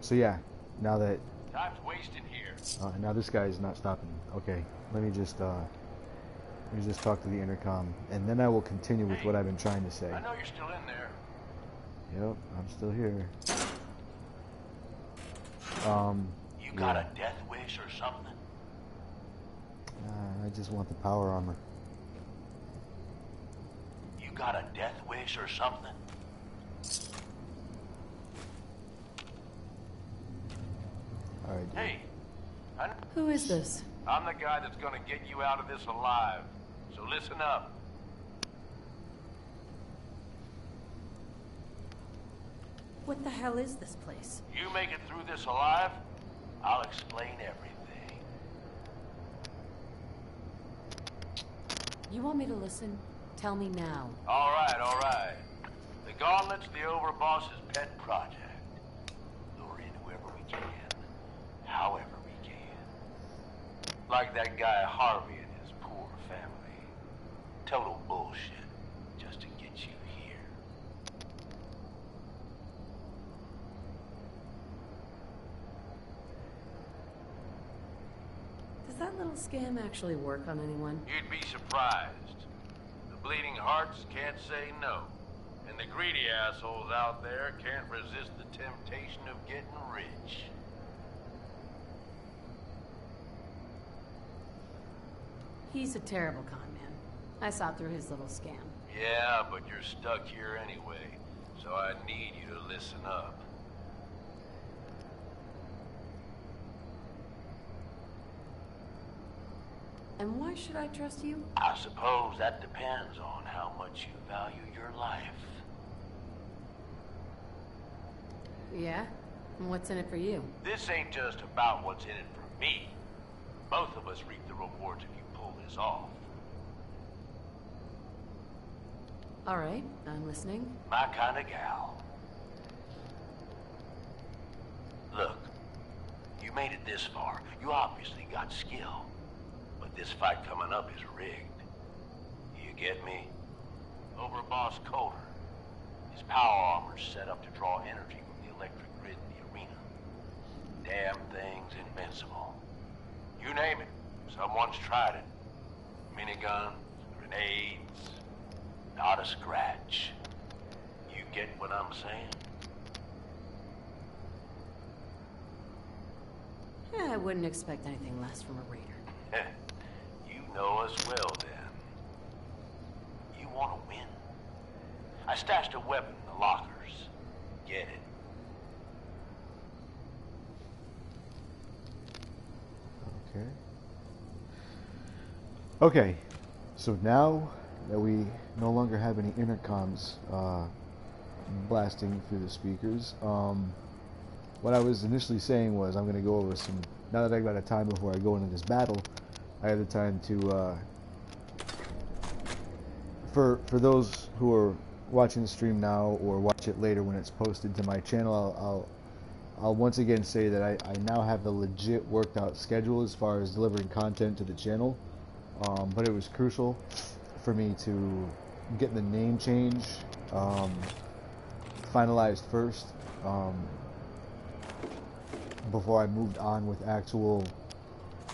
So yeah, now that Time's wasting here. now this guy is not stopping. Okay, let me just talk to the intercom, and then I will continue with what I've been trying to say. I know you're still in there. Yep, I'm still here. You got a death wish or something? I just want the power armor. You got a death wish or something? Alright. Hey, Who is this? I'm the guy that's gonna get you out of this alive. So listen up. What the hell is this place? You make it through this alive, I'll explain everything. You want me to listen? Tell me now. All right. The Gauntlet's the overboss's pet project. Lure in whoever we can, however we can. Like that guy Harvey and his poor family. Total bullshit, just to get you here. Does that little scam actually work on anyone? You'd be surprised. The bleeding hearts can't say no. And the greedy assholes out there can't resist the temptation of getting rich. He's a terrible con man. I saw through his little scam. Yeah, but you're stuck here anyway, so I need you to listen up. And why should I trust you? I suppose that depends on how much you value your life. Yeah? And what's in it for you? This ain't just about what's in it for me. Both of us reap the rewards if you pull this off. All right, I'm listening. My kind of gal. Look, you made it this far. You obviously got skill. But this fight coming up is rigged. You get me? Overboss Coulter. His power armor's set up to draw energy from the electric grid in the arena. Damn thing's invincible. You name it, someone's tried it. Miniguns, grenades, not a scratch. You get what I'm saying? Yeah, I wouldn't expect anything less from a raider. You know us well, then. You want to win? I stashed a weapon in the lockers. Get it. Okay, so now that we no longer have any intercoms blasting through the speakers, what I was initially saying was I'm going to go over some, now that I've got a time before I go into this battle, I have the time to, for those who are watching the stream now or watch it later when it's posted to my channel, I'll once again say that I now have a legit worked out schedule as far as delivering content to the channel, but it was crucial for me to get the name change finalized first before I moved on with actual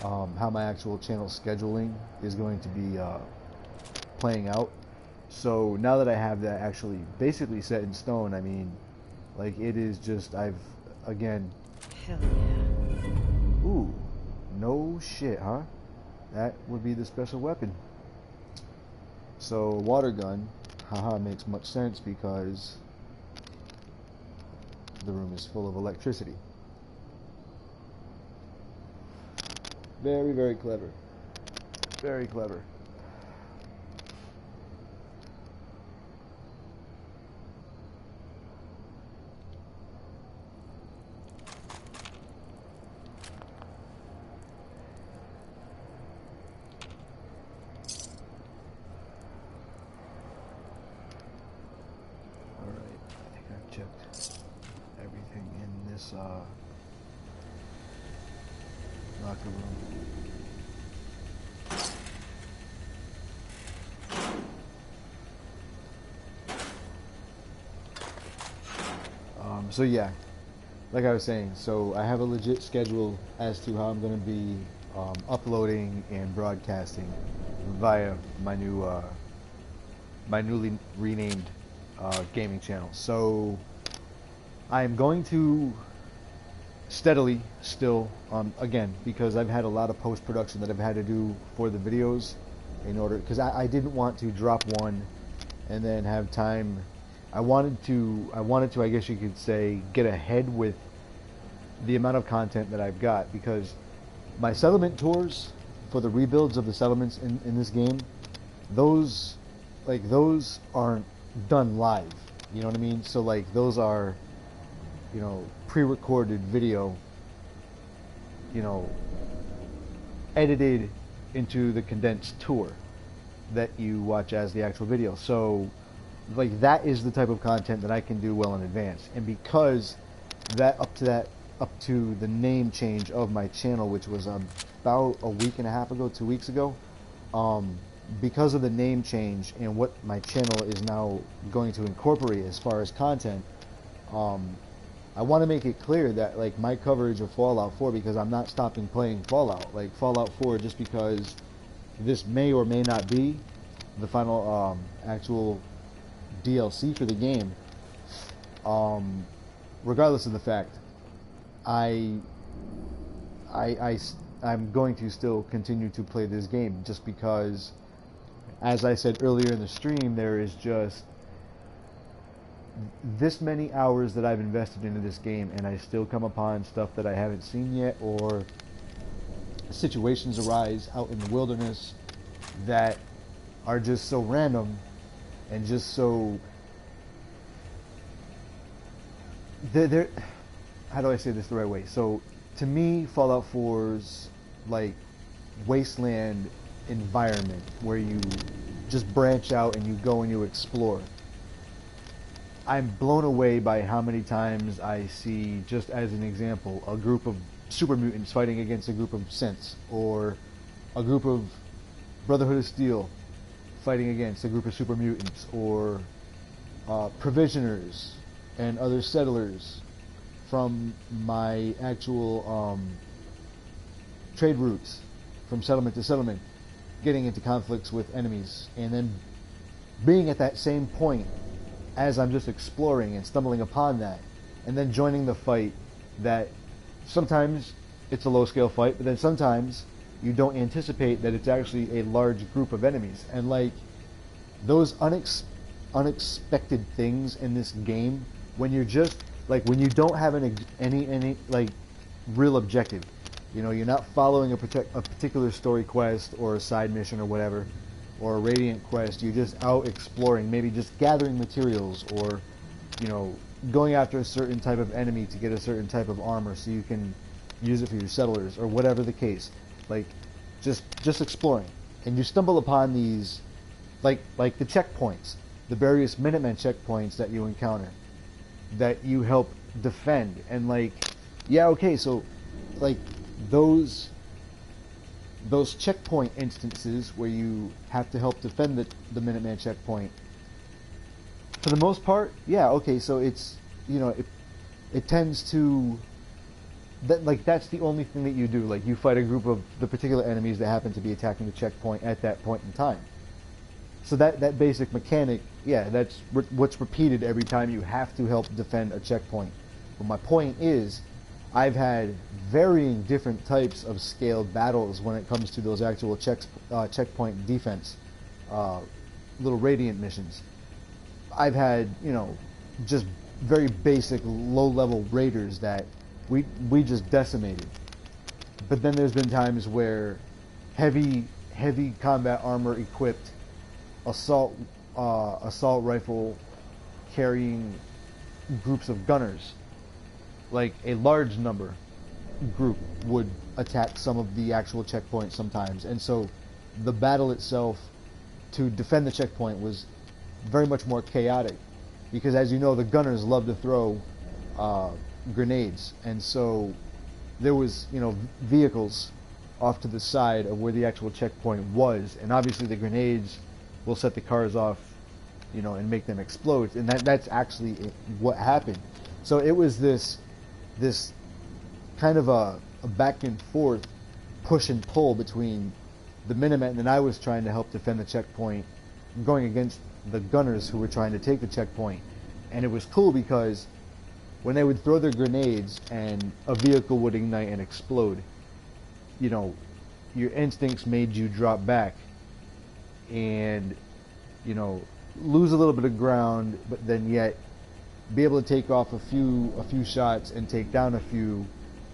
how my actual channel scheduling is going to be playing out. So now that I have that actually basically set in stone, I mean, like, it is just, again, Hell yeah. ooh, no shit, huh? That would be the special weapon. So water gun, haha, makes much sense because the room is full of electricity. Very, very clever. Very clever. Locker room. So yeah, like I was saying, so I have a legit schedule as to how I'm going to be uploading and broadcasting via my new, my newly renamed gaming channel. So I'm going to steadily still, again, because I've had a lot of post-production that I've had to do for the videos in order, because I didn't want to drop one and then have time. I wanted to, I guess you could say, get ahead with the amount of content that I've got, because my settlement tours for the rebuilds of the settlements in this game, those aren't done live, you know what I mean? So like, those are, you know, pre-recorded video, you know, edited into the condensed tour that you watch as the actual video. So like, that is the type of content that I can do well in advance. And because up to the name change of my channel, which was about a week and a half ago, 2 weeks ago, because of the name change and what my channel is now going to incorporate as far as content, I want to make it clear that, like, my coverage of Fallout 4, because I'm not stopping playing Fallout, like Fallout 4, just because this may or may not be the final actual DLC for the game, regardless of the fact, I'm going to still continue to play this game, just because, as I said earlier in the stream, there is just this many hours that I've invested into this game, and I still come upon stuff that I haven't seen yet, or situations arise out in the wilderness that are just so random and just so they're how do I say this the right way? So to me, Fallout 4's like wasteland environment where you just branch out and you go and you explore, I'm blown away by how many times I see, just as an example, a group of super mutants fighting against a group of synths, or a group of Brotherhood of Steel fighting against a group of super mutants, or provisioners and other settlers from my actual trade routes from settlement to settlement getting into conflicts with enemies, and then being at that same point as I'm just exploring and stumbling upon that, and then joining the fight that sometimes it's a low-scale fight, but then sometimes you don't anticipate that it's actually a large group of enemies. And like, those unexpected things in this game, when you're just like, when you don't have any like real objective, You know, you're not following a particular story quest or a side mission or whatever, or a Radiant quest. You're just out exploring, maybe just gathering materials, or, you know, going after a certain type of enemy to get a certain type of armor so you can use it for your settlers, or whatever the case. Like, just exploring. And you stumble upon these, like the checkpoints, the various Minutemen checkpoints that you encounter, that you help defend. And like, yeah, okay, so like those checkpoint instances where you have to help defend the Minuteman checkpoint, for the most part, yeah, okay, so it's, you know, it tends to, that's the only thing that you do. Like, you fight a group of the particular enemies that happen to be attacking the checkpoint at that point in time. So that basic mechanic, yeah, that's what's repeated every time you have to help defend a checkpoint. But my point is, I've had varying different types of scaled battles when it comes to those actual checkpoint defense, little Radiant missions. I've had, you know, just very basic low-level raiders that we just decimated. But then there's been times where heavy combat armor equipped assault rifle carrying groups of gunners, like a large number group, would attack some of the actual checkpoints sometimes. And so the battle itself to defend the checkpoint was very much more chaotic, because, as you know, the gunners love to throw grenades, and so there was, you know, vehicles off to the side of where the actual checkpoint was, and obviously the grenades will set the cars off, you know, and make them explode, and that's actually what happened. So it was this kind of a back and forth push and pull between the Minutemen, and I was trying to help defend the checkpoint, going against the gunners who were trying to take the checkpoint. And it was cool because when they would throw their grenades and a vehicle would ignite and explode, you know, your instincts made you drop back and, you know, lose a little bit of ground, but then yet be able to take off a few shots and take down a few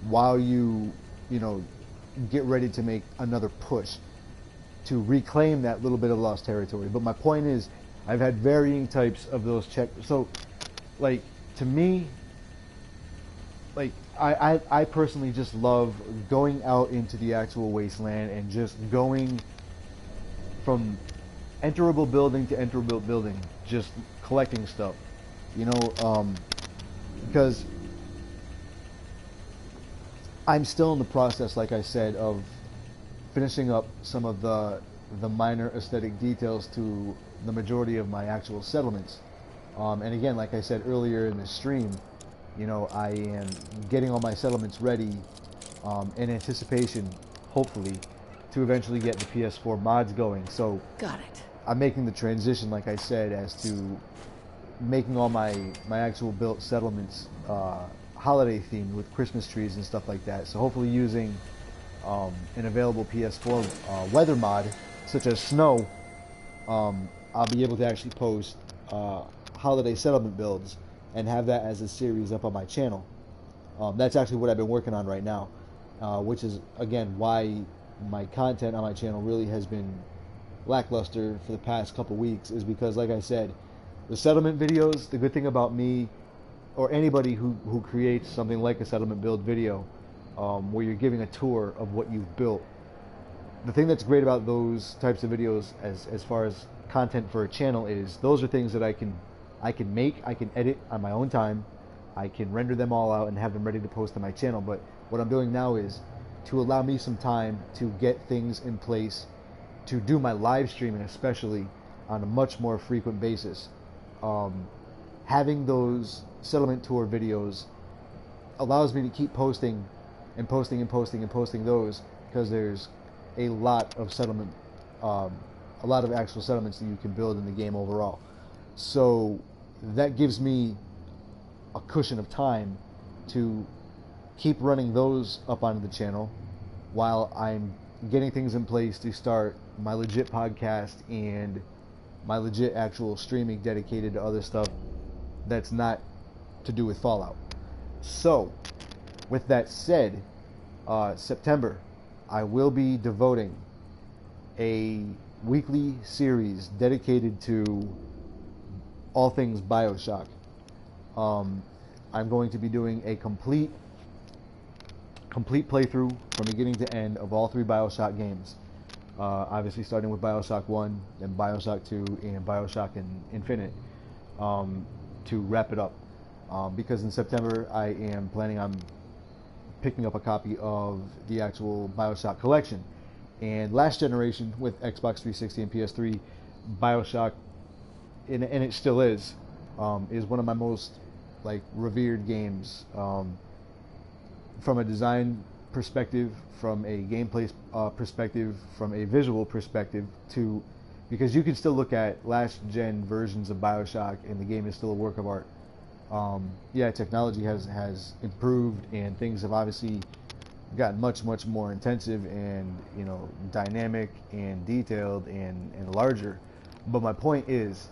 while you know, get ready to make another push to reclaim that little bit of lost territory. But my point is, I've had varying types of those so, like, to me, like, I personally just love going out into the actual wasteland and just going from enterable building to enterable building, just collecting stuff, you know, because I'm still in the process, like I said, of finishing up some of the minor aesthetic details to the majority of my actual settlements. And again, like I said earlier in the stream, you know, I am getting all my settlements ready in anticipation, hopefully, to eventually get the PS4 mods going. So got it. I'm making the transition, like I said, as to making all my actual built settlements holiday themed with Christmas trees and stuff like that. So hopefully using an available PS4 weather mod, such as snow, I'll be able to actually post holiday settlement builds and have that as a series up on my channel. That's actually what I've been working on right now, which is, again, why my content on my channel really has been lackluster for the past couple weeks, is because, like I said, the settlement videos, the good thing about me, or anybody who creates something like a settlement build video, where you're giving a tour of what you've built, the thing that's great about those types of videos as far as content for a channel is those are things that I can make, I can edit on my own time, I can render them all out and have them ready to post on my channel. But what I'm doing now is to allow me some time to get things in place to do my live streaming, especially on a much more frequent basis. Having those settlement tour videos allows me to keep posting and posting and posting and posting those, because there's a lot of settlement, a lot of actual settlements that you can build in the game overall. So that gives me a cushion of time to keep running those up onto the channel while I'm getting things in place to start my legit podcast and my legit actual streaming dedicated to other stuff that's not to do with Fallout. So, with that said, September, I will be devoting a weekly series dedicated to all things BioShock. I'm going to be doing a complete playthrough from beginning to end of all 3 BioShock games. Obviously starting with BioShock 1, then BioShock 2, and BioShock Infinite, to wrap it up. Because in September I am planning on picking up a copy of the actual BioShock collection. And last generation with Xbox 360 and PS3, BioShock, and it still is one of my most revered games, from a design perspective, from a gameplay perspective, from a visual perspective, because you can still look at last gen versions of BioShock and the game is still a work of art. Technology has improved and things have obviously gotten much more intensive and dynamic and detailed and larger. But my point is,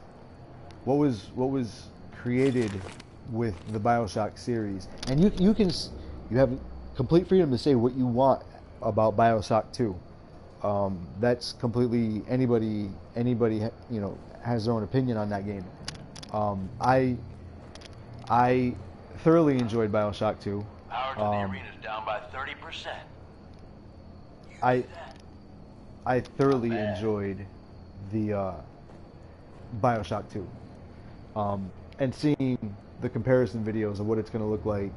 what was created with the BioShock series, and you have complete freedom to say what you want about BioShock 2. That's completely anybody has their own opinion on that game. I thoroughly enjoyed BioShock 2. Power to the arena's down by 30%. I thoroughly enjoyed the BioShock 2. And seeing the comparison videos of what it's going to look like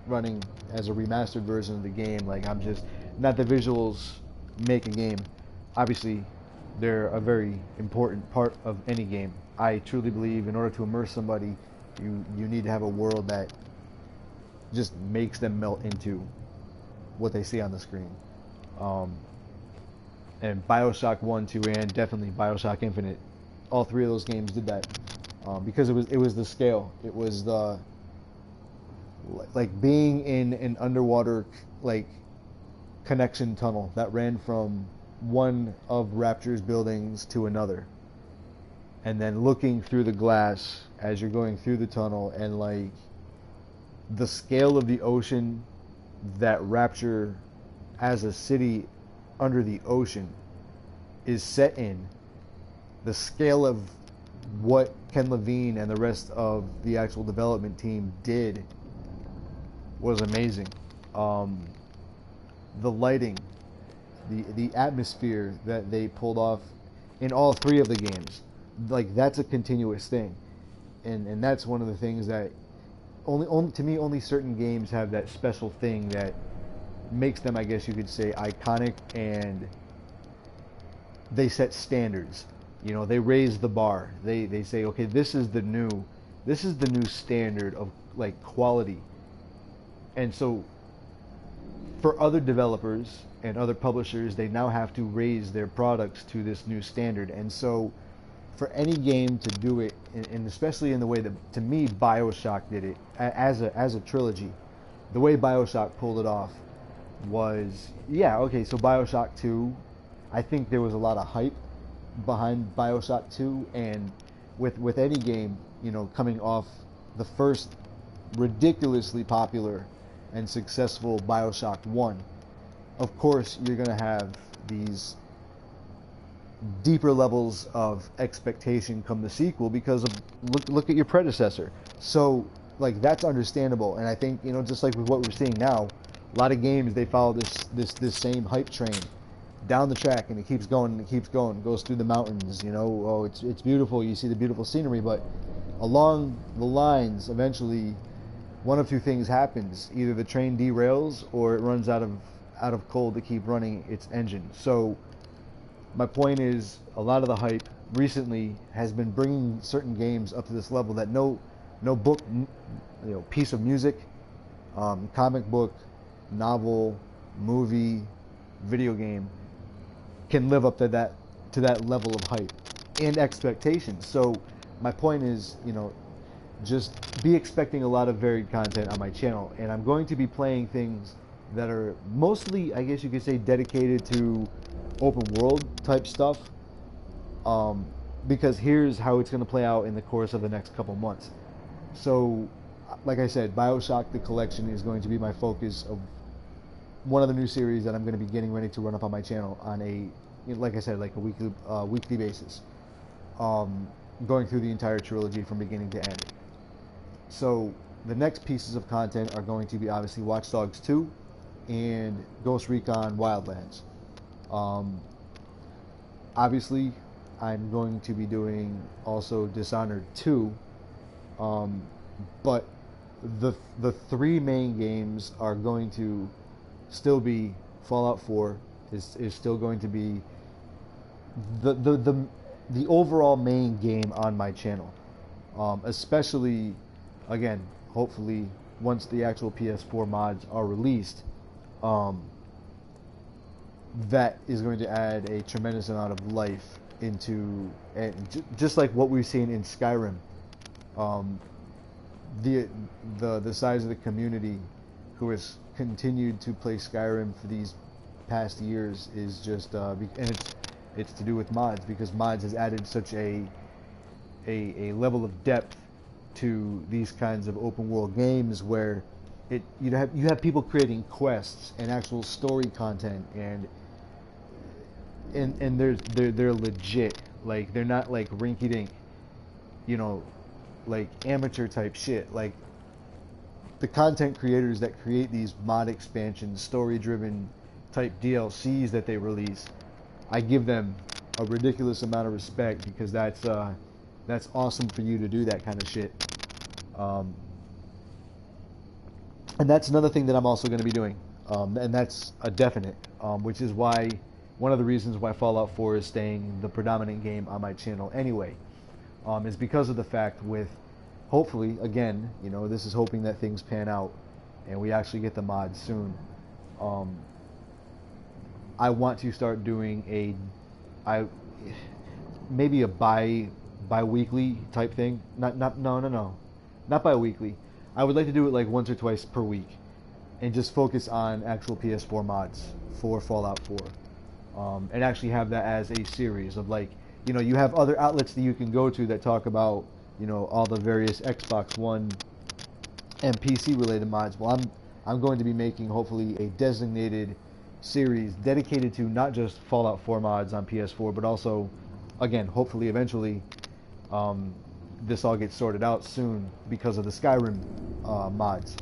running as a remastered version of the game, I'm just, not the visuals make a game. Obviously, they're a very important part of any game. I truly believe in order to immerse somebody, you need to have a world that just makes them melt into what they see on the screen. And BioShock 1, 2, and definitely BioShock Infinite, all 3 of those games did that. Because it was the scale. It was the being in an underwater connection tunnel that ran from one of Rapture's buildings to another, and then looking through the glass as you're going through the tunnel, and the scale of the ocean that Rapture as a city under the ocean is set in, the scale of what Ken Levine and the rest of the actual development team did was amazing. The lighting, the atmosphere that they pulled off in all 3 of the games, that's a continuous thing, and that's one of the things that only certain games have that special thing that makes them, I guess you could say, iconic, and they set standards. They raise the bar. They say, okay, this is the new standard of quality. And so for other developers and other publishers, they now have to raise their products to this new standard. And so for any game to do it, and especially in the way that, to me, BioShock did it as a trilogy, the way BioShock pulled it off was, so BioShock 2, I think there was a lot of hype behind BioShock 2, and with any game, coming off the first ridiculously popular and successful BioShock 1, of course you're going to have these deeper levels of expectation come the sequel, because of look at your predecessor. So that's understandable, and I think just like with what we're seeing now, a lot of games, they follow this same hype train down the track, and it keeps going and it keeps going, goes through the mountains, it's beautiful, you see the beautiful scenery, but along the lines, eventually one of 2 things happens: either the train derails or it runs out of coal to keep running its engine. So my point is, a lot of the hype recently has been bringing certain games up to this level that no book, piece of music, comic book, novel, movie, video game can live up to that level of hype and expectation. So my point is, just be expecting a lot of varied content on my channel, and I'm going to be playing things that are mostly, I guess you could say, dedicated to open world type stuff, because here's how it's going to play out in the course of the next couple months. So like I said, BioShock the collection is going to be my focus of one of the new series that I'm going to be getting ready to run up on my channel on a, like I said, like a weekly basis, going through the entire trilogy from beginning to end. So the next pieces of content are going to be obviously Watch Dogs 2 and Ghost Recon Wildlands. Obviously, I'm going to be doing also Dishonored 2, but the three main games are going to still be Fallout 4 is still going to be the overall main game on my channel, especially, again, hopefully once the actual PS4 mods are released, that is going to add a tremendous amount of life into, and just like what we've seen in Skyrim, the size of the community who has continued to play Skyrim for these past years is just, and it's to do with mods, because mods has added such a level of depth to these kinds of open world games where you have people creating quests and actual story content, and they're legit. Like, they're not like rinky dink, like amateur type shit. Like, the content creators that create these mod expansions, story driven type DLCs that they release, I give them a ridiculous amount of respect, because that's awesome for you to do that kind of shit. And that's another thing that I'm also going to be doing, and that's a definite, which is why one of the reasons why Fallout 4 is staying the predominant game on my channel anyway, is because of the fact with, hopefully, again, this is hoping that things pan out and we actually get the mods soon. I want to start doing maybe a bi-weekly type thing. Not bi-weekly. I would like to do it like once or twice per week, and just focus on actual PS4 mods for Fallout 4, and actually have that as a series of, like, you have other outlets that you can go to that talk about, all the various Xbox One and PC related mods. Well, I'm going to be making, hopefully, a designated series dedicated to not just Fallout 4 mods on PS4, but also, again, hopefully, eventually, this all gets sorted out soon because of the Skyrim mods.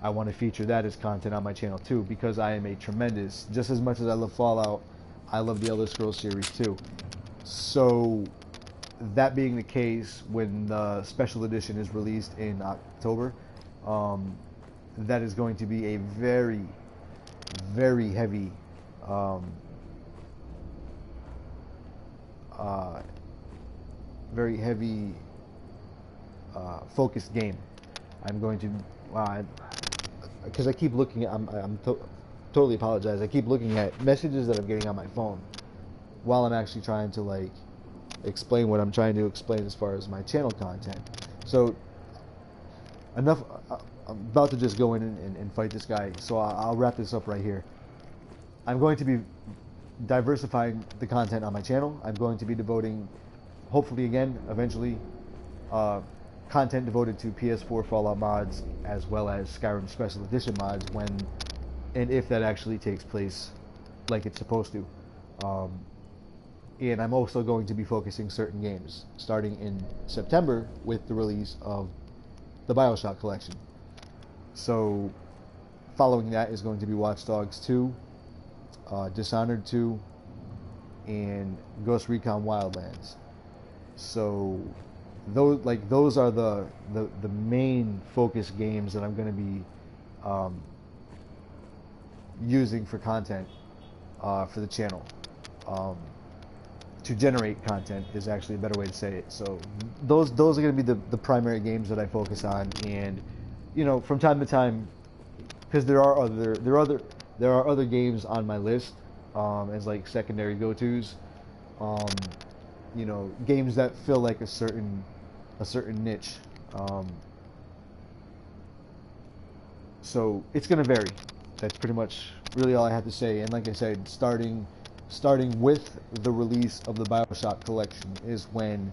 I want to feature that as content on my channel too, because I am a tremendous, just as much as I love Fallout, I love the Elder Scrolls series too. So, that being the case, when the special edition is released in October, that is going to be a very, very heavy focused game. I'm going to, because I keep looking at, totally apologize, I keep looking at messages that I'm getting on my phone while I'm actually trying to, like, explain what I'm trying to explain as far as my channel content. So, enough, I'm about to just go in and fight this guy, so I'll wrap this up right here. I'm going to be diversifying the content on my channel. I'm going to be devoting, hopefully again, eventually, content devoted to PS4 Fallout mods, as well as Skyrim Special Edition mods, when and if that actually takes place like it's supposed to. And I'm also going to be focusing certain games, starting in September with the release of the BioShock collection. So, following that is going to be Watch Dogs 2, Dishonored 2, and Ghost Recon Wildlands. So, those are the main focus games that I'm going to be using for content for the channel. To generate content is actually a better way to say it. So those are going to be the primary games that I focus on, and from time to time, because there are other games on my list as like secondary go-tos, games that fill like a certain niche. So it's going to vary. That's pretty much really all I have to say. And like I said, starting with the release of the BioShock collection is when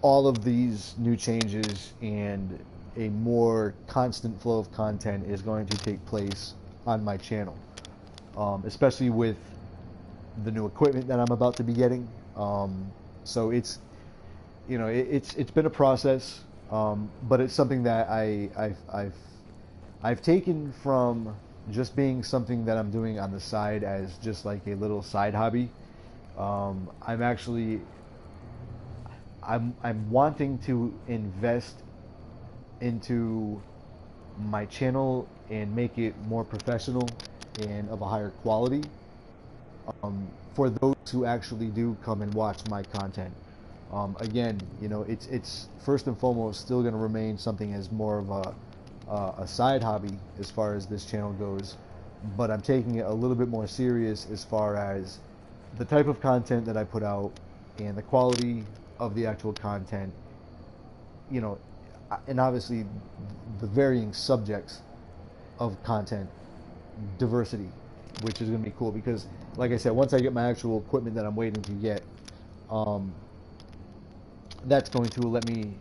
all of these new changes and a more constant flow of content is going to take place on my channel, especially with the new equipment that I'm about to be getting. So it's, you know, it's been a process, but it's something that I've taken from just being something that I'm doing on the side as just like a little side hobby. I'm wanting to invest into my channel and make it more professional and of a higher quality, for those who actually do come and watch my content. Again, you know, it's first and foremost still going to remain something as more of a side hobby as far as this channel goes, but I'm taking it a little bit more serious as far as the type of content that I put out and the quality of the actual content, you know, and obviously the varying subjects of content, diversity, which is going to be cool because, like I said, once I get my actual equipment that I'm waiting to get, that's going to let me,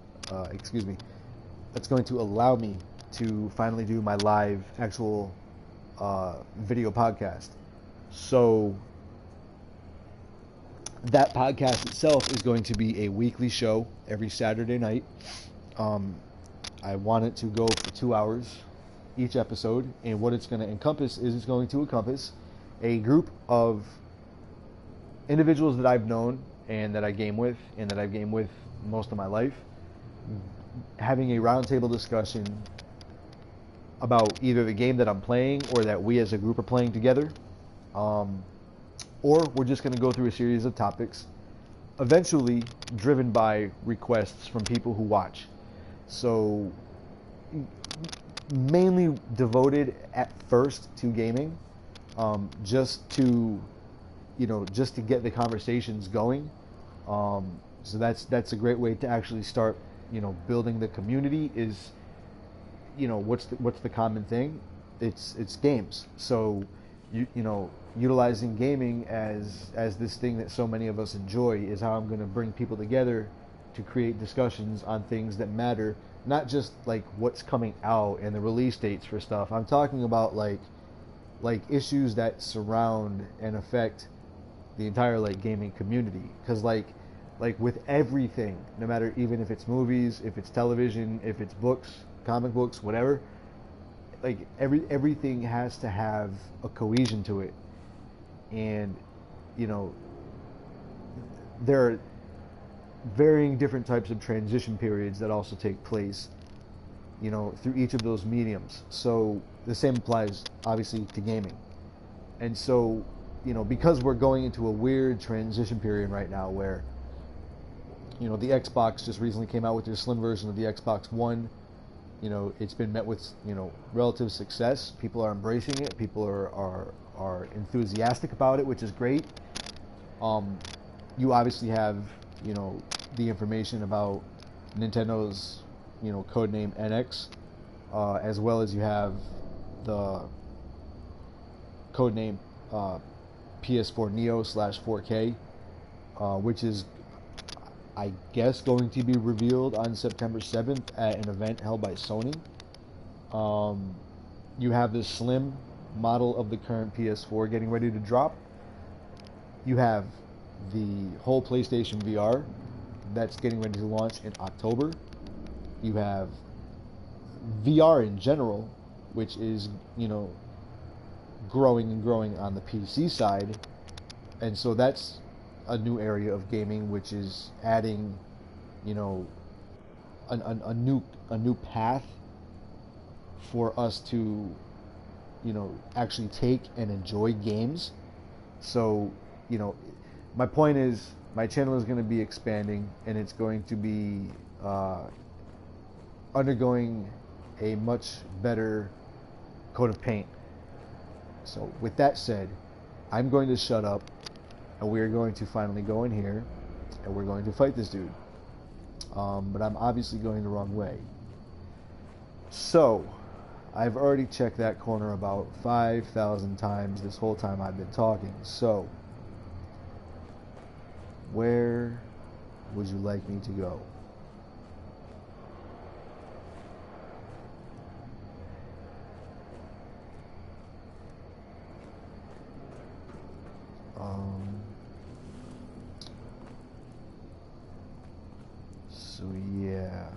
that's going to allow me to finally do my live actual video podcast. So that podcast itself is going to be a weekly show every Saturday night. I want it to go for 2 hours each episode, and what it's going to encompass is it's going to encompass a group of individuals that I've known and that I game with and that I've gamed with most of my life, having a roundtable discussion about either the game that I'm playing or that we as a group are playing together, or we're just going to go through a series of topics, eventually driven by requests from people who watch. So mainly devoted at first to gaming, just to, you know, just to get the conversations going. So that's a great way to actually start, you know, building the community. Is, you know, what's the common thing? It's games. So you know, utilizing gaming as this thing that so many of us enjoy is how I'm going to bring people together to create discussions on things that matter, not just like what's coming out and the release dates for stuff. I'm talking about like issues that surround and affect the entire like gaming community, because like with everything, no matter, even if it's movies, if it's television, if it's books, comic books, whatever, like everything has to have a cohesion to it. And, you know, there are varying different types of transition periods that also take place, you know, through each of those mediums. So the same applies obviously to gaming. And so, you know, because we're going into a weird transition period right now where, you know, the Xbox just recently came out with their slim version of the Xbox One. You know, it's been met with, you know, relative success. People are embracing it. People are enthusiastic about it, which is great. You obviously have, you know, the information about Nintendo's, you know, codename NX, as well as you have the codename PS4 Neo /4K, which is, I guess, going to be revealed on September 7th at an event held by Sony. You have this slim model of the current PS4 getting ready to drop. You have the whole PlayStation VR that's getting ready to launch in October. You have VR in general, which is, you know, growing and growing on the PC side. And so that's a new area of gaming, which is adding, you know, a new path for us to, you know, actually take and enjoy games. So, you know, my point is, my channel is going to be expanding, and it's going to be undergoing a much better coat of paint. So with that said, I'm going to shut up, and we are going to finally go in here, and we're going to fight this dude. But I'm obviously going the wrong way. So, I've already checked that corner about 5,000 times this whole time I've been talking. So, where would you like me to go? So yeah.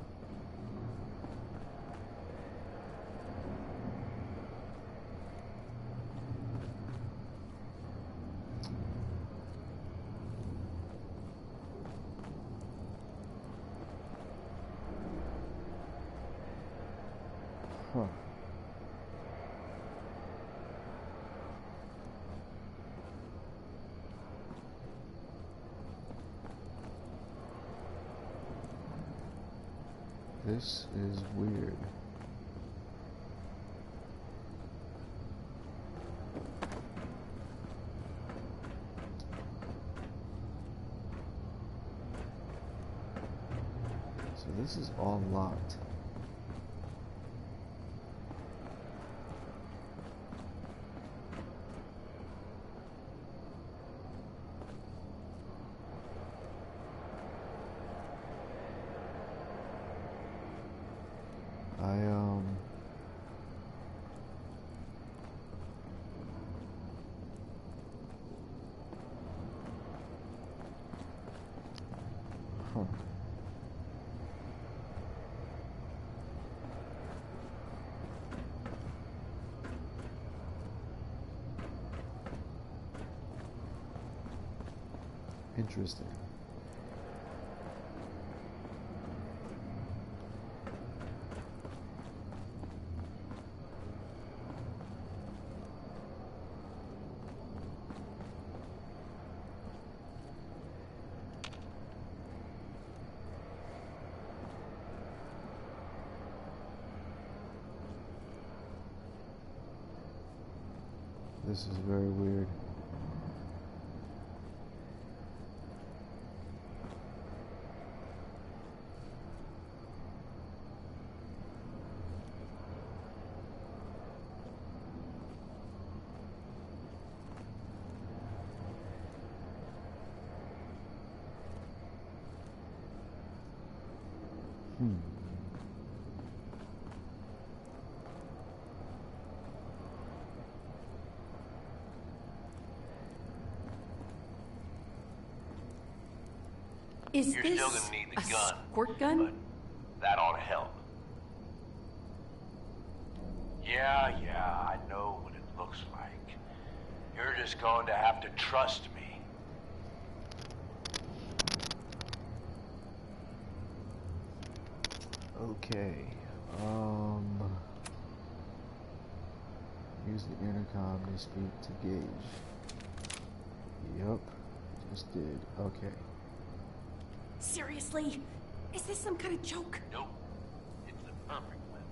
Huh. This is weird. So this is all locked. Huh. Interesting. This is very weird. Is You're this still gonna need the a gun, squirt gun? but that ought to help. Yeah, I know what it looks like. You're just going to have to trust me. Okay. Use the intercom to speak to Gage. Yup. Just did. Okay. Seriously? Is this some kind of joke? Nope. It's the perfect weapon.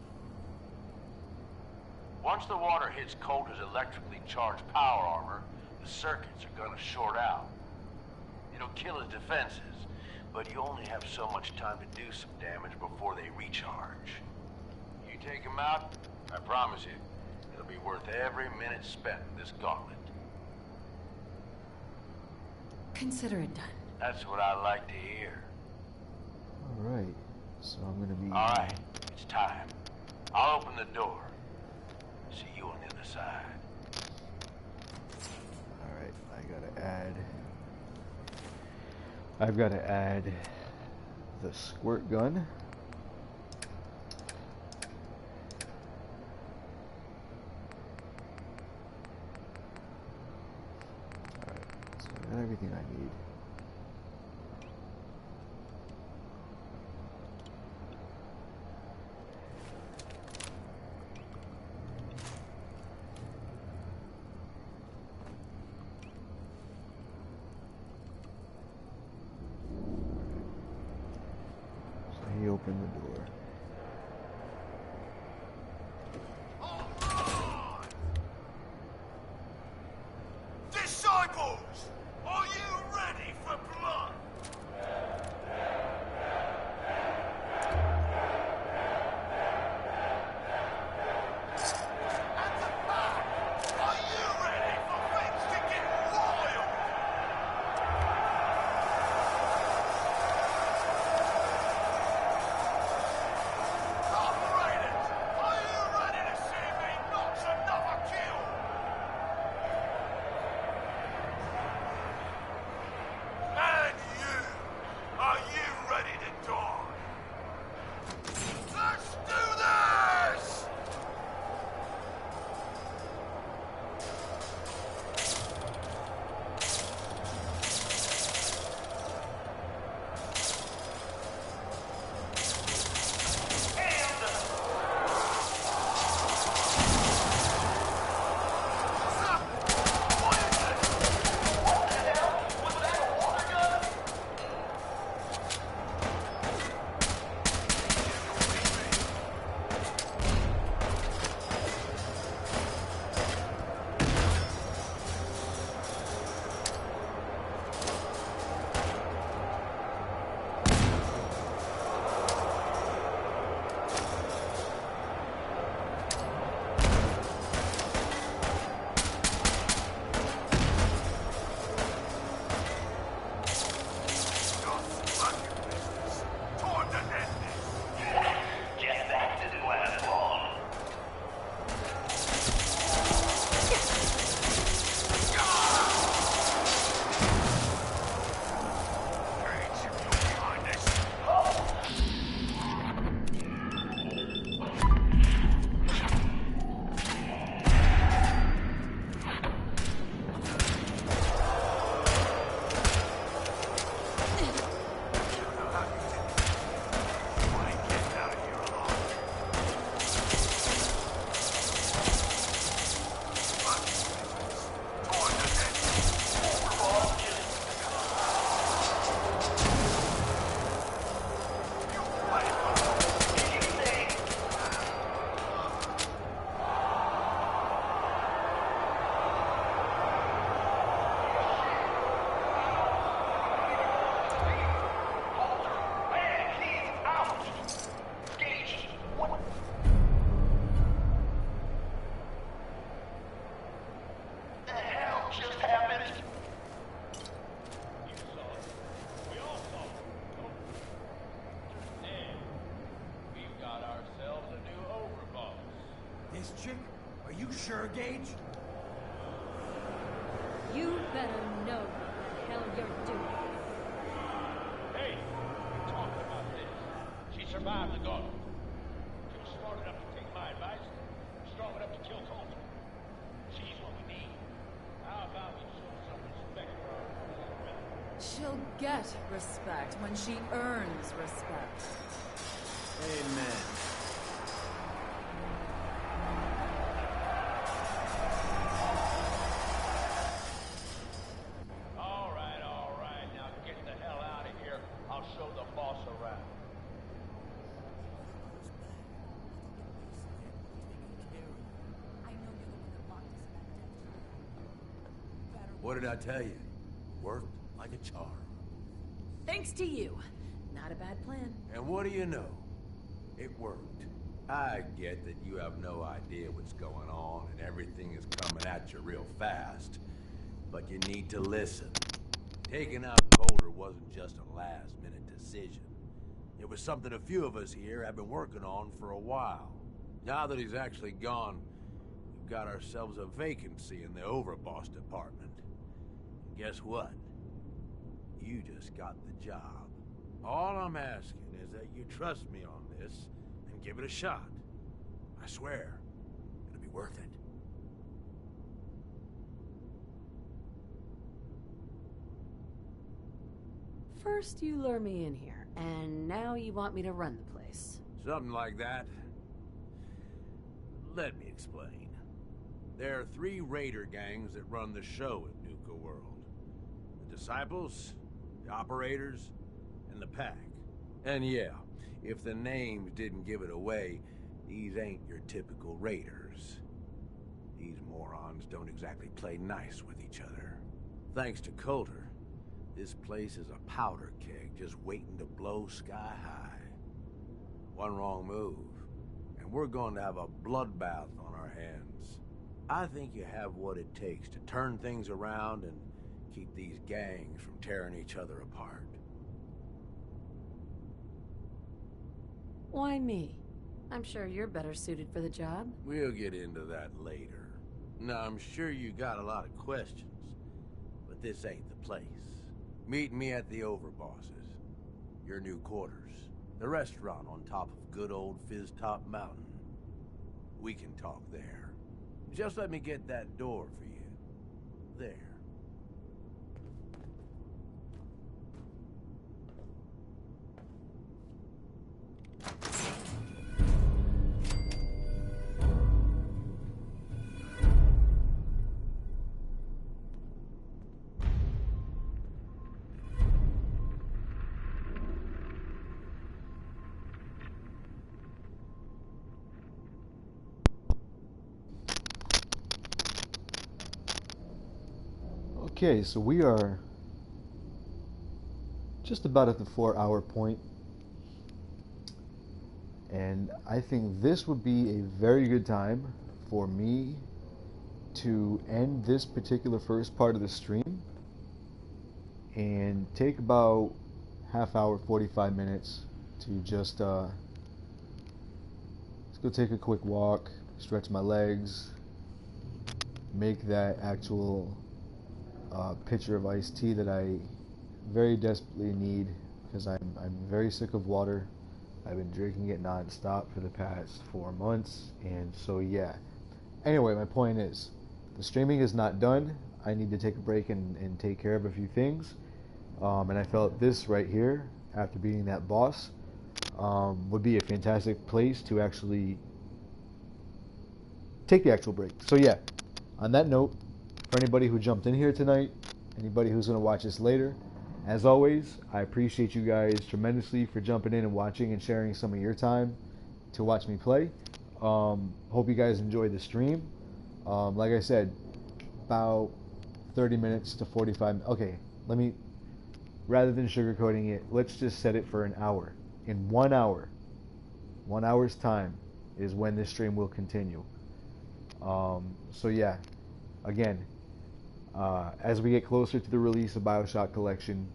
Once the water hits Coulter's electrically charged power armor, the circuits are gonna short out. It'll kill his defenses, but you only have so much time to do some damage before they recharge. You take him out, I promise you, it'll be worth every minute spent in this gauntlet. Consider it done. That's what I like to hear. Alright. So I'm gonna be... Alright, it's time. I'll open the door. See you on the other side. Alright, I've got to add the squirt gun. Alright, so I got everything I need. He opened the door. Disciples, are you ready for blood? At the back, are you ready for things to get wild? this chick? Are you sure, Gage? You better know what the hell you're doing. Hey, we're talking about this. She survived the gauntlet. She was smart enough to take my advice, strong enough to kill Coulter. She's what we need. How about we show some respect for our women? She'll get respect when she earns respect. Amen. All right. Now get the hell out of here. I'll show the boss around. What did I tell you? Worked like a charm. Thanks to you. Not a bad plan. And what do you know? It worked. I get that you have no idea what's going on and everything is coming at you real fast. But you need to listen. Taking out Coulter wasn't just a last-minute decision. It was something a few of us here have been working on for a while. Now that he's actually gone, we've got ourselves a vacancy in the overboss department. And guess what? You just got the job. All I'm asking is that you trust me on this and give it a shot. I swear, it'll be worth it. First you lure me in here, and now you want me to run the place. Something like that. Let me explain. There are 3 raider gangs that run the show at Nuka World. The Disciples, the Operators, and the Pack. And yeah, if the names didn't give it away, these ain't your typical raiders. These morons don't exactly play nice with each other. Thanks to Coulter, this place is a powder keg just waiting to blow sky high. One wrong move, and we're going to have a bloodbath on our hands. I think you have what it takes to turn things around and keep these gangs from tearing each other apart. Why me? I'm sure you're better suited for the job. We'll get into that later. Now, I'm sure you got a lot of questions, but this ain't the place. Meet me at the Overbosses, your new quarters, the restaurant on top of good old Fizztop Mountain. We can talk there. Just let me get that door for you. There. Okay, so we are just about at the 4-hour point, and I think this would be a very good time for me to end this particular first part of the stream and take about half hour, 45 minutes to just let's go take a quick walk, stretch my legs, make that actual pitcher of iced tea that I very desperately need because I'm very sick of water. I've been drinking it non-stop for the past 4 months, and so yeah. Anyway, my point is, the streaming is not done. I need to take a break and take care of a few things, and I felt this right here, after beating that boss, would be a fantastic place to actually take the actual break. So yeah, on that note, for anybody who jumped in here tonight, anybody who's going to watch this later, as always, I appreciate you guys tremendously for jumping in and watching and sharing some of your time to watch me play. Hope you guys enjoyed the stream. Like I said, about 30 minutes to 45. Okay, rather than sugarcoating it, let's just set it for an hour. In 1 hour, 1 hour's time is when this stream will continue. So yeah, again, as we get closer to the release of BioShock Collection,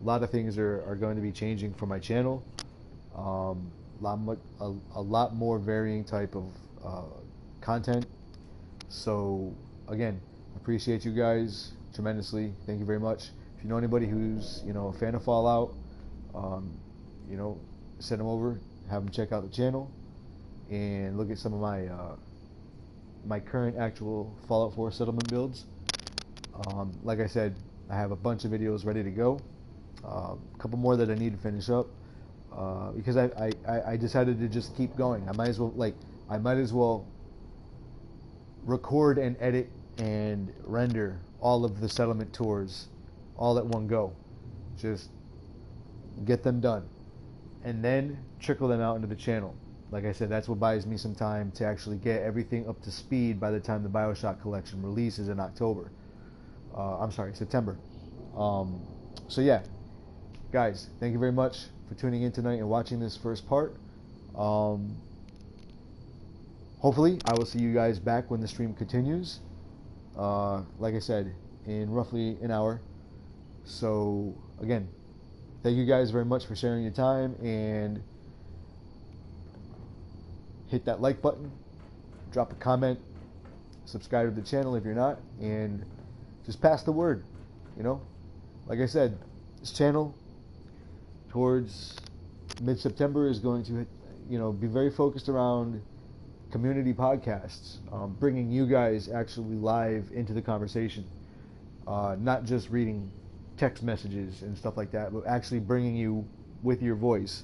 a lot of things are going to be changing for my channel. A lot more varying type of content. So again, appreciate you guys tremendously. Thank you very much. If you know anybody who's, you know, a fan of Fallout, you know, send them over, have them check out the channel, and look at some of my my current actual Fallout 4 settlement builds. Like I said, I have a bunch of videos ready to go. A couple more that I need to finish up, because I decided to just keep going. I might as well record and edit and render all of the settlement tours all at one go. Just get them done and then trickle them out into the channel. Like I said, that's what buys me some time to actually get everything up to speed by the time the BioShock collection releases in September. So yeah, guys, thank you very much for tuning in tonight and watching this first part. Hopefully I will see you guys back when the stream continues, like I said, in roughly an hour. So again, thank you guys very much for sharing your time, and hit that like button, drop a comment, subscribe to the channel if you're not, and just pass the word. You know, like I said, this channel towards mid-September is going to, you know, be very focused around community podcasts, bringing you guys actually live into the conversation, not just reading text messages and stuff like that, but actually bringing you with your voice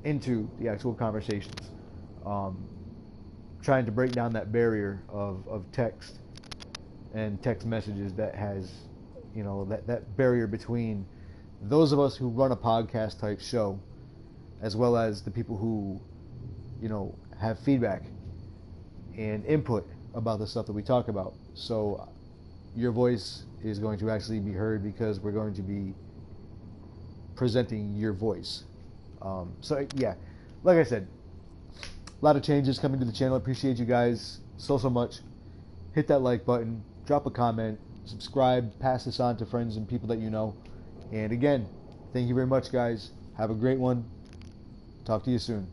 into the actual conversations. Trying to break down that barrier of text and text messages that has, you know, that barrier between those of us who run a podcast type show, as well as the people who, you know, have feedback and input about the stuff that we talk about. So your voice is going to actually be heard because we're going to be presenting your voice. So yeah, like I said, a lot of changes coming to the channel. I appreciate you guys so much. Hit that like button, drop a comment, subscribe, pass this on to friends and people that you know. And again, thank you very much, guys. Have a great one. Talk to you soon.